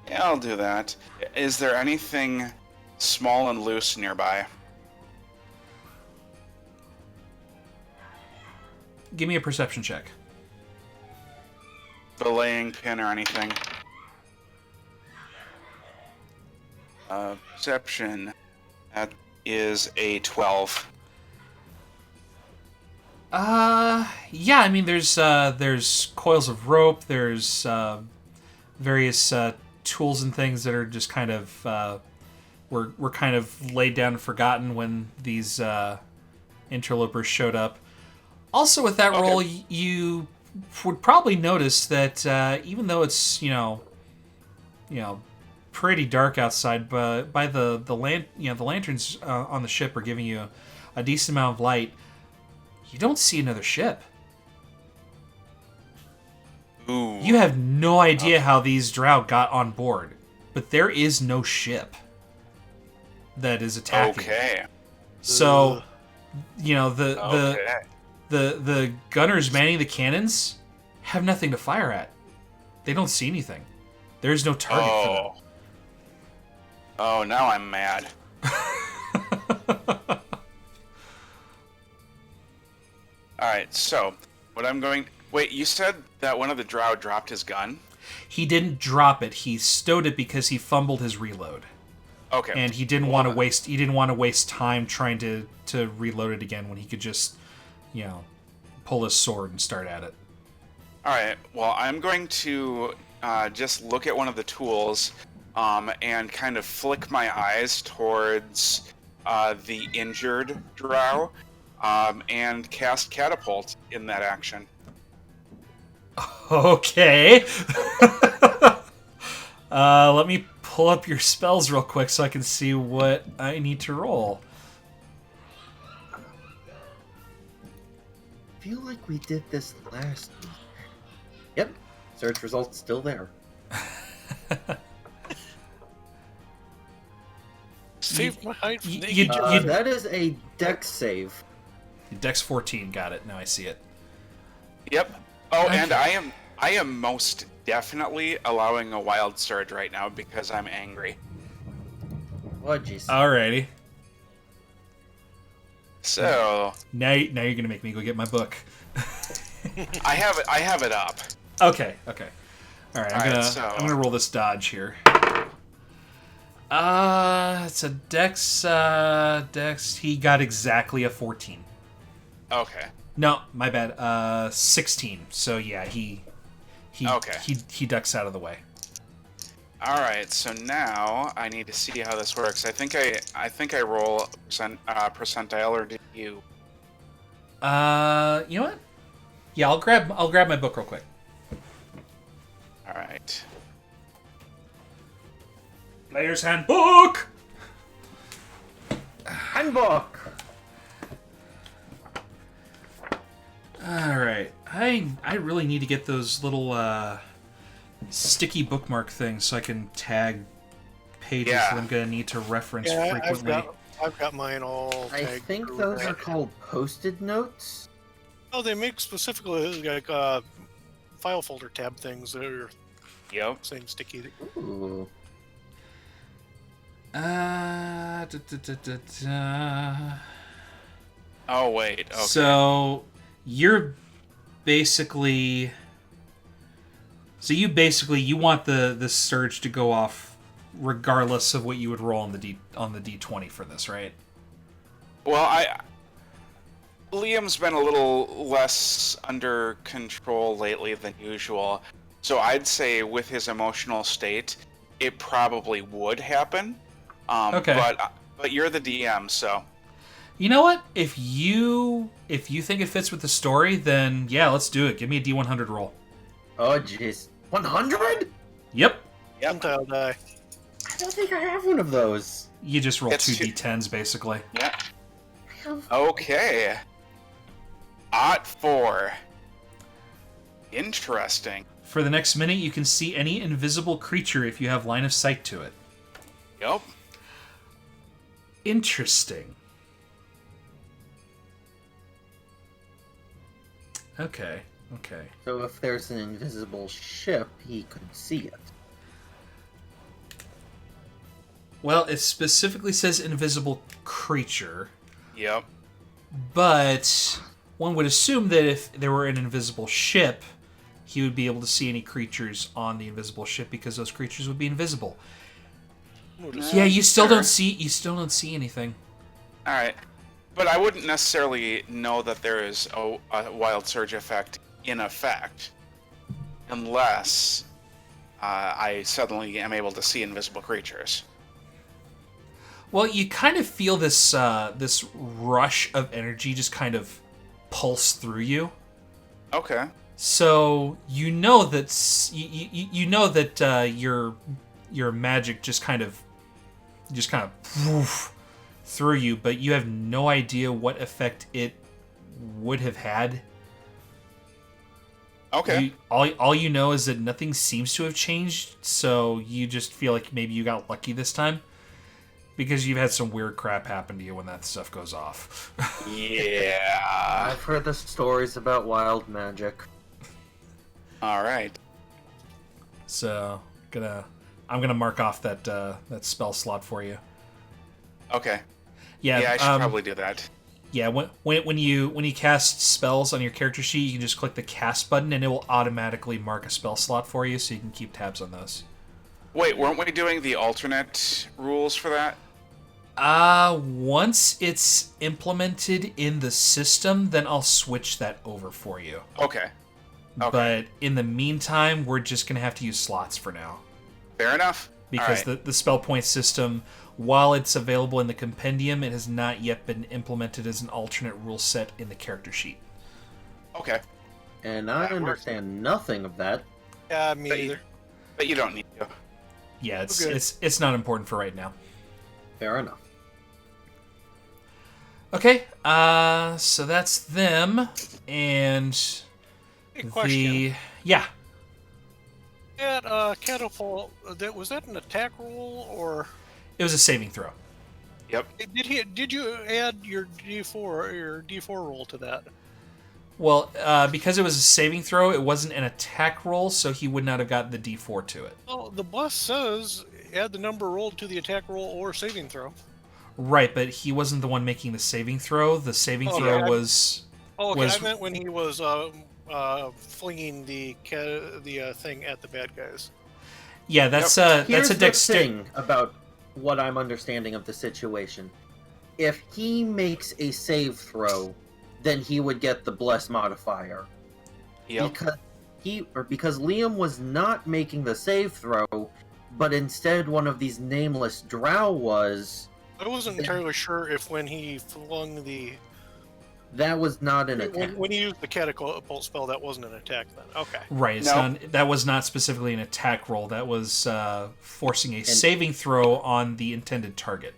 Yeah, I'll do that. Is there anything small and loose nearby? Give me a perception check. Belaying pin or anything? Perception. That is a 12. Yeah, I mean, there's coils of rope, there's various tools and things that are just kind of were kind of laid down and forgotten when these interlopers showed up. Also, with that roll, you would probably notice that even though it's pretty dark outside, but by the lanterns on the ship are giving you a decent amount of light, you don't see another ship. Ooh. You have no idea how these drow got on board, but there is no ship that is attacking. Okay. So, Okay. the gunners manning the cannons have nothing to fire at. They don't see anything. There's no target for them. Oh, now I'm mad. Alright, so, what I'm going... Wait, you said that one of the drow dropped his gun? He didn't drop it. He stowed it because he fumbled his reload. Okay. And he didn't want to waste. He didn't want to waste time trying to reload it again when he could just, pull his sword and start at it. All right. Well, I'm going to just look at one of the tools, and kind of flick my eyes towards the injured drow, and cast catapult in that action. Okay. Let me pull up your spells real quick so I can see what I need to roll. I feel like we did this last week. Yep, search results still there. Save my hide from you- naked That is a dex save. Dex 14, got it. Now I see it. Yep. Oh, Okay. and I am most definitely allowing a wild surge right now because I'm angry. Oh, jeez. Alrighty. So Now you're gonna make me go get my book. I have it up. Okay. All right. Alright, I'm gonna roll this dodge here. It's a dex. Dex. He got exactly a 14. Okay. No, my bad. 16. So yeah, he ducks out of the way. All right. So now I need to see how this works. I think I roll percentile, or do you? You know what? Yeah, I'll grab my book real quick. All right. Player's Handbook. Handbook! All right. I really need to get those little sticky bookmark things so I can tag pages that I'm gonna need to reference frequently. I've got mine all I tagged think through those there. are called posted notes. Oh, they make specifically like file folder tab things that are Yep. same sticky. Ooh. Oh wait. Okay. So you're basically. So you want the surge to go off regardless of what you would roll on the D20 for this, right? Well, Liam's been a little less under control lately than usual, so I'd say with his emotional state, it probably would happen. Okay. But you're the DM, so. You know what? If you think it fits with the story, then yeah, let's do it. Give me a D100 roll. Oh, jeez. 100? Yep. Percentile die. I don't think I have one of those. You just roll It's 2 two- D10s basically. Yeah. I have... Okay. Ot 4. Interesting. For the next minute, you can see any invisible creature if you have line of sight to it. Yep. Interesting. Okay. So if there's an invisible ship, he could see it. Well, it specifically says invisible creature, Yep. but one would assume that if there were an invisible ship, he would be able to see any creatures on the invisible ship because those creatures would be invisible. Yeah, you still don't see anything. All right. But I wouldn't necessarily know that there is a wild surge effect in effect unless I suddenly am able to see invisible creatures. Well, you kind of feel this this rush of energy just kind of pulse through you. Okay. So you know that you know that your magic just kind of woof through you, but you have no idea what effect it would have had. Okay. All you know is that nothing seems to have changed, so you just feel like maybe you got lucky this time. Because you've had some weird crap happen to you when that stuff goes off. Yeah. I've heard the stories about wild magic. All right. So I'm gonna mark off that that spell slot for you. Okay. Yeah, Yeah, I should probably do that. Yeah, when you cast spells on your character sheet, you can just click the cast button and it will automatically mark a spell slot for you, so you can keep tabs on those. Wait, weren't we doing the alternate rules for that? Once it's implemented in the system, then I'll switch that over for you. Okay. But in the meantime, we're just gonna have to use slots for now. Fair enough. Because All right. the spell point system, while it's available in the compendium, it has not yet been implemented as an alternate rule set in the character sheet. Okay. And I understand nothing of that. Yeah, me either. But you don't need to. Yeah, Okay. it's not important for right now. Fair enough. Okay, so that's them, and Hey, question. yeah, That catapult, was that an attack roll or it was a saving throw. Yep. did you add your D4 roll to that? Well, because it was a saving throw, it wasn't an attack roll, so he would not have gotten the D4 to it. Oh, the bus says add the number rolled to the attack roll or saving throw. Right, but he wasn't the one making the saving throw. The saving throw yeah. was. Oh, okay. Was- I meant when he was flinging the thing at the bad guys. Yeah, that's Here's that's a the dexterity. thing about what I'm understanding of the situation. If he makes a save throw, then he would get the bless modifier. Yep. Because Liam was not making the save throw, but instead one of these nameless drow was. I wasn't entirely sure if when he flung the That was not an attack. when he used the catapult spell, that wasn't an attack. Then okay. Right, it's No. not, that was not specifically an attack roll. That was forcing a saving throw on the intended target.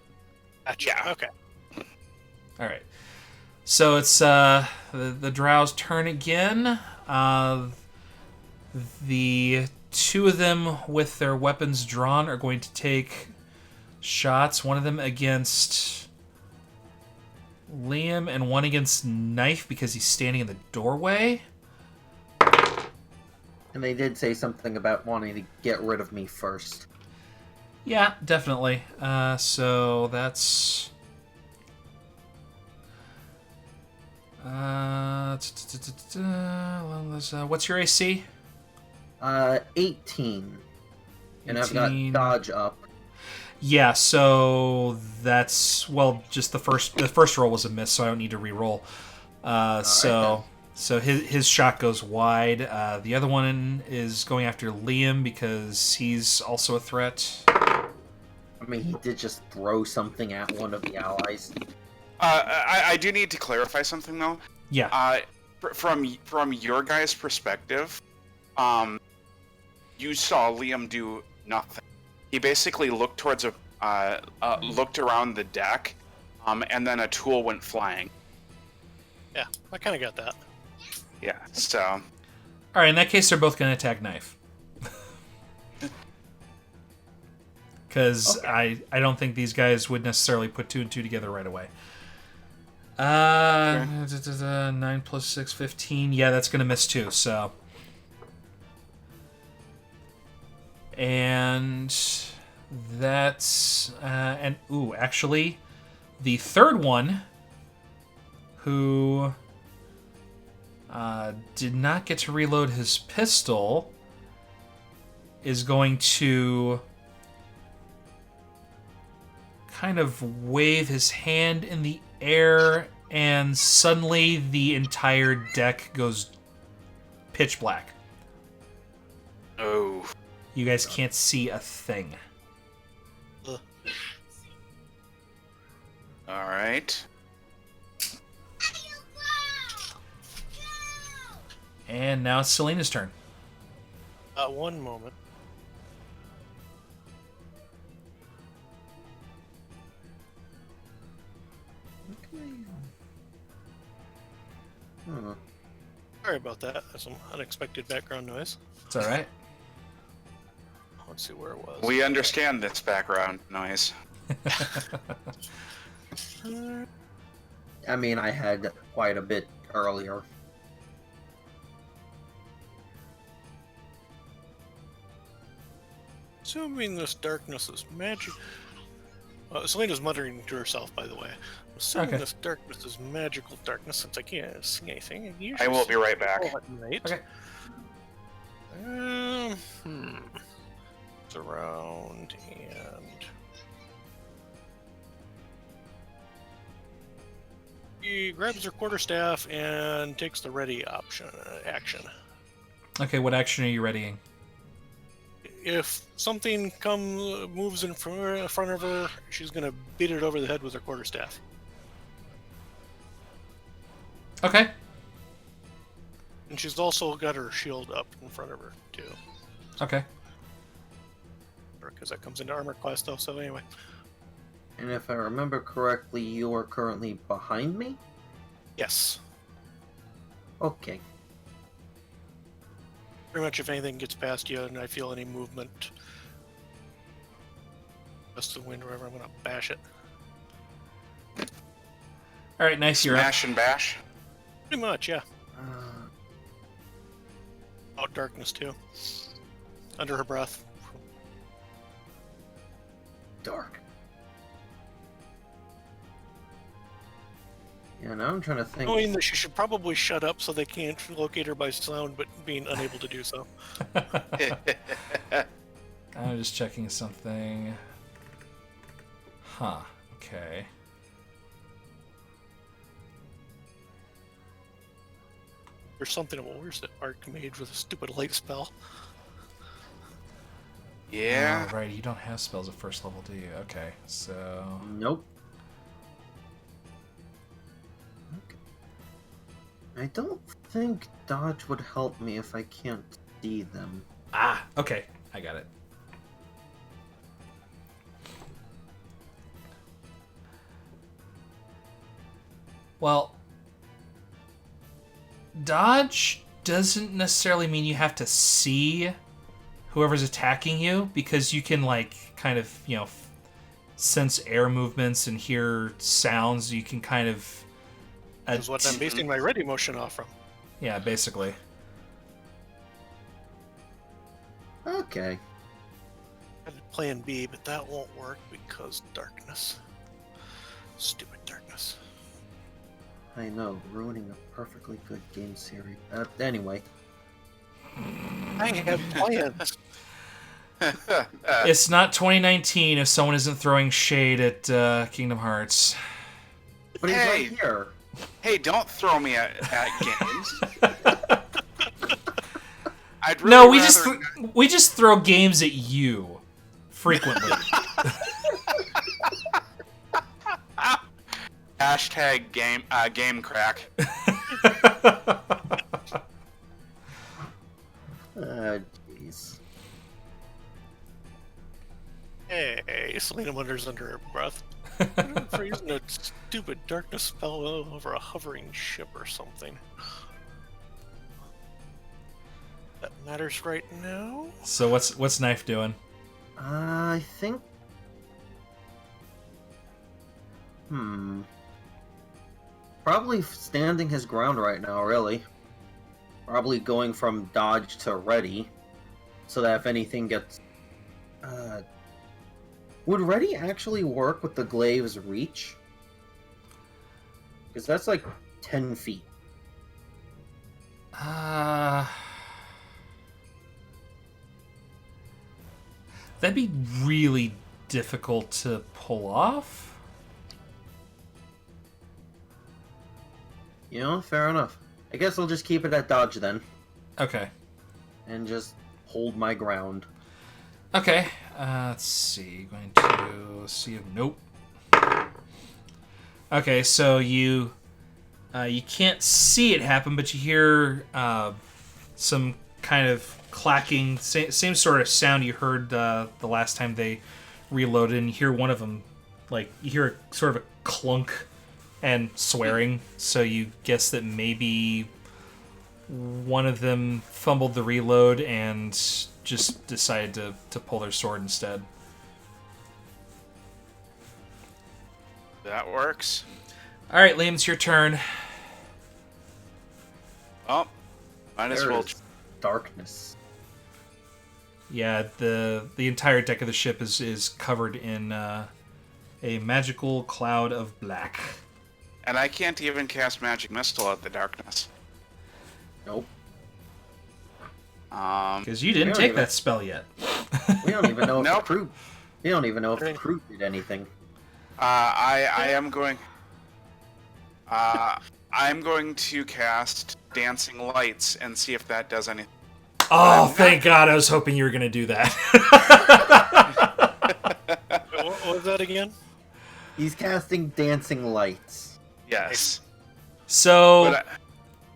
Gotcha. Yeah. Okay. All right. So it's the Drow's turn again. The two of them with their weapons drawn are going to take shots. One of them against Liam and one against Knife because he's standing in the doorway. And they did say something about wanting to get rid of me first. Yeah, definitely. So that's... what's your AC? 18. And I've got 18. dodge up. Yeah, so that's... Well, just the first roll was a miss, so I don't need to re-roll. So his shot goes wide. The other one is going after Liam because he's also a threat. I mean, he did just throw something at one of the allies. I do need to clarify something though. Yeah. From your guys' perspective, you saw Liam do nothing. He basically looked towards looked around the deck, and then a tool went flying. Yeah, I kind of got that. Yeah. So. All right, in that case, they're both going to attack Knife. Because I don't think these guys would necessarily put 2 and 2 together right away. 9 plus 6, 15. Yeah, that's going to miss too, so... And that's... actually, the third one, who did not get to reload his pistol, is going to kind of wave his hand in the air, and suddenly the entire deck goes pitch black. Oh. You guys can't see a thing. Ugh. All right. And now it's Selena's turn. One moment. Huh. Sorry about that. That's some unexpected background noise. It's all right. Let's see where it was. We understand this background noise. I mean, I had quite a bit earlier. Assuming this darkness is magic. Selena's muttering to herself, by the way. Assuming Okay. this darkness is magical darkness, since I can't see anything. And I will be right back. At night. Okay. It's around and he grabs her quarterstaff and takes the ready action. Okay, what action are you readying? If something moves in front of her, she's gonna beat it over the head with her quarterstaff. Okay. And she's also got her shield up in front of her too, Okay. because that comes into armor class though. So anyway, And if I remember correctly, you are currently behind me? yes, Okay. pretty much if anything gets past you and I feel any movement, just the wind or wherever, I'm gonna bash it. All right, nice. You're up. Smash and bash. Pretty much, yeah. Uh, Out darkness too, under her breath. dark. Yeah, now I'm trying to think. Knowing that she should probably shut up so they can't locate her by sound, but being unable to do so. I'm just checking something. Huh. Okay. There's something about where's the Archmage with a stupid light spell? Yeah. Oh, right. You don't have spells at first level, do you? Okay. So. Nope. Okay. I don't think dodge would help me if I can't see them. Ah. Okay. I got it. Well, dodge doesn't necessarily mean you have to see whoever's attacking you, because you can, like, kind of, you know, sense air movements and hear sounds. You can kind of... Is what I'm basing my ready motion off from. Yeah, basically. Okay. I had plan B, but that won't work because darkness. Stupid darkness. I know, ruining a perfectly good game series. Anyway. I have plans. It's not 2019 if someone isn't throwing shade at Kingdom Hearts. But he's Hey! right here. Hey, don't throw me at games. I'd really No, rather... we just throw games at you frequently. Hashtag game crack. Jeez. Hey, Selena mutters under her breath. For using a stupid darkness spell over a hovering ship or something. That matters right now. So what's Knife doing? I think... Probably standing his ground right now, really. Probably going from dodge to ready, so that if anything gets... Would ready actually work with the glaive's reach? Because that's like 10 feet. That'd be really difficult to pull off. You know, fair enough. I guess I'll just keep it at dodge then. Okay. And just hold my ground. Okay. Let's see. Going to see if... Nope. Okay, so you can't see it happen, but you hear some kind of clacking, same sort of sound you heard the last time they reloaded, and you hear one of them, like, you hear a, sort of a clunk and swearing, so you guess that maybe one of them fumbled the reload and just decided to pull their sword instead. That works. All right, Liam, it's your turn. Oh, might as There well. is darkness. Yeah, the entire deck of the ship is covered in a magical cloud of black. And I can't even cast Magic Missile at the darkness. Nope. Because you didn't We don't take even- that spell yet. We don't even know if Nope. the crew. We don't even know if the crew did anything. I am going. I'm going to cast Dancing Lights and see if that does anything. Oh, thank God! I was hoping you were going to do that. What was that again? He's casting dancing lights. Yes. So But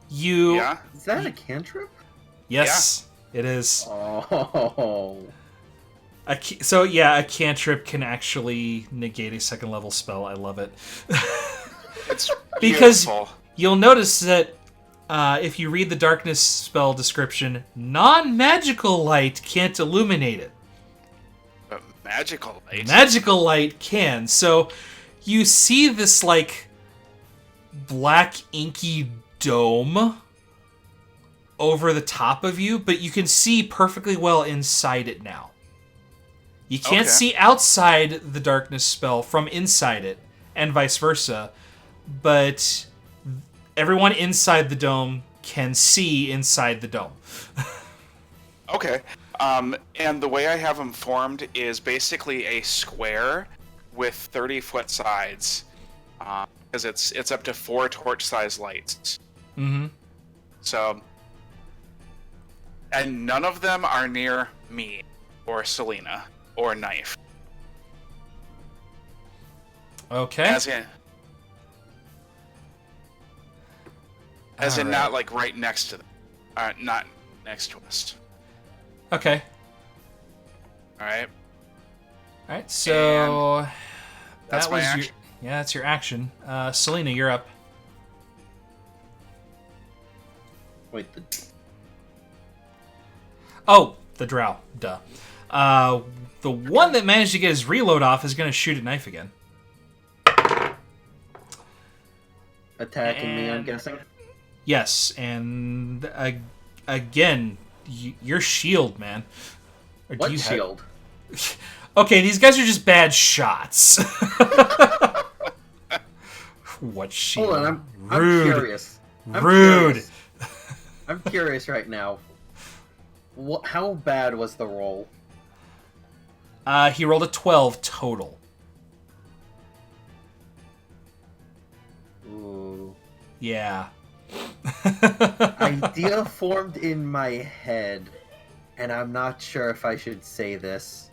you, yeah. Is that a cantrip? yes, it is. Oh. A cantrip can actually negate a second level spell. I love it. It's Because- beautiful. You'll notice that if you read the darkness spell description, non-magical light can't illuminate it. But magical light. Magical light can. So you see this like black inky dome over the top of you, but you can see perfectly well inside it now. You can't Okay. see outside the darkness spell from inside it, and vice versa, but everyone inside the dome can see inside the dome. Okay. And the way I have them formed is basically a square with 30-foot sides, because it's up to 4 torch-sized lights. Mm-hmm. So, and none of them are near me or Selena or Knife. Okay. As in Alright. not like right next to them. Not next to us. Okay. Alright? All right. So That's that my was action. that's your action. Selena, you're up. Wait, Oh, the drow. Duh. The one that managed to get his reload off is going to shoot at Knife again. attacking me, I'm And- guessing. Yes, and again, your shield, man. Or do What you have- shield? Okay, these guys are just bad shots. What shield? Hold on, I'm Rude. curious. I'm Rude. Curious. I'm curious right now. How bad was the roll? He rolled a 12 total. Ooh. Yeah. Idea formed in my head, and I'm not sure if I should say this,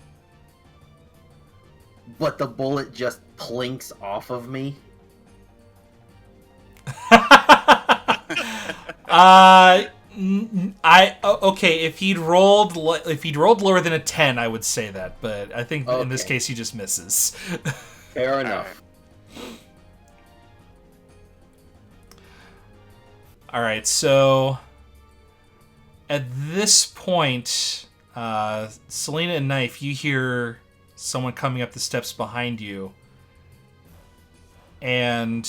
but the bullet just plinks off of me. Okay. If he'd rolled lower than a 10, I would say that, but I think in this Okay. case he just misses. Fair enough. All right. So at this point, Selena and Knife, you hear someone coming up the steps behind you, and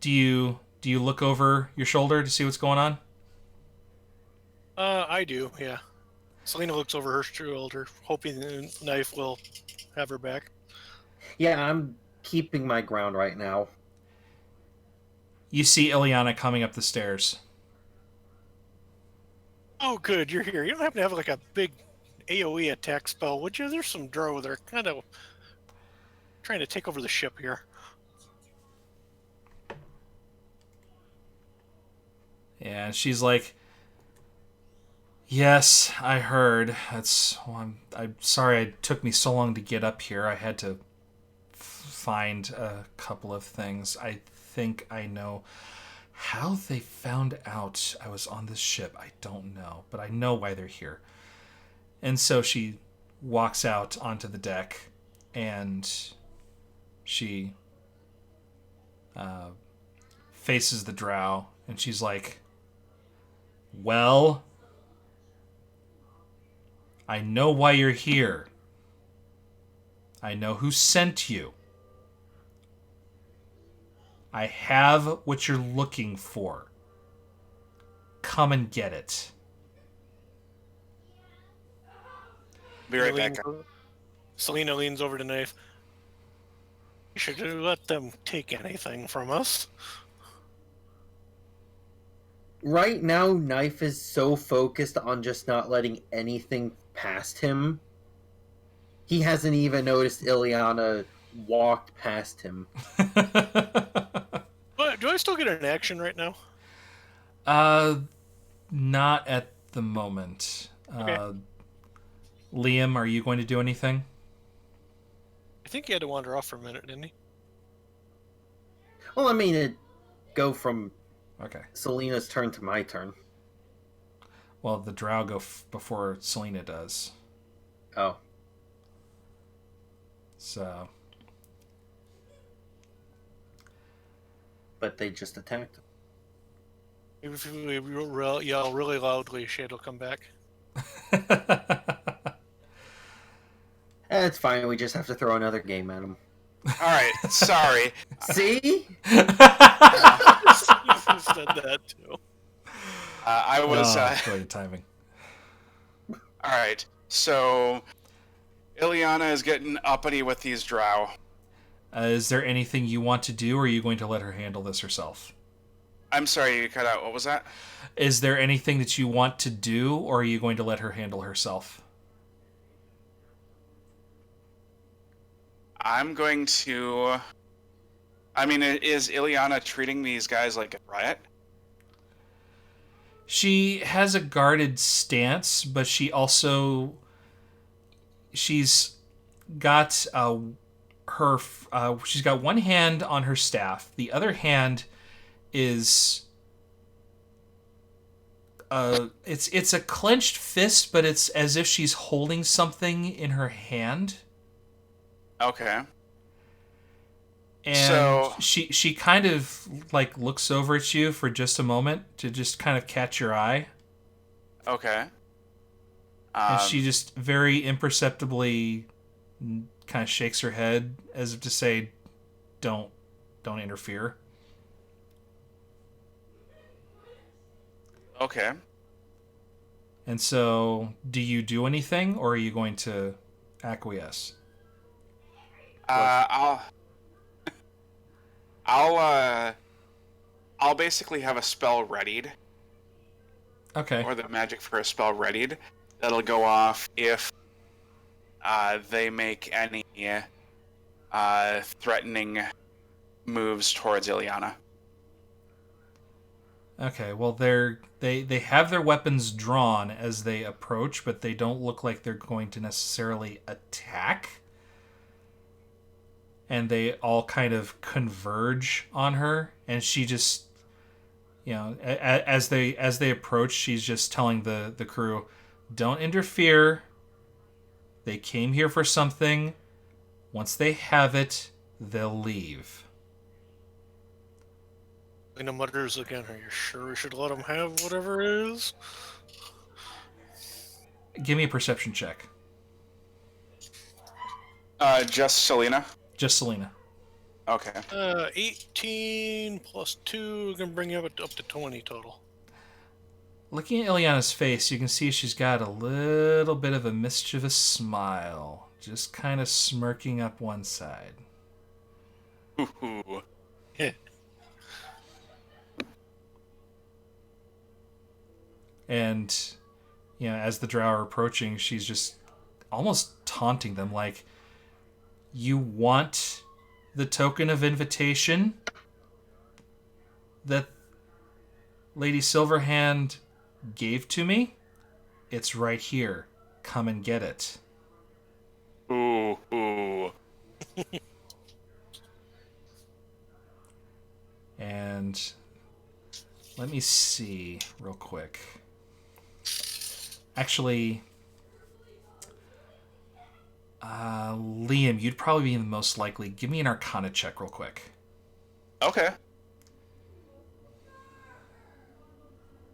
do you look over your shoulder to see what's going on? I do, yeah. Selena looks over her shoulder, hoping the Knife will have her back. Yeah, I'm keeping my ground right now. You see Ileana coming up the stairs. Oh, good, you're here. You don't happen to have like a big AoE attack spell, would you? There's some drow that are kind of trying to take over the ship here. Yeah, and she's like, "Yes, I heard. That's. Well, I'm sorry it took me so long to get up here. I had to find a couple of things. I think I know how they found out I was on this ship. I don't know, but I know why they're here. And so she walks out onto the deck, and she faces the drow, and she's like, well, I know why you're here. I know who sent you. I have what you're looking for. Come and get it. Be right back. Selena leans over to Knife. You should let them take anything from us. Right now, Knife is so focused on just not letting anything past him. He hasn't even noticed Ileana walked past him. But do I still get an action right now? Not at the moment. Okay. Liam, are you going to do anything? I think he had to wander off for a minute, didn't he? Well, I mean, it go from Okay. Selena's turn to my turn. Well, the drow go before Selena does. Oh. So. But they just attacked him. Maybe if we yell really loudly, Shade will come back. It's fine, we just have to throw another game at him. Alright, sorry. See? You said that too. I was... Great timing. Alright, so... Ileana is getting uppity with these drow. Is there anything you want to do, or are you going to let her handle this herself? I'm sorry, you cut out. What was that? Is there anything that you want to do, or are you going to let her handle herself? I'm going to... I mean, is Ileana treating these guys like a threat? She has a guarded stance, but she also... She's got she's got one hand on her staff. The other hand is it's a clenched fist, but it's as if she's holding something in her hand. Okay. And So she kind of like looks over at you for just a moment to just kind of catch your eye. Okay. And she just very imperceptibly kind of shakes her head as if to say, don't interfere. Okay. And so, do you do anything, or are you going to acquiesce? I'll basically have a spell readied, Okay. or the magic for a spell readied. That'll go off if they make any threatening moves towards Ileana. Okay, well they have their weapons drawn as they approach, but they don't look like they're going to necessarily attack. And they all kind of converge on her, and she just, as they approach, she's just telling the crew, don't interfere. They came here for something. Once they have it, they'll leave. Lena mutters again, are you sure we should let them have whatever it is? Give me a perception check. Just Selena? Just Selena. Okay. 18 plus 2 can bring you up to 20 total. Looking at Ileana's face, you can see she's got a little bit of a mischievous smile, just kind of smirking up one side. Ooh. And, as the drow are approaching, she's just almost taunting them, like, you want the token of invitation that Lady Silverhand gave to me? It's right here. Come and get it. Ooh. And let me see real quick. Actually, Liam, you'd probably be the most likely. Give me an Arcana check real quick. Okay.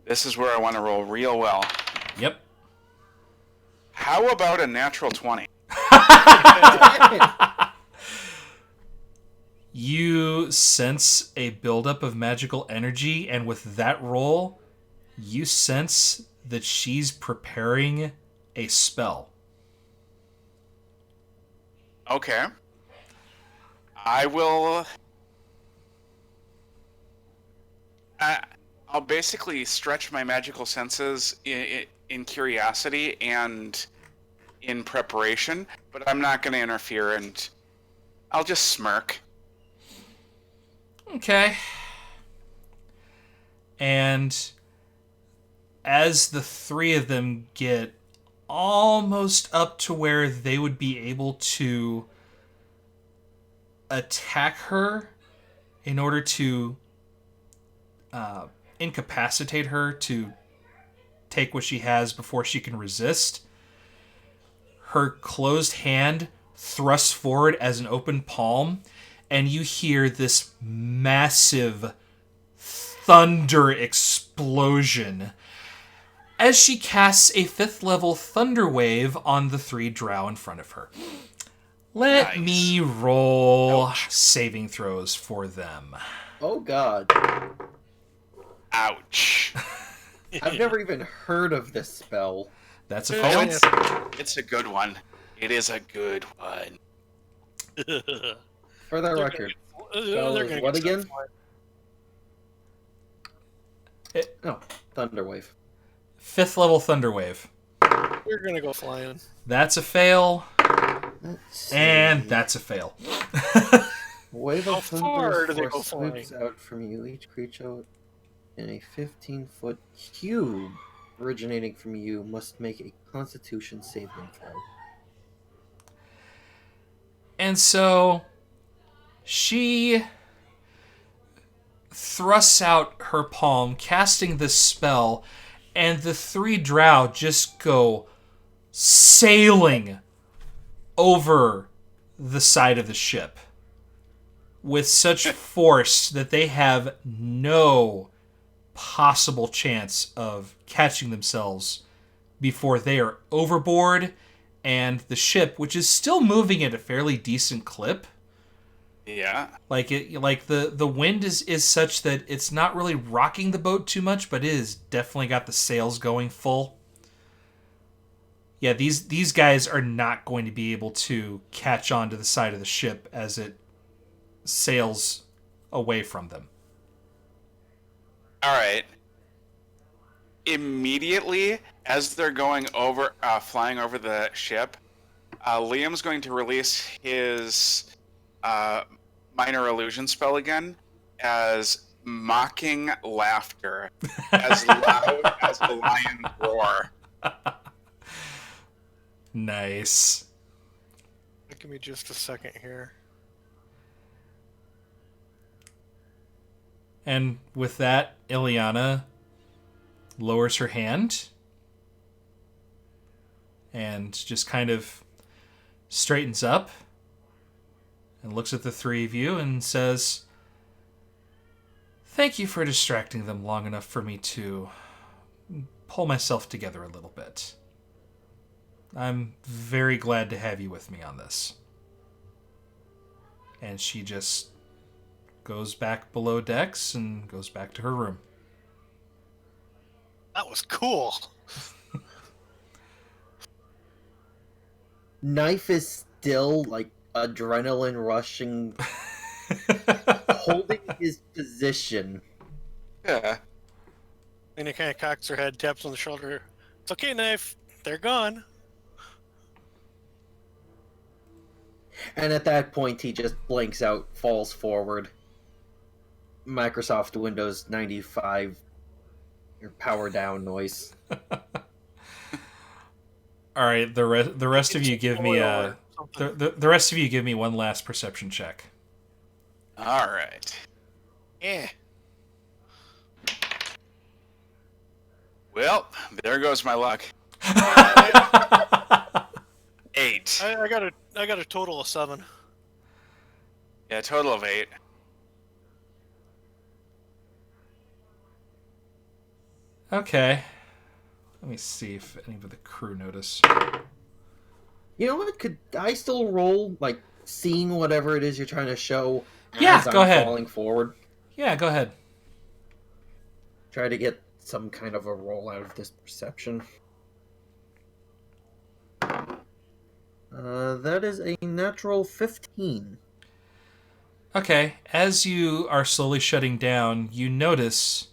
This is where I want to roll real well. Yep. How about a natural 20? You sense a buildup of magical energy, and with that roll, you sense that she's preparing a spell. Okay. I will... I'll basically stretch my magical senses in curiosity and in preparation, but I'm not going to interfere, and I'll just smirk. Okay. And as the three of them get almost up to where they would be able to attack her in order to incapacitate her to take what she has before she can resist, her closed hand thrusts forward as an open palm, and you hear this massive thunder explosion as she casts a 5th level thunder wave on the 3 drow in front of her. Let me roll saving throws for them. Oh god. Ouch. I've never even heard of this spell. That's a fail. It's a good one. It is a good one. For the record, spell is what again? No, Thunderwave. 5th level thunder wave. We're gonna go flying. That's a fail. And that's a fail. Wave How of far do they thunder go swoops flying? out from you. Each creature in a 15-foot cube originating from you must make a Constitution saving throw. And so she thrusts out her palm, casting this spell, and the 3 drow just go sailing over the side of the ship with such force that they have no possible chance of catching themselves before they are overboard, and the ship, which is still moving at a fairly decent clip, Yeah. the wind is such that it's not really rocking the boat too much, but it has definitely got the sails going full. Yeah, these guys are not going to be able to catch on to the side of the ship as it sails away from them. All right. Immediately, as they're going over, flying over the ship, Liam's going to release his minor illusion spell again as mocking laughter, as loud as a lion roar. Nice. Give me just a second here. And with that, Ileana lowers her hand and just kind of straightens up and looks at the 3 of you and says, "Thank you for distracting them long enough for me to pull myself together a little bit. I'm very glad to have you with me on this." And she just goes back below decks and goes back to her room. That was cool. Knife is still like adrenaline rushing, holding his position. Yeah. And he kind of cocks her head, taps on the shoulder. It's okay, Knife. They're gone. And at that point, he just blinks out, falls forward. Microsoft Windows 95 or power down noise. All right, the rest of you give me the rest of you give me one last perception check. All right. Yeah. Well, there goes my luck. 8. I got a total of 7. Yeah, a total of 8. Okay. Let me see if any of the crew notice. You know what? Could I still roll, like, seeing whatever it is you're trying to show Yeah, as go I'm ahead. falling forward? Yeah, go ahead. Try to get some kind of a roll out of this perception. That is a natural 15. Okay, as you are slowly shutting down, you notice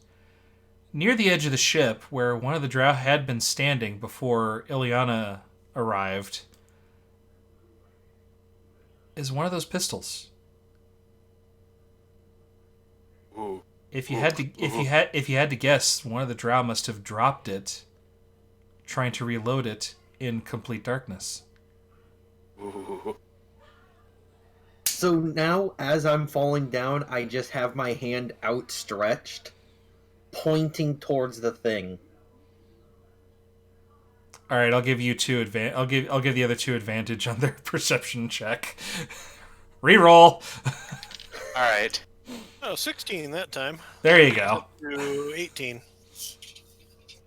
near the edge of the ship, where one of the drow had been standing before Ileana arrived, is one of those pistols. Ooh. If you had to guess, one of the drow must have dropped it, trying to reload it in complete darkness. Ooh. So now, as I'm falling down, I just have my hand outstretched, pointing towards the thing. All right, I'll give you two I'll give the other two advantage on their perception check. Reroll. All right. Oh, 16 that time. There you go. To 18.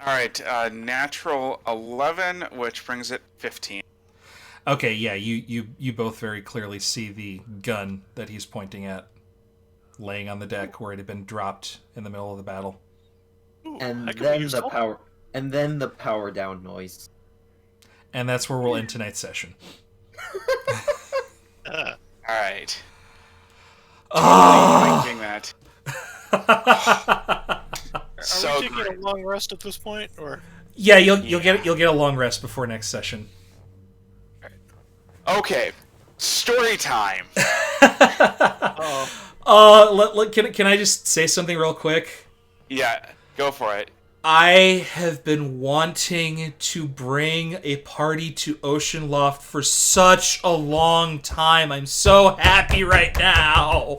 All right. Natural 11, which brings it 15. Okay, yeah, you both very clearly see the gun that he's pointing at, laying on the deck where it had been dropped in the middle of the battle. Ooh, And that could be then useful. the power down noise. And that's where we'll end tonight's session. Ah. All right. Oh! Thinking that. Are So we taking great. a long rest at this point, or? Yeah, you'll get a long rest before next session. Okay. Story time. Oh, Can I just say something real quick? Yeah, go for it. I have been wanting to bring a party to Oceanloft for such a long time. I'm so happy right now.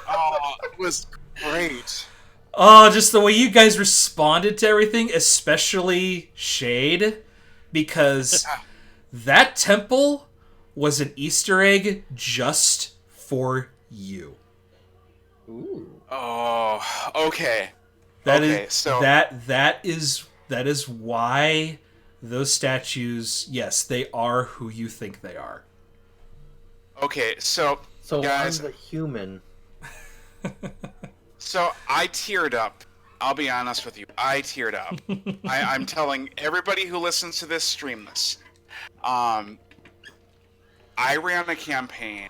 Oh, it was great. Oh, just the way you guys responded to everything, especially Shade, because that temple was an Easter egg just for you. Ooh. Oh, okay. That Okay, is so- that is why those statues, yes, they are who you think they are. Okay, so So guys, I'm the human. so I teared up. I'll be honest with you. I teared up. I'm telling everybody who listens to this stream this. I ran a campaign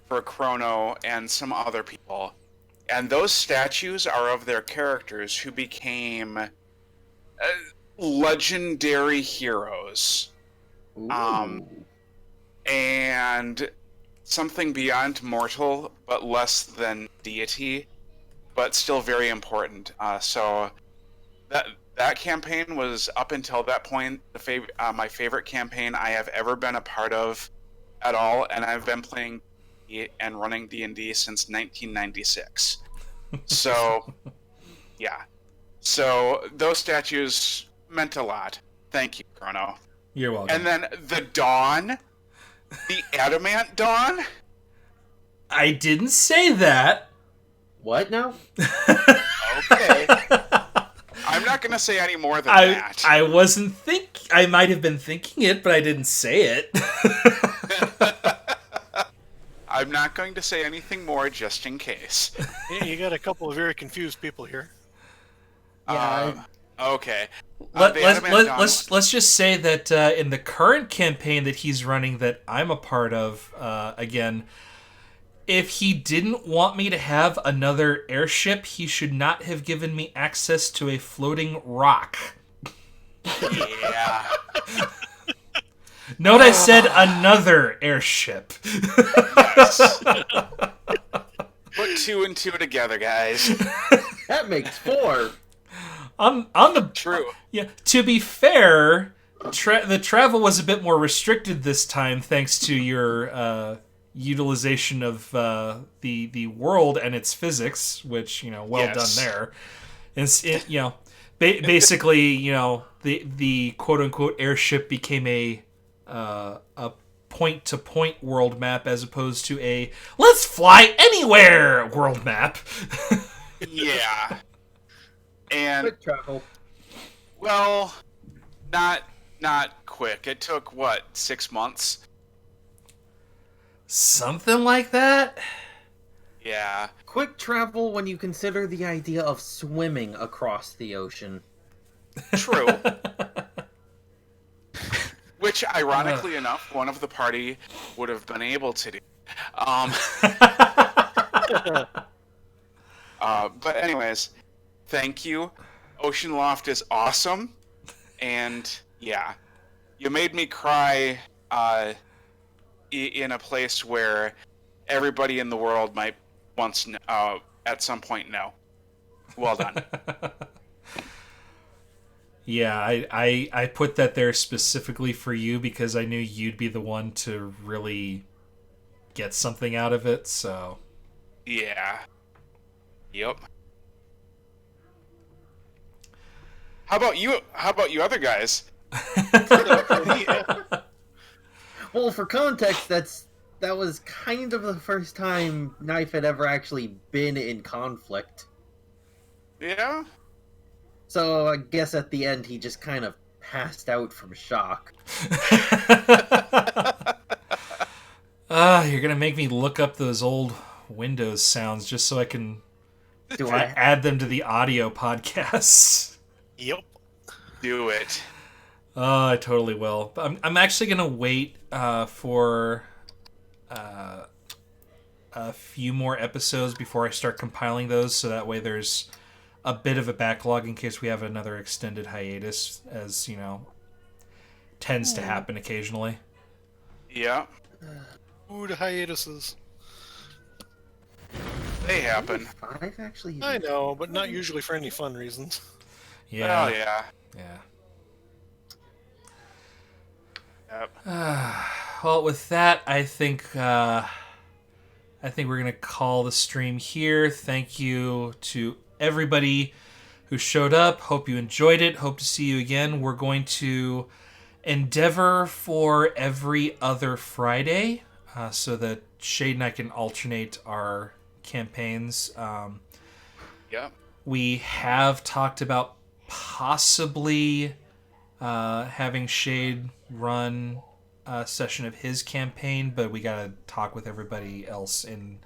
for Chrono and some other people, and those statues are of their characters who became legendary heroes. Ooh. And something beyond mortal, but less than deity, but still very important. So that campaign was, up until that point, my favorite campaign I have ever been a part of at all, and I've been playing and running D&D since 1996. So, yeah. So those statues meant a lot. Thank you, Chrono. You're welcome. And then the Dawn, the Adamant Dawn. I didn't say that. What now? Okay. I'm not going to say any more than that. I wasn't I might have been thinking it, but I didn't say it. I'm not going to say anything more just in case. yeah, you got a couple of very confused people here. Yeah. Okay. Let's just say that in the current campaign that he's running, that I'm a part of, again, if he didn't want me to have another airship, he should not have given me access to a floating rock. Yeah. Note I said another airship. Yes. Put 2 and 2 together, guys. That makes 4. On the True. Yeah, to be fair, the travel was a bit more restricted this time, thanks to your utilization of the world and its physics, which well Yes. done there. It's basically, the quote unquote airship became a point to point world map as opposed to a let's fly anywhere world map. Yeah. And Quick travel. well, not quick. It took 6 months? Something like that. Yeah. Quick travel when you consider the idea of swimming across the ocean. True. Which, ironically enough, one of the party would have been able to do. But anyways, thank you. Oceanloft is awesome. And, yeah. You made me cry in a place where everybody in the world might once, at some point, know. Well done. Yeah, I put that there specifically for you because I knew you'd be the one to really get something out of it, so... Yeah. Yep. How about you other guys? Well, for context, that was kind of the first time Knife had ever actually been in conflict. Yeah? So I guess at the end he just kind of passed out from shock. You're gonna make me look up those old Windows sounds just so I can add them to the audio podcasts. Yep. Do it. Oh, I totally will. I'm actually gonna wait for a few more episodes before I start compiling those, so that way there's a bit of a backlog in case we have another extended hiatus, as tends to happen occasionally. Yeah. Ooh, the hiatuses. They happen. 5 actually. I know, but not usually for any fun reasons. Yeah. Oh, yeah. Yeah. Yep. Well, with that, I think we're gonna call the stream here. Thank you to everybody who showed up. Hope you enjoyed it. Hope to see you again. We're going to endeavor for every other Friday, so that Shade and I can alternate our campaigns. Yeah. We have talked about possibly having Shade run a session of his campaign, but we gotta talk with everybody else in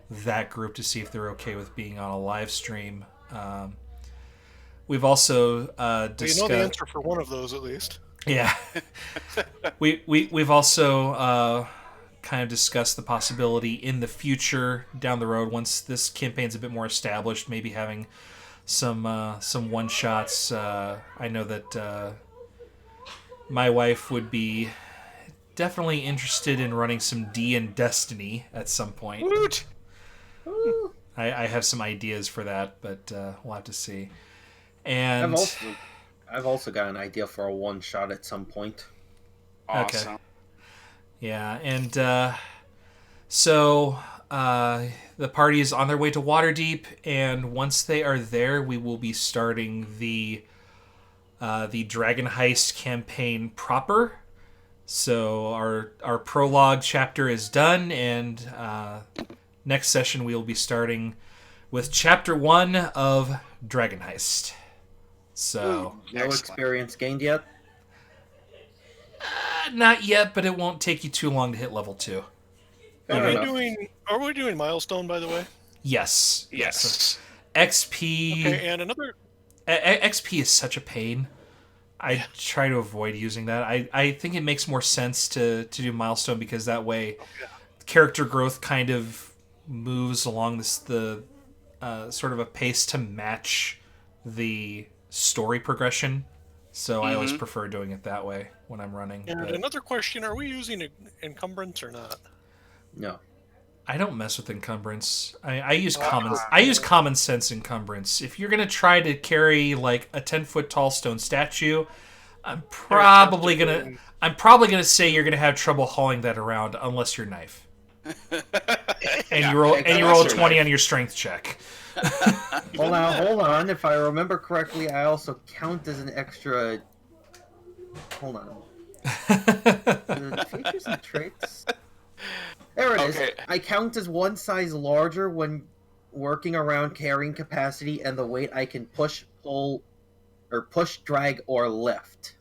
that group to see if they're okay with being on a live stream. We've also discussed... You know the answer for one of those, at least. Yeah. We've also kind of discussed the possibility in the future, down the road, once this campaign's a bit more established, maybe having some one-shots. I know that my wife would be definitely interested in running some D and Destiny at some point. Woot! I have some ideas for that, but we'll have to see. And I've also got an idea for a one-shot at some point. Awesome. Okay. Yeah, and so the party is on their way to Waterdeep, and once they are there, we will be starting the Dragon Heist campaign proper. So our prologue chapter is done, and next session we will be starting with Chapter 1 of Dragon Heist. So No experience gained yet? not yet, but it won't take you too long to hit level 2. Are we doing milestone, by the way? Yes. Yes. XP. Okay, and another... XP is such a pain. I try to avoid using that. I think it makes more sense to do milestone, because that way character growth kind of moves along the sort of a pace to match the story progression. So I always prefer doing it that way when I'm running. And but another question, are we using encumbrance or not? No. I don't mess with encumbrance. I use common sense encumbrance. If you're gonna try to carry like a 10-foot tall stone statue, I'm probably gonna say you're gonna have trouble hauling that around unless you're Knife. And you roll a 20 on your strength check. Well, now, hold on. If I remember correctly, I also count as an extra... Hold on. Features and traits? There it is. Okay. I count as one size larger when working around carrying capacity and the weight I can push, pull, or push, drag, or lift.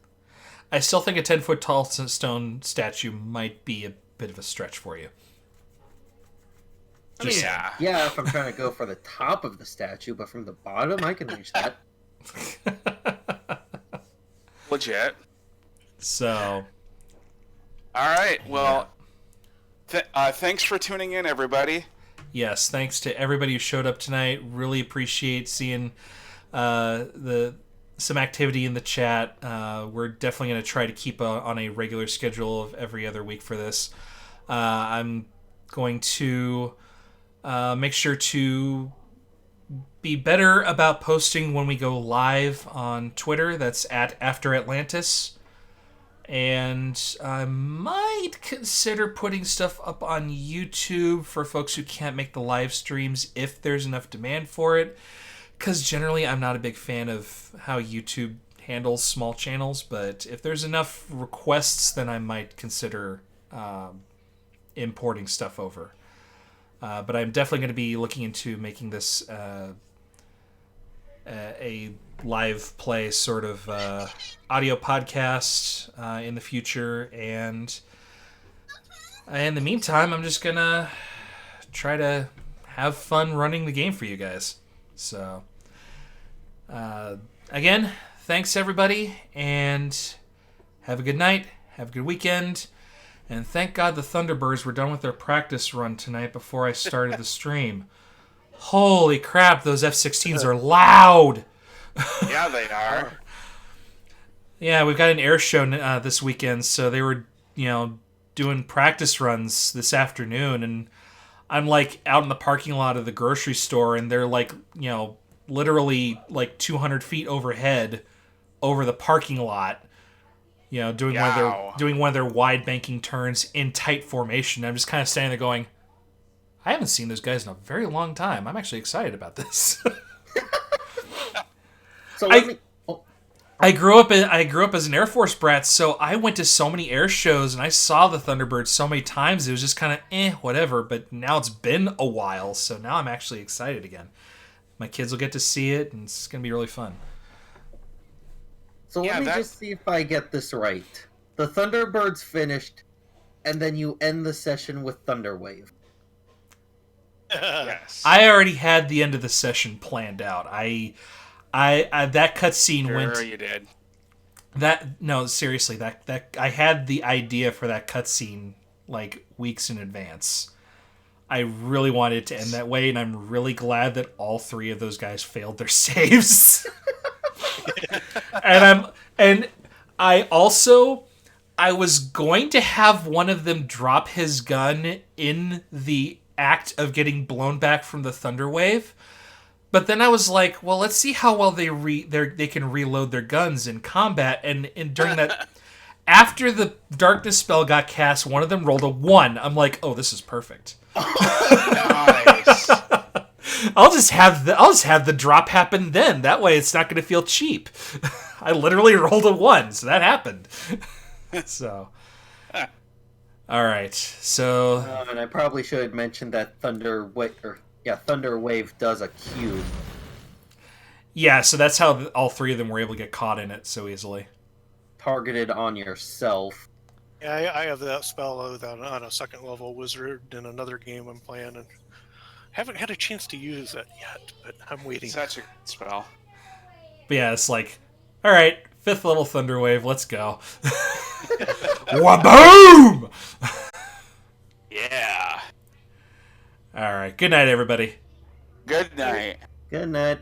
I still think a 10-foot tall stone statue might be a bit of a stretch for you. I mean, yeah. Yeah, if I'm trying to go for the top of the statue, but from the bottom, I can reach that. Legit. So. All right. Well, thanks for tuning in, everybody. Yes, thanks to everybody who showed up tonight. Really appreciate seeing some activity in the chat. We're definitely going to try to keep on a regular schedule of every other week for this. I'm going to make sure to be better about posting when we go live on Twitter. That's at After Atlantis. And I might consider putting stuff up on YouTube for folks who can't make the live streams if there's enough demand for it. Because generally I'm not a big fan of how YouTube handles small channels, but if there's enough requests, then I might consider importing stuff over. But I'm definitely going to be looking into making this a live play sort of audio podcast in the future. And in the meantime, I'm just going to try to have fun running the game for you guys. So, again, thanks everybody, and have a good night, have a good weekend, and thank God the Thunderbirds were done with their practice run tonight before I started the stream. Holy crap, those F-16s are loud! Yeah, they are. Yeah, we've got an air show this weekend, so they were, doing practice runs this afternoon, and I'm like out in the parking lot of the grocery store, and they're like, literally like 200 feet overhead over the parking lot, doing one of their wide banking turns in tight formation. I'm just kind of standing there going, I haven't seen those guys in a very long time. I'm actually excited about this. So I grew up as an Air Force brat, so I went to so many air shows and I saw the Thunderbirds so many times. It was just kind of whatever. But now it's been a while, so now I'm actually excited again. My kids will get to see it, and it's gonna be really fun. So let me just see if I get this right. The Thunderbirds finished, and then you end the session with Thunderwave. Yes. I already had the end of the session planned out. I that cutscene went. Sure, you did. No, seriously, that I had the idea for that cutscene like weeks in advance. I really wanted it to end that way, and I'm really glad that all three of those guys failed their saves. And I was going to have one of them drop his gun in the act of getting blown back from the thunder wave. But then I was like, well, let's see how well they can reload their guns in combat. And during that, after the darkness spell got cast, one of them rolled a 1. I'm like, oh, this is perfect. Nice. I'll just have the drop happen then. That way, it's not going to feel cheap. I literally rolled a 1, so that happened. So, all right. So, and I probably should have mentioned that Thunder Wave does a cube. Yeah, so that's how all three of them were able to get caught in it so easily. Targeted on yourself. Yeah, I have that spell on a second level wizard in another game I'm playing, and haven't had a chance to use it yet, but I'm waiting. Such a good spell. But yeah, it's like, all right, 5th level Thunder Wave, let's go. Waboom! Yeah. All right, good night, everybody. Good night. Good night.